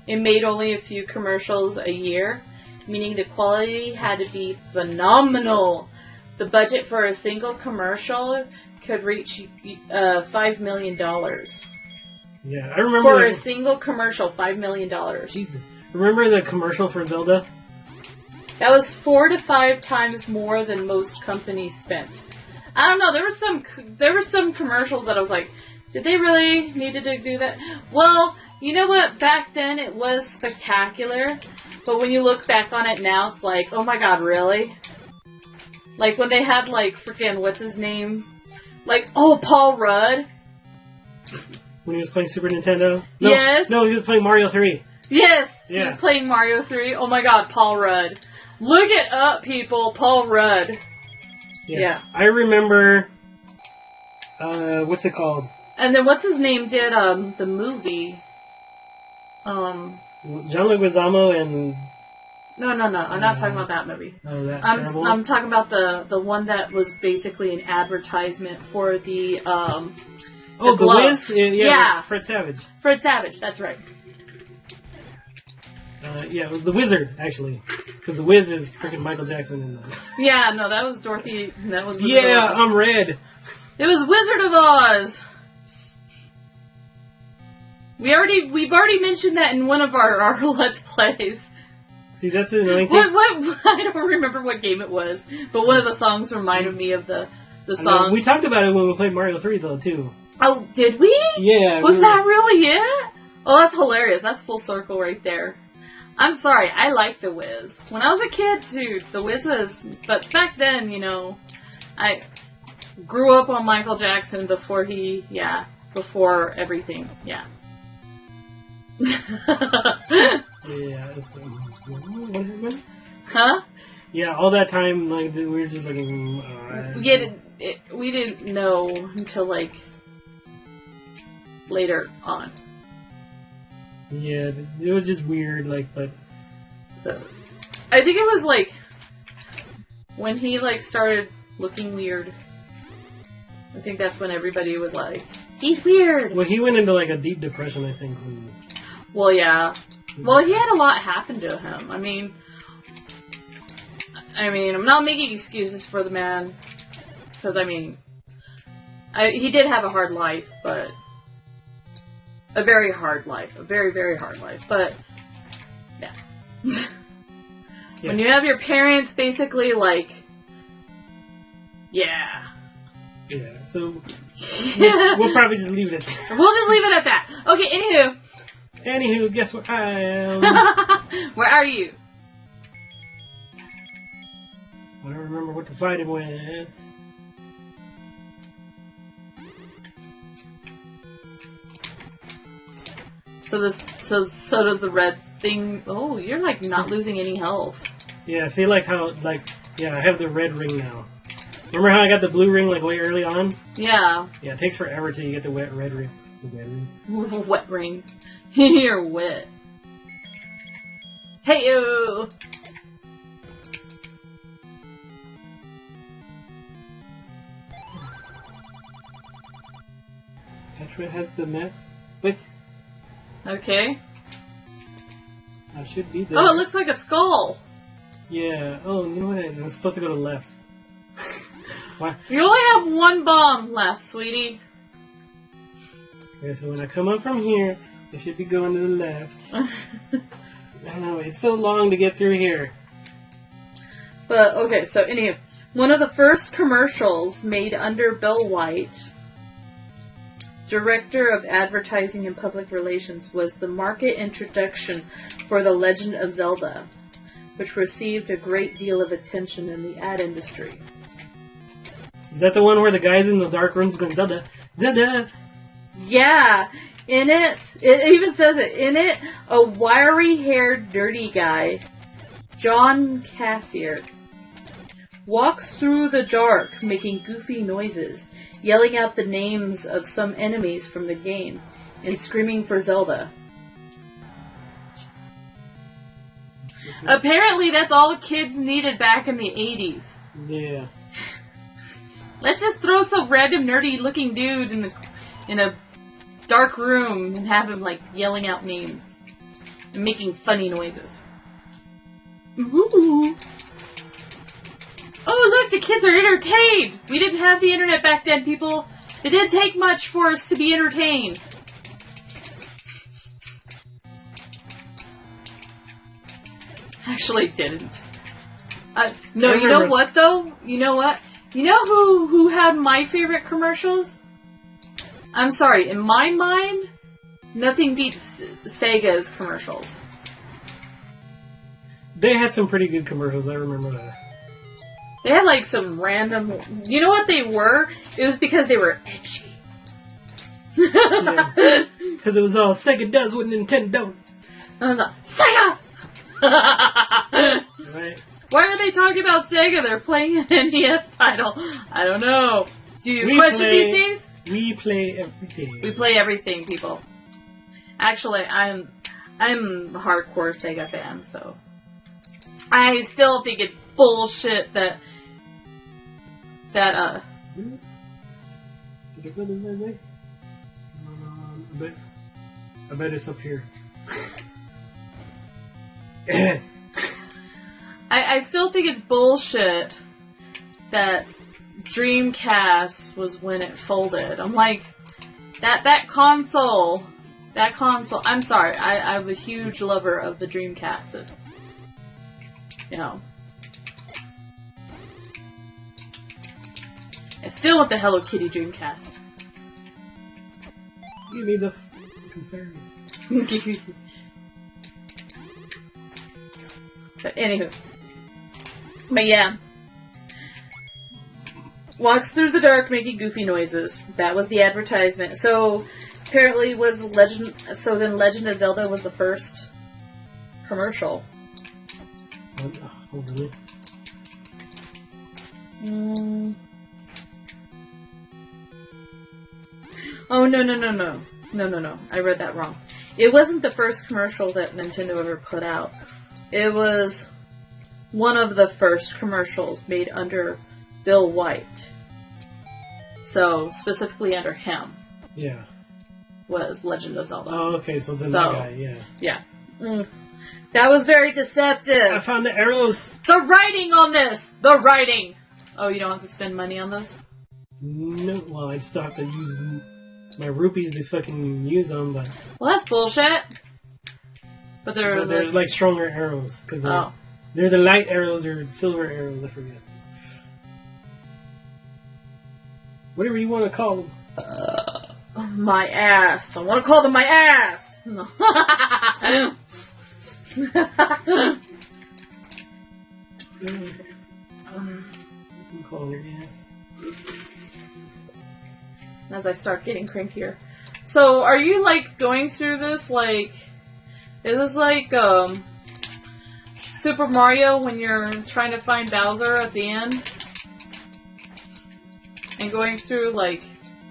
it made only a few commercials a year, meaning the quality had to be phenomenal. The budget for a single commercial could reach $5 million. Yeah, I remember. For a single commercial, $5 million. Jesus. Remember the commercial for Zelda? That was 4 to 5 times more than most companies spent. I don't know. There were some commercials that I was like, did they really need to do that? Well, you know what? Back then it was spectacular, but when you look back on it now, it's like, oh my god, really? Like when they had like freaking what's his name? Like Paul Rudd. When he was playing Super Nintendo. No, yes. No, he was playing Mario 3. Yes. Yeah. He was playing Mario 3. Oh my god, Paul Rudd. Look it up, people. Paul Rudd. Yeah. I remember, what's it called? And then what's his name did the movie? John Leguizamo and... No. I'm not talking about that movie. Oh, that terrible? I'm talking about the one that was basically an advertisement for the The Wiz? Yeah. Fred Savage. Fred Savage, that's right. Yeah, it was The Wizard, actually. Because The Wiz is freaking Michael Jackson in that. Yeah, no, that was Dorothy. That was Wizard of Oz. I'm red. It was Wizard of Oz. We've already mentioned that in one of our Let's Plays. See, that's the annoying thing. What? I don't remember what game it was, but one of the songs reminded me of the song. We talked about it when we played Mario 3, though, too. Oh, did we? Yeah. Was that really it? Oh, that's hilarious. That's full circle right there. I'm sorry, I liked The Wiz. When I was a kid, dude, The Wiz was... But back then, you know, I grew up on Michael Jackson before before everything, yeah. Yeah. What happened? Huh? Yeah, all that time, like, we were just looking... we didn't know until, like, later on. Yeah, it was just weird, like, but... I think it was, like, when he, like, started looking weird. I think that's when everybody was like, he's weird! Well, he went into, like, a deep depression, I think. Well, yeah. Well, he had a lot happen to him. I mean, I'm not making excuses for the man. Because, he did have a hard life, but... A very hard life. A very, very hard life. But, yeah. When you have your parents basically, like... Yeah. Yeah, so... We'll probably just leave it at that. We'll just leave it at that. Okay, Anywho, guess where I am? Where are you? I don't remember what to fight him with. So does the red thing... Oh, you're, like, not losing any health. Yeah, see, like, how, like... Yeah, I have the red ring now. Remember how I got the blue ring, like, way early on? Yeah. Yeah, it takes forever till you get the red ring. The wet ring. Wet ring. You're wet. Hey-o! Petra has the map. Wait. Okay. I should be there. Oh, it looks like a skull. Yeah. Oh, you know what? I'm supposed to go to the left. Why? You only have one bomb left, sweetie. Okay, so when I come up from here, I should be going to the left. I don't know. It's so long to get through here. But, okay, so anyway, one of the first commercials made under Bill White, Director of Advertising and Public Relations, was the market introduction for The Legend of Zelda, which received a great deal of attention in the ad industry. Is that the one where the guy's in the dark rooms going, Zelda, Zelda? Yeah, in it even says it, in it, a wiry-haired dirty guy, John Cassier, walks through the dark making goofy noises, yelling out the names of some enemies from the game, and screaming for Zelda. Apparently that's all kids needed back in the 80s. Yeah. Let's just throw some random nerdy looking dude in a dark room and have him like yelling out names. and making funny noises. Ooh. Oh, look, the kids are entertained! We didn't have the internet back then, people. It didn't take much for us to be entertained. Actually, didn't. No, you know what, though? You know what? You know who had my favorite commercials? I'm sorry, in my mind, nothing beats Sega's commercials. They had some pretty good commercials, I remember that. They had like some random... You know what they were? It was because they were edgy. Yeah. Because it was all Sega does what Nintendo don't. I was like, Sega! Right. Why are they talking about Sega? They're playing an NES title. I don't know. Do you question these things? We play everything. We play everything, people. Actually, I'm a hardcore Sega fan, so I still think it's bullshit that I bet it's up here. I still think it's bullshit that Dreamcast was when it folded. I'm like, that console, I'm sorry, I'm a huge lover of the Dreamcast. You know. I still want the Hello Kitty Dreamcast. Give me the fucking fairy. But anywho. But yeah. Walks through the dark making goofy noises. That was the advertisement. So apparently was Legend of Zelda was the first commercial. Oh, really? Oh, no. I read that wrong. It wasn't the first commercial that Nintendo ever put out. It was one of the first commercials made under Bill White. So, specifically under him. Yeah. Was Legend of Zelda. Oh, okay, so then that guy, yeah. Yeah. That was very deceptive. I found the arrows. The writing on this! The writing! Oh, you don't have to spend money on this? No, well, I'd still have to use my rupees to fucking use them, but... Well, that's bullshit. But they're like stronger arrows, because they're the light arrows or silver arrows, I forget. Whatever you want to call them. My ass. I want to call them my ass! No. Call your ass. As I start getting crankier. So, are you, like, going through this, like... Is this like, Super Mario when you're trying to find Bowser at the end? And going through, like...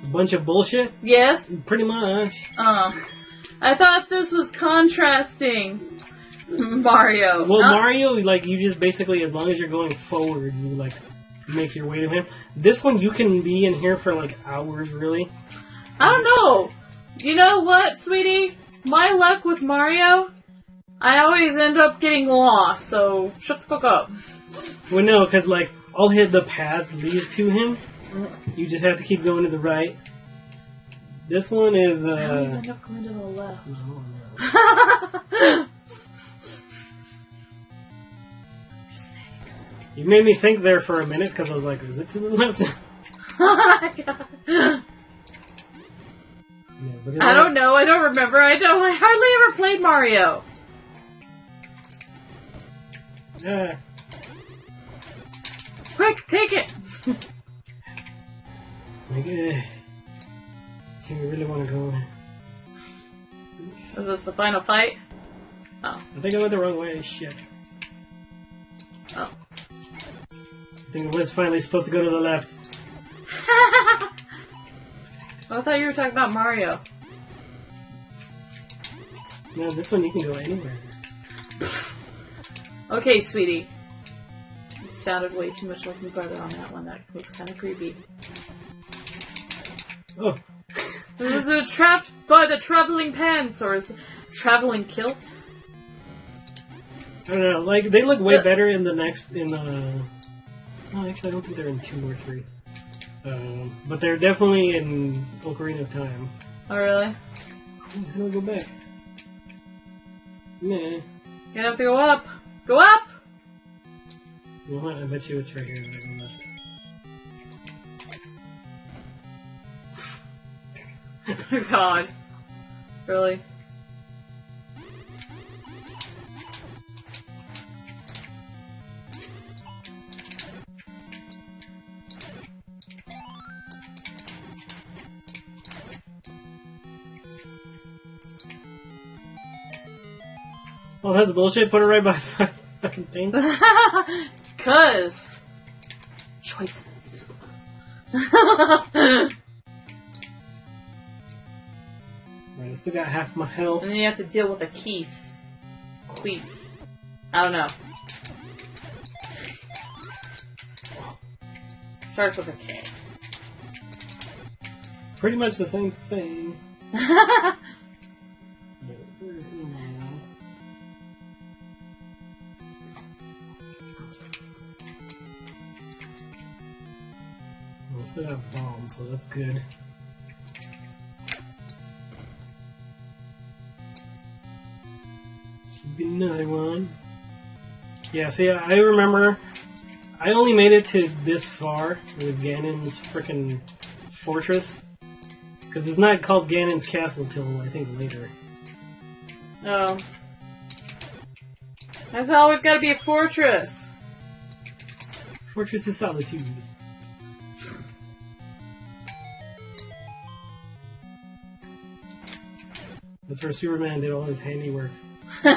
A bunch of bullshit? Yes? Pretty much. I thought this was contrasting Mario. Well, Mario, like, you just basically, as long as you're going forward, you, like, make your way to him. This one, you can be in here for, like, hours, really. I don't know. You know what, sweetie? My luck with Mario, I always end up getting lost, so shut the fuck up. Well, no, because, like, all the paths lead to him. You just have to keep going to the right. This one is, I always end up going to the left. No. Just saying. You made me think there for a minute, because I was like, is it to the left? Oh my god. Yeah, I don't know. I don't remember. I hardly ever played Mario. Yeah. Quick, take it. Like, so we really want to go. Is this the final fight? Oh. I think I went the wrong way. Shit. Oh. I think it was finally supposed to go to the left. I thought you were talking about Mario. No, this one you can go anywhere. Okay, sweetie. It sounded way too much like my brother on that one. That was kind of creepy. Oh. Was it trapped by the traveling pants, or is it traveling kilt? I don't know, like, they look way better in the next, no, actually, I don't think they're in 2 or 3. But they're definitely in Ocarina of Time. Oh, really? How do I go back? Nah. You have to go up. Go up! You know what? I bet you it's right here. Right on left. Oh, God. Really? Oh, that's bullshit. Put it right by the fucking thing. Cause choices. Right, I still got half my health. And then you have to deal with the Queefs. I don't know. Starts with a K. Pretty much the same thing. I still have bombs, so that's good. Should be another one. Yeah, see, I remember I only made it to this far with Ganon's frickin' fortress. Because it's not called Ganon's Castle till, I think, later. Oh. There's always gotta be a fortress. Fortress of Solitude. That's where Superman did all his handiwork. Oh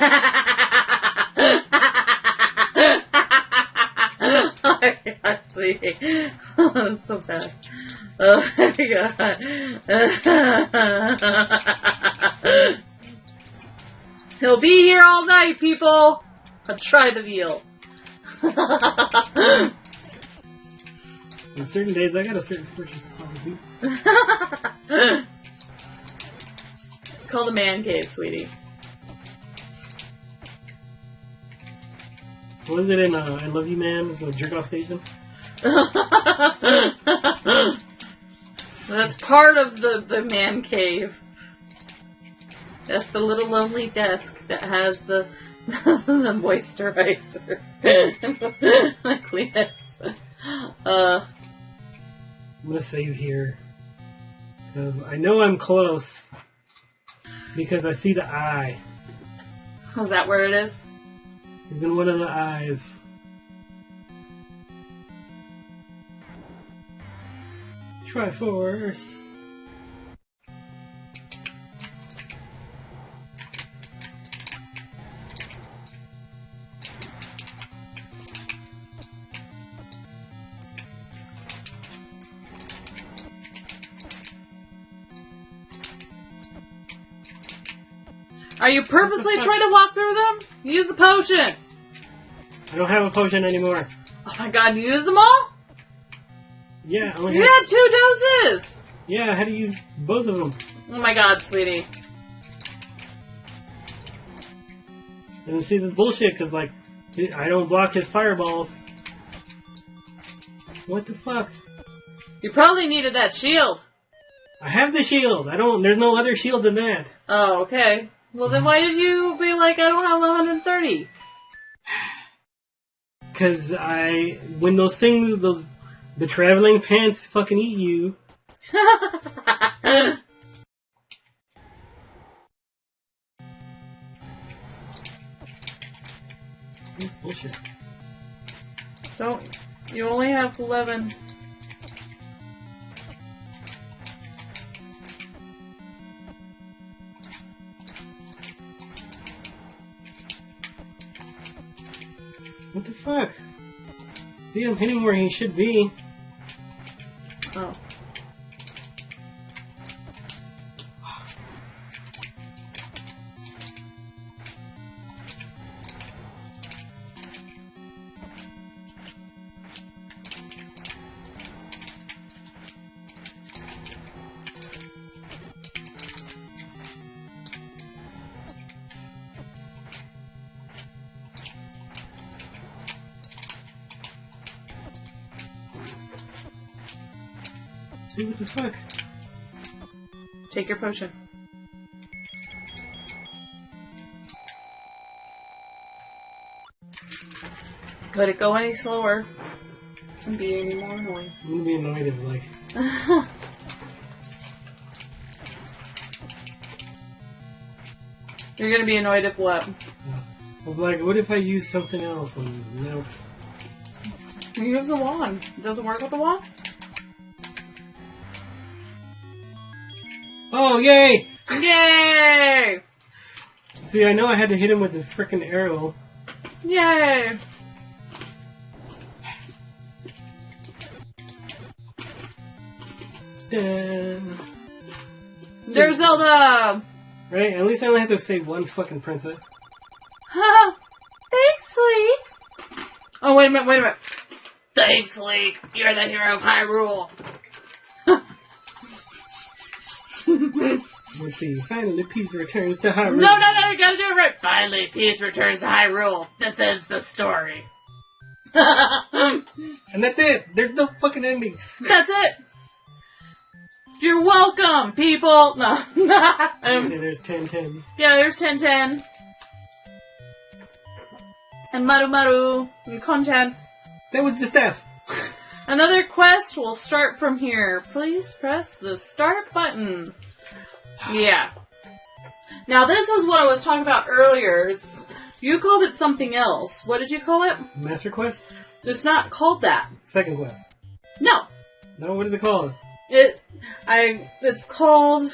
my god, sweetie. Oh, that's so bad. Oh my god. He'll be here all night, people! I'll try the veal. On certain days, I got a certain Fortress of Solitude. It's called a man cave, sweetie. What was it in I Love You Man? It was a jerk-off station? That's part of the man cave. That's the little lonely desk that has the moisturizer. The Kleenex. I'm gonna save here. Because I know I'm close. Because I see the eye. Was that where it is? He's in one of the eyes. Triforce. Are you purposely trying to walk through them? Use the potion! I don't have a potion anymore. Oh my god, you used them all? Yeah, I only You had... had 2 doses! Yeah, I had to use both of them. Oh my god, sweetie. And see, this bullshit, because, like, I don't block his fireballs. What the fuck? You probably needed that shield. I have the shield. There's no other shield than that. Oh, okay. Well, then why did you be like, I don't have 130? Because when those things, the traveling pants fucking eat you. That's bullshit. You only have 11. What the fuck? See, I'm hitting where he should be. Oh. See what the fuck? Take your potion. Could it go any slower and be any more annoying? I'm gonna be annoyed if, like... You're gonna be annoyed if what? I was like, what if I use something else? And, you know... You use the wand. It doesn't work with the wand? Oh, yay! Yay! See, I know I had to hit him with the frickin' arrow. Yay! There's Zelda! Right? At least I only have to save one fucking princess. Haha! Thanks, Link! Oh, wait a minute. Thanks, Link! You're the hero of Hyrule! Let's see. Finally, peace returns to Hyrule. No, you gotta do it right! Finally, peace returns to Hyrule. This ends the story. And that's it! There's no fucking ending. That's it! You're welcome, people! No. Okay, there's 10-10. Yeah, there's 10-10. And Maru and Content. That was the staff. Another quest will start from here. Please press the start button. Yeah. Now this was what I was talking about earlier. You called it something else. What did you call it? Master Quest? It's not called that. Second Quest. No. No, what is it called? It's called...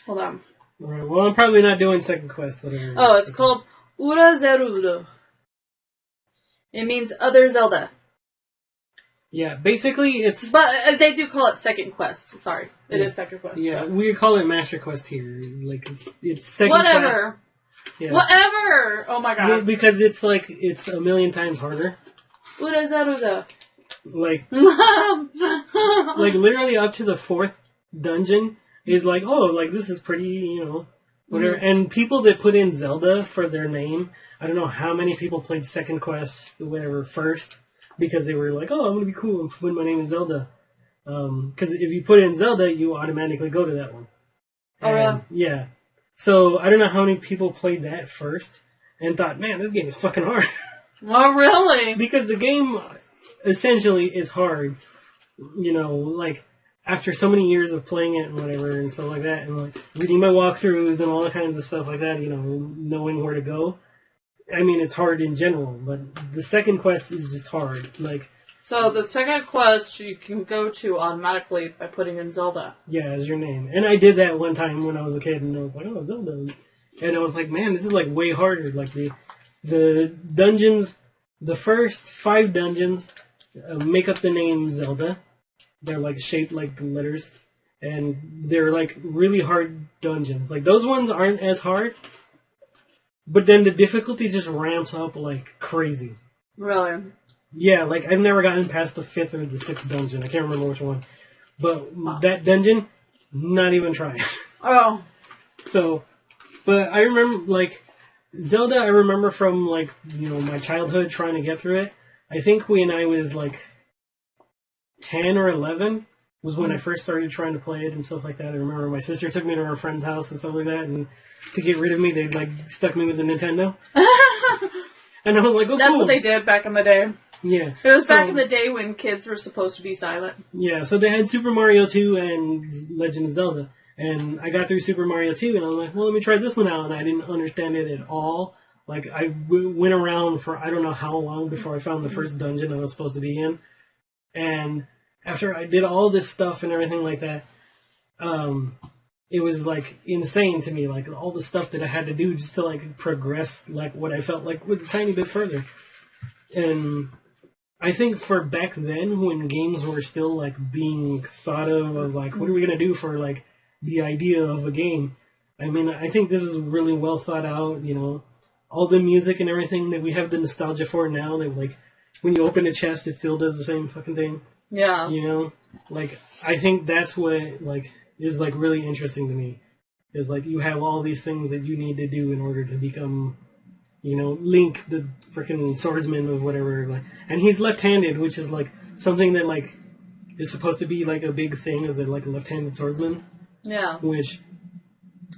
Hold on. Alright, well, I'm probably not doing Second Quest, whatever. Oh, it's called Ura Zerudo. It means Other Zelda. Yeah, basically it's... But they do call it Second Quest. Sorry. It is Second Quest. Yeah, but... we call it Master Quest here. Like, it's Second Whatever. Quest. Yeah. Whatever! Oh my god. Well, because it's like, it's a million times harder. Ura Zerudo. Like literally up to the 4th dungeon is like, oh, like this is pretty, you know, whatever. Mm-hmm. And people that put in Zelda for their name, I don't know how many people played Second Quest, whatever, first, because they were like, oh, I'm gonna be cool when my name is Zelda. Because if you put in Zelda, you automatically go to that one. Oh, really? Yeah. So I don't know how many people played that first and thought, man, this game is fucking hard. Oh, really? Because the game essentially is hard, you know, like, after so many years of playing it and whatever and stuff like that, and like reading my walkthroughs and all kinds of stuff like that, you know, knowing where to go. I mean, it's hard in general, but the second quest is just hard. Like, so the second quest you can go to automatically by putting in Zelda. Yeah, as your name. And I did that one time when I was a kid, and I was like, oh, Zelda. And I was like, man, this is like way harder. Like the dungeons, the first 5 dungeons make up the name Zelda. They're like shaped like letters, and they're like really hard dungeons. Like those ones aren't as hard, but then the difficulty just ramps up like crazy. Really? Yeah, like I've never gotten past the 5th or the 6th dungeon. I can't remember which one, but that dungeon, not even trying. Oh. So, but I remember like Zelda. I remember from like, you know, my childhood trying to get through it. I think when I was like 10 or 11 was when I first started trying to play it and stuff like that. I remember my sister took me to her friend's house and stuff like that, and to get rid of me, they like stuck me with the Nintendo. And I was like, oh, that's cool. what they did back in the day. Yeah. It was back in the day when kids were supposed to be silent. Yeah, so they had Super Mario 2 and Legend of Zelda. And I got through Super Mario 2, and I was like, well, let me try this one out. And I didn't understand it at all. Like, I went around for I don't know how long before I found the first dungeon I was supposed to be in. And after I did all this stuff and everything like that, it was, like, insane to me. Like, all the stuff that I had to do just to, like, progress, like, what I felt like was a tiny bit further. And I think for back then, when games were still, like, being thought of, like, what are we going to do for, like, the idea of a game? I mean, I think this is really well thought out, you know. All the music and everything that we have the nostalgia for now, that, like, when you open a chest, it still does the same fucking thing. Yeah. You know? Like, I think that's what, like, is, like, really interesting to me. Is, like, you have all these things that you need to do in order to become, you know, Link, the freaking swordsman or whatever. Like, and he's left-handed, which is, like, something that, like, is supposed to be like a big thing as a like left-handed swordsman. Yeah. Which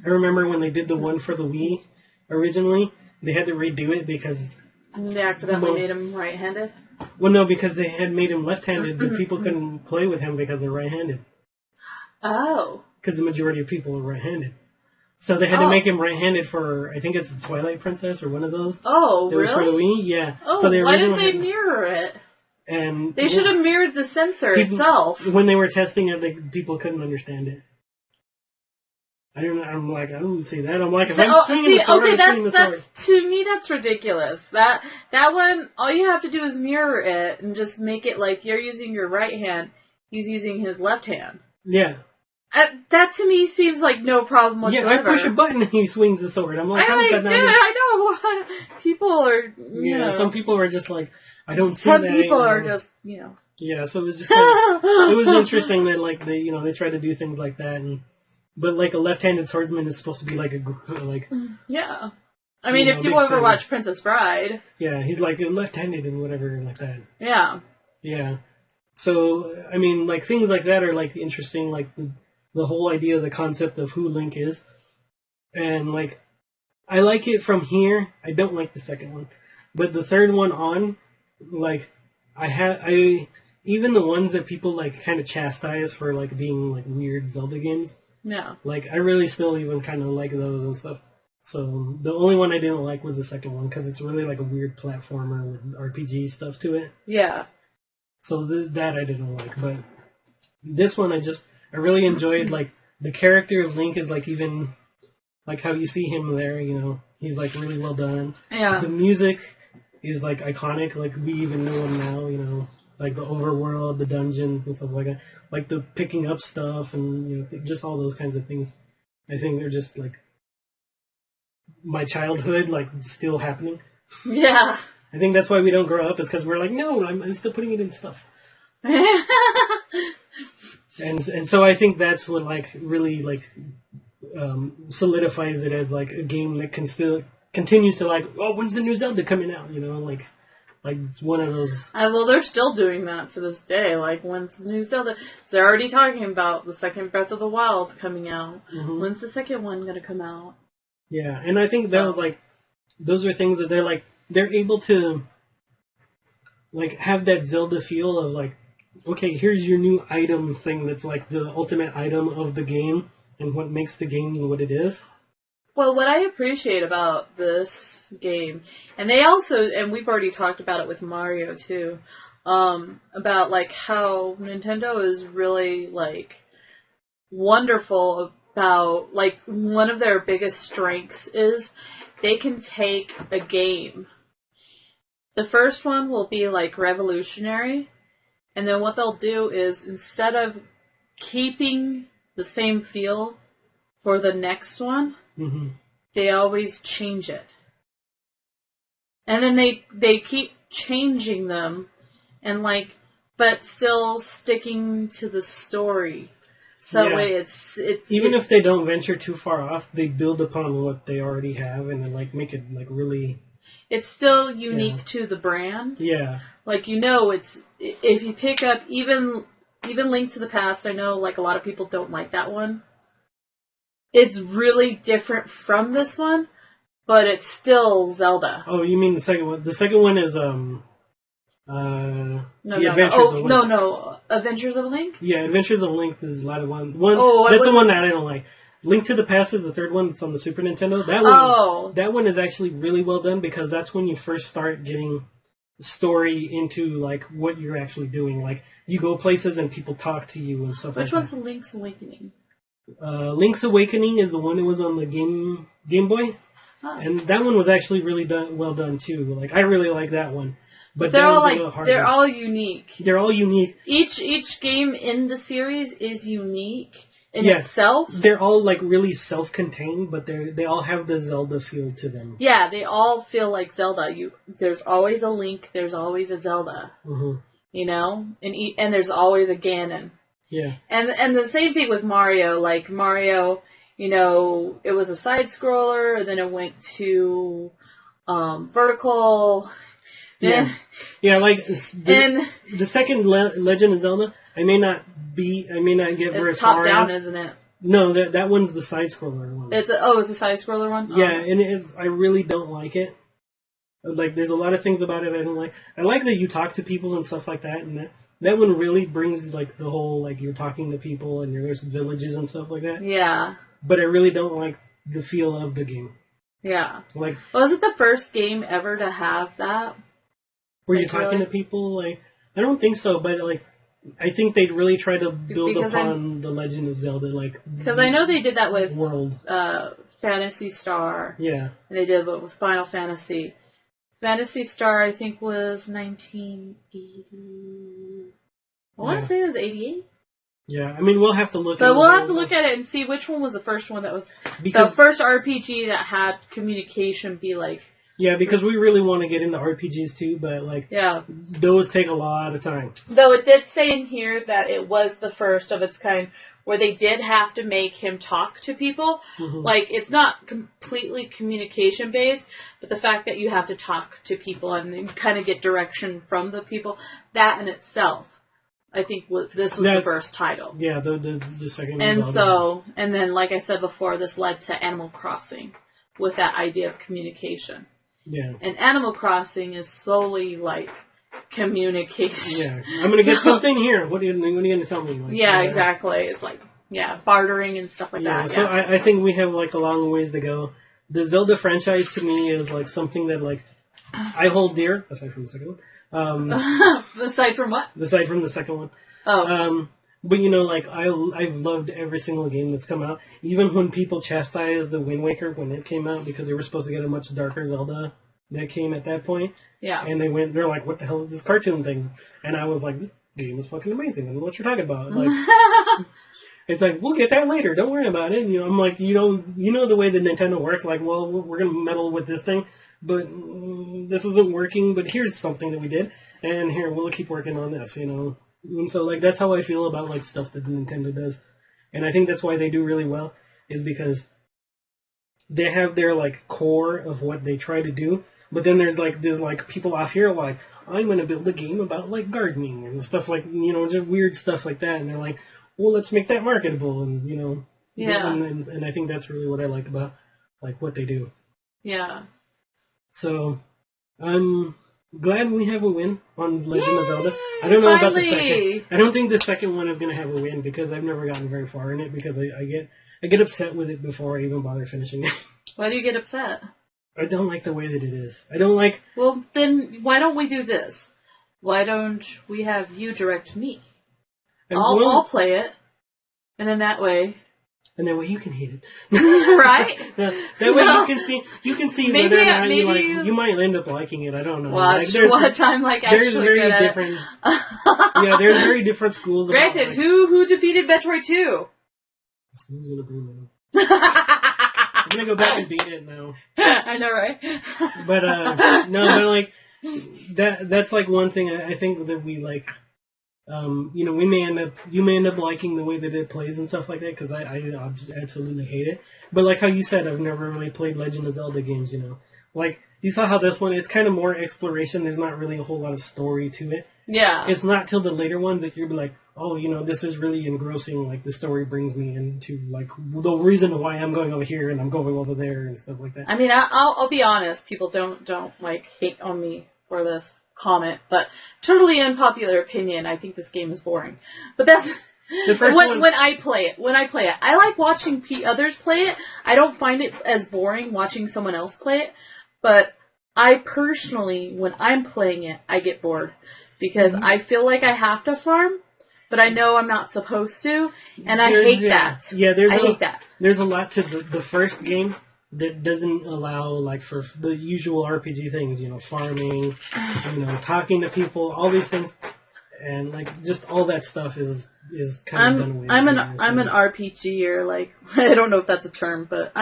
I remember when they did the one for the Wii originally, they had to redo it because they accidentally made him right-handed. Well, no, because they had made him left-handed, but people couldn't play with him because they're right-handed. Oh. Because the majority of people are right-handed. So they had to make him right-handed for, I think it's the Twilight Princess or one of those. Oh, really? It was for the Wii, yeah. Oh, so why didn't they mirror it? And they should have mirrored the sensor itself. When they were testing it, people couldn't understand it. I don't know. I'm like, I don't see that. I'm like, if I'm swinging the sword, I'm swinging the sword. To me, that's ridiculous. That one, all you have to do is mirror it and just make it like you're using your right hand, he's using his left hand. Yeah. That to me seems like no problem whatsoever. Yeah, I push a button and he swings the sword. I'm like, how does that not? I know. People are, you know. Some people are just like, I don't see that. Some people are just, you know. Yeah, so it was just kind of, it was interesting that like they, they try to do things like that but like a left-handed swordsman is supposed to be like yeah. I mean, if you ever watch Princess Bride. Yeah, he's like left-handed and whatever like that. Yeah. Yeah. So, I mean, like things like that are like interesting, like the whole idea, the concept of who Link is. And like, I like it from here. I don't like the second one. But the third one on, like, even the ones that people like kind of chastise for like being like weird Zelda games. Yeah. Like, I really still even kind of like those and stuff. So, the only one I didn't like was the second one, because it's really like a weird platformer with RPG stuff to it. Yeah. So, that I didn't like. But this one, I really enjoyed, like, the character of Link is, like, even, like, how you see him there, he's, like, really well done. Yeah. The music is, like, iconic. Like, we even know him now, like the overworld, the dungeons and stuff like that. Like the picking up stuff and, just all those kinds of things. I think they're just like my childhood, like still happening. Yeah. I think that's why we don't grow up, is because we're like, no, I'm still putting it in stuff. and so I think that's what like really like solidifies it as like a game that continues to like, oh, when's the new Zelda coming out? Like, it's one of those... well, they're still doing that to this day. Like, when's the new Zelda? They're already talking about the second Breath of the Wild coming out. Mm-hmm. When's the second one going to come out? Yeah, and I think that was, like... Those are things that they're, like... They're able to, like, have that Zelda feel of, like... Okay, here's your new item thing that's, like, the ultimate item of the game. And what makes the game what it is. Well, what I appreciate about this game, and we've already talked about it with Mario too, about like how Nintendo is really like wonderful about, like, one of their biggest strengths is they can take a game. The first one will be like revolutionary, and then what they'll do is instead of keeping the same feel for the next one, mm-hmm. they always change it. And then they keep changing them, and like, but still sticking to the story. So yeah. it's even if they don't venture too far off, they build upon what they already have and then like make it like really. It's still unique to the brand. Yeah. Like, it's if you pick up even Link to the Past, I know like a lot of people don't like that one. It's really different from this one, but it's still Zelda. Oh, you mean the second one? The second one is Adventures of Link? Yeah, Adventures of Link is a lot of one. That's the one that I don't like. Link to the Past is the third one. It's on the Super Nintendo. That one is actually really well done, because that's when you first start getting story into like what you're actually doing. Like, you go places and people talk to you and stuff like that. Which one's the Link's Awakening? Link's Awakening is the one that was on the Game Boy. Oh. And that one was actually really well done too. Like, I really like that one. But they're all like, they're all unique. They're all unique. Each game in the series is unique in itself. They're all like really self-contained, but they all have the Zelda feel to them. Yeah, they all feel like Zelda. There's always a Link. There's always a Zelda. Mm-hmm. And there's always a Ganon. Yeah. And the same thing with Mario. Like, Mario, it was a side scroller, and then it went to vertical. Yeah, like And the second Legend of Zelda, I may not get very it's top far down, in. isn't it? No, that one's the side scroller one. It's a side scroller one. Yeah, and I really don't like it. Like, there's a lot of things about it I don't like. I like that you talk to people and stuff like that, and that one really brings like the whole like you're talking to people and there's villages and stuff like that. Yeah. But I really don't like the feel of the game. Yeah. Like, was it the first game ever to have that? were you talking to people? Like, I don't think so, but like, I think they really try to build upon the Legend of Zelda, like. Because I know they did that with World. Phantasy Star. Yeah. And they did it with Final Fantasy. Phantasy Star, I think, was 1980. I want to say it was 88. Yeah, I mean, we'll have to look. But we'll have to look at it and see which one was the first one that was the first RPG that had communication be like. Yeah, because we really want to get into RPGs too, but like, those take a lot of time. Though it did say in here that it was the first of its kind where they did have to make him talk to people. Mm-hmm. Like, it's not completely communication based, but the fact that you have to talk to people and kind of get direction from the people, that in itself. I think this was the first title. Yeah, the second one. And and then, like I said before, this led to Animal Crossing with that idea of communication. Yeah. And Animal Crossing is solely, like, communication. Yeah. I'm going to get something here. What are you going to tell me? Like, exactly. It's like, bartering and stuff like that. So I think we have, like, a long ways to go. The Zelda franchise, to me, is, like, something that, like, I hold dear, aside from the second one. Aside from what? Aside from the second one. Oh. But, you know, like, I've loved every single game that's come out. Even when people chastised the Wind Waker when it came out because they were supposed to get a much darker Zelda that came at that point. Yeah. And they're like, what the hell is this cartoon thing? And I was like, this game is fucking amazing. I don't know what you're talking about. Like, it's like, we'll get that later. Don't worry about it. And, you know, I'm like, you know the way that Nintendo works. Like, well, we're going to meddle with this thing. But this isn't working, but here's something that we did, and here, we'll keep working on this, you know. And so, like, that's how I feel about, like, stuff that Nintendo does. And I think that's why they do really well, is because they have their, like, core of what they try to do, but then there's people off here like, I'm going to build a game about, like, gardening and stuff like, you know, just weird stuff like that, and they're like, well, let's make that marketable, and, you know. Yeah. And I think that's really what I like about, like, what they do. Yeah. So, I'm glad we have a win on Legend of Zelda. I don't know about the second. I don't think the second one is going to have a win because I've never gotten very far in it because I get upset with it before I even bother finishing it. Why do you get upset? I don't like the way that it is. I don't like... Well, then why don't we do this? Why don't we have you direct me? I'll play it, and then that way... And that way you can hate it. Right? That way you can see whether or not you might end up liking it. I don't know. Watch, I'm like there's actually very good different. Yeah, there's very different schools. Granted, about, who defeated Metroid 2? I'm gonna go back and beat it now. I know, right? But but like that's like one thing I think that we like. You know, you may end up liking the way that it plays and stuff like that because I absolutely hate it. But like how you said, I've never really played Legend of Zelda games. You know, like you saw how this one, it's kind of more exploration. There's not really a whole lot of story to it. Yeah. It's not till the later ones that you're like, oh, you know, this is really engrossing. Like the story brings me into like the reason why I'm going over here and I'm going over there and stuff like that. I mean, I'll be honest. People don't like hate on me for this comment, but totally unpopular opinion. I think this game is boring. But that's when I play it. I like watching others play it. I don't find it as boring watching someone else play it. But I personally, when I'm playing it, I get bored because I feel like I have to farm, but I know I'm not supposed to, and I hate that. Yeah, I hate that. There's a lot to the first game that doesn't allow, like, for the usual RPG things, you know, farming, you know, talking to people, all these things, and, like, just all that stuff is kind of done away. I'm an RPGer, like, I don't know if that's a term, but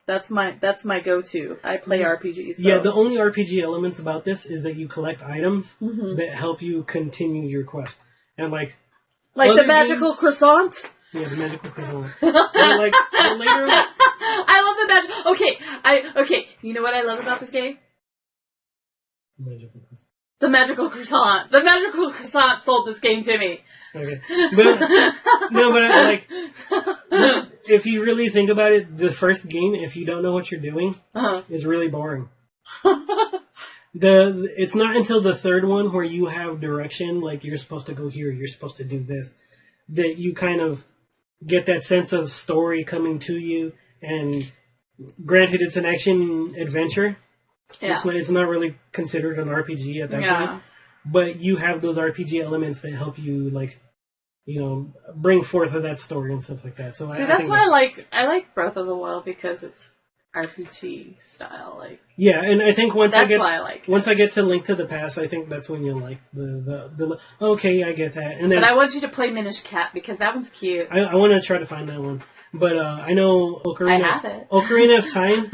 that's my go-to. I play RPGs. So. Yeah, the only RPG elements about this is that you collect items that help you continue your quest, and, like the magical croissant? Yeah, the magical croissant. Like, later... I love the magic... Okay, you know what I love about this game? Magical croissant. The magical croissant. The magical croissant sold this game to me. Okay. But, no, but like, if you really think about it, the first game, if you don't know what you're doing, is really boring. It's not until the third one where you have direction, like you're supposed to go here, you're supposed to do this, that you kind of get that sense of story coming to you. And granted, it's an action adventure. Yeah. It's not really considered an RPG at that point. But you have those RPG elements that help you, like, you know, bring forth of that story and stuff like that. So see, that's why I like Breath of the Wild, because it's RPG style. Like, yeah, and I think once I get to Link to the Past, I think that's when you'll like the okay, I get that. And then, but I want you to play Minish Cap, because that one's cute. I want to try to find that one, but I know Ocarina of Time.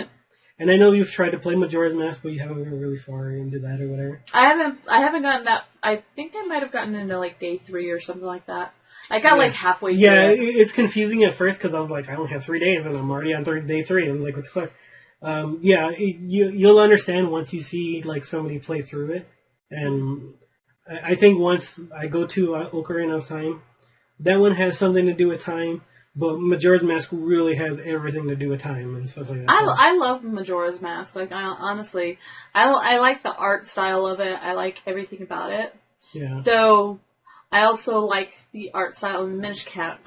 And I know you've tried to play Majora's Mask, but you haven't gone really far into that or whatever. I haven't gotten that. I think I might have gotten into like day 3 or something like that. I got like halfway through. Yeah, it's confusing at first because I was like, I only have 3 days and I'm already on day 3. I'm like, what the fuck? You'll understand once you see like somebody play through it. And I think once I go to Ocarina of Time, that one has something to do with time. But Majora's Mask really has everything to do with time and stuff like that. I love Majora's Mask. Like, honestly, I like the art style of it. I like everything about it. Yeah. Though, I also like the art style in Minish Cap.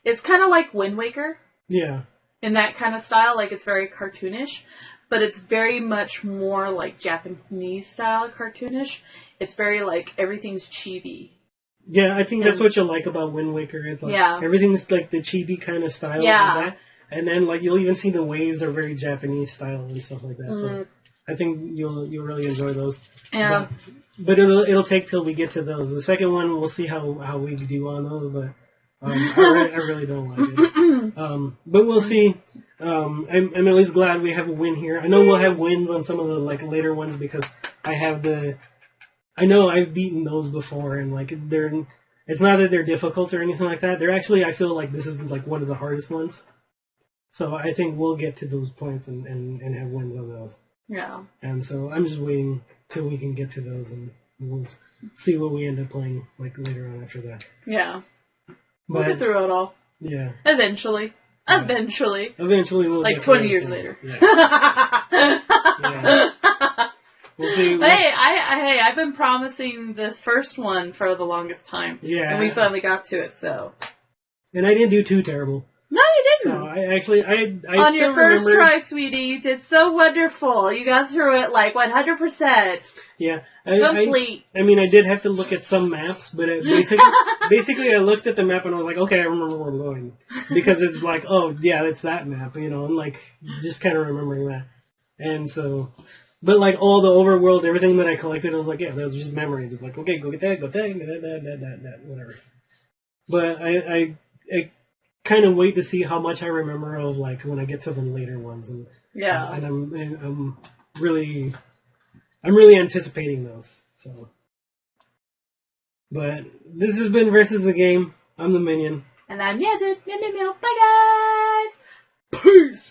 It's kind of like Wind Waker. Yeah. In that kind of style. Like, it's very cartoonish. But it's very much more like Japanese style cartoonish. It's very like, everything's chibi. Yeah, I think that's what you like about Wind Waker. Is like everything's like the chibi kind of style of that. And then like you'll even see the waves are very Japanese style and stuff like that. Mm-hmm. So I think you'll really enjoy those. Yeah. But it'll take till we get to those. The second one we'll see how we do on those, but I really don't like it. But we'll see. I'm at least glad we have a win here. I know we'll have wins on some of the like later ones because I know I've beaten those before, and like it's not that they're difficult or anything like that. They're actually, I feel like this is like one of the hardest ones. So I think we'll get to those points and have wins on those. Yeah. And so I'm just waiting till we can get to those, and we'll see what we end up playing like later on after that. Yeah. We'll get through it all. Yeah. Eventually. Yeah. Eventually we'll like get 20 years later. Yeah. Yeah. We'll see. I've been promising the first one for the longest time. Yeah. And we finally got to it, so. And I didn't do too terrible. No, you didn't. So I on your first try, sweetie, you did so wonderful. You got through it like 100%. Yeah. Complete. I mean, I did have to look at some maps, but basically I looked at the map and I was like, okay, I remember where I'm going. Because it's like, oh, yeah, it's that map, you know, and like, just kind of remembering that. And so, but like all the overworld, everything that I collected, I was like, yeah, that was just memory. Just like, okay, go get that, that, whatever. But I kind of wait to see how much I remember of like when I get to the later ones, and yeah, and I'm really anticipating those. So, but this has been Versus the Game. I'm the Minion, and I'm Meowgid. Meow meow meow. Bye guys. Peace.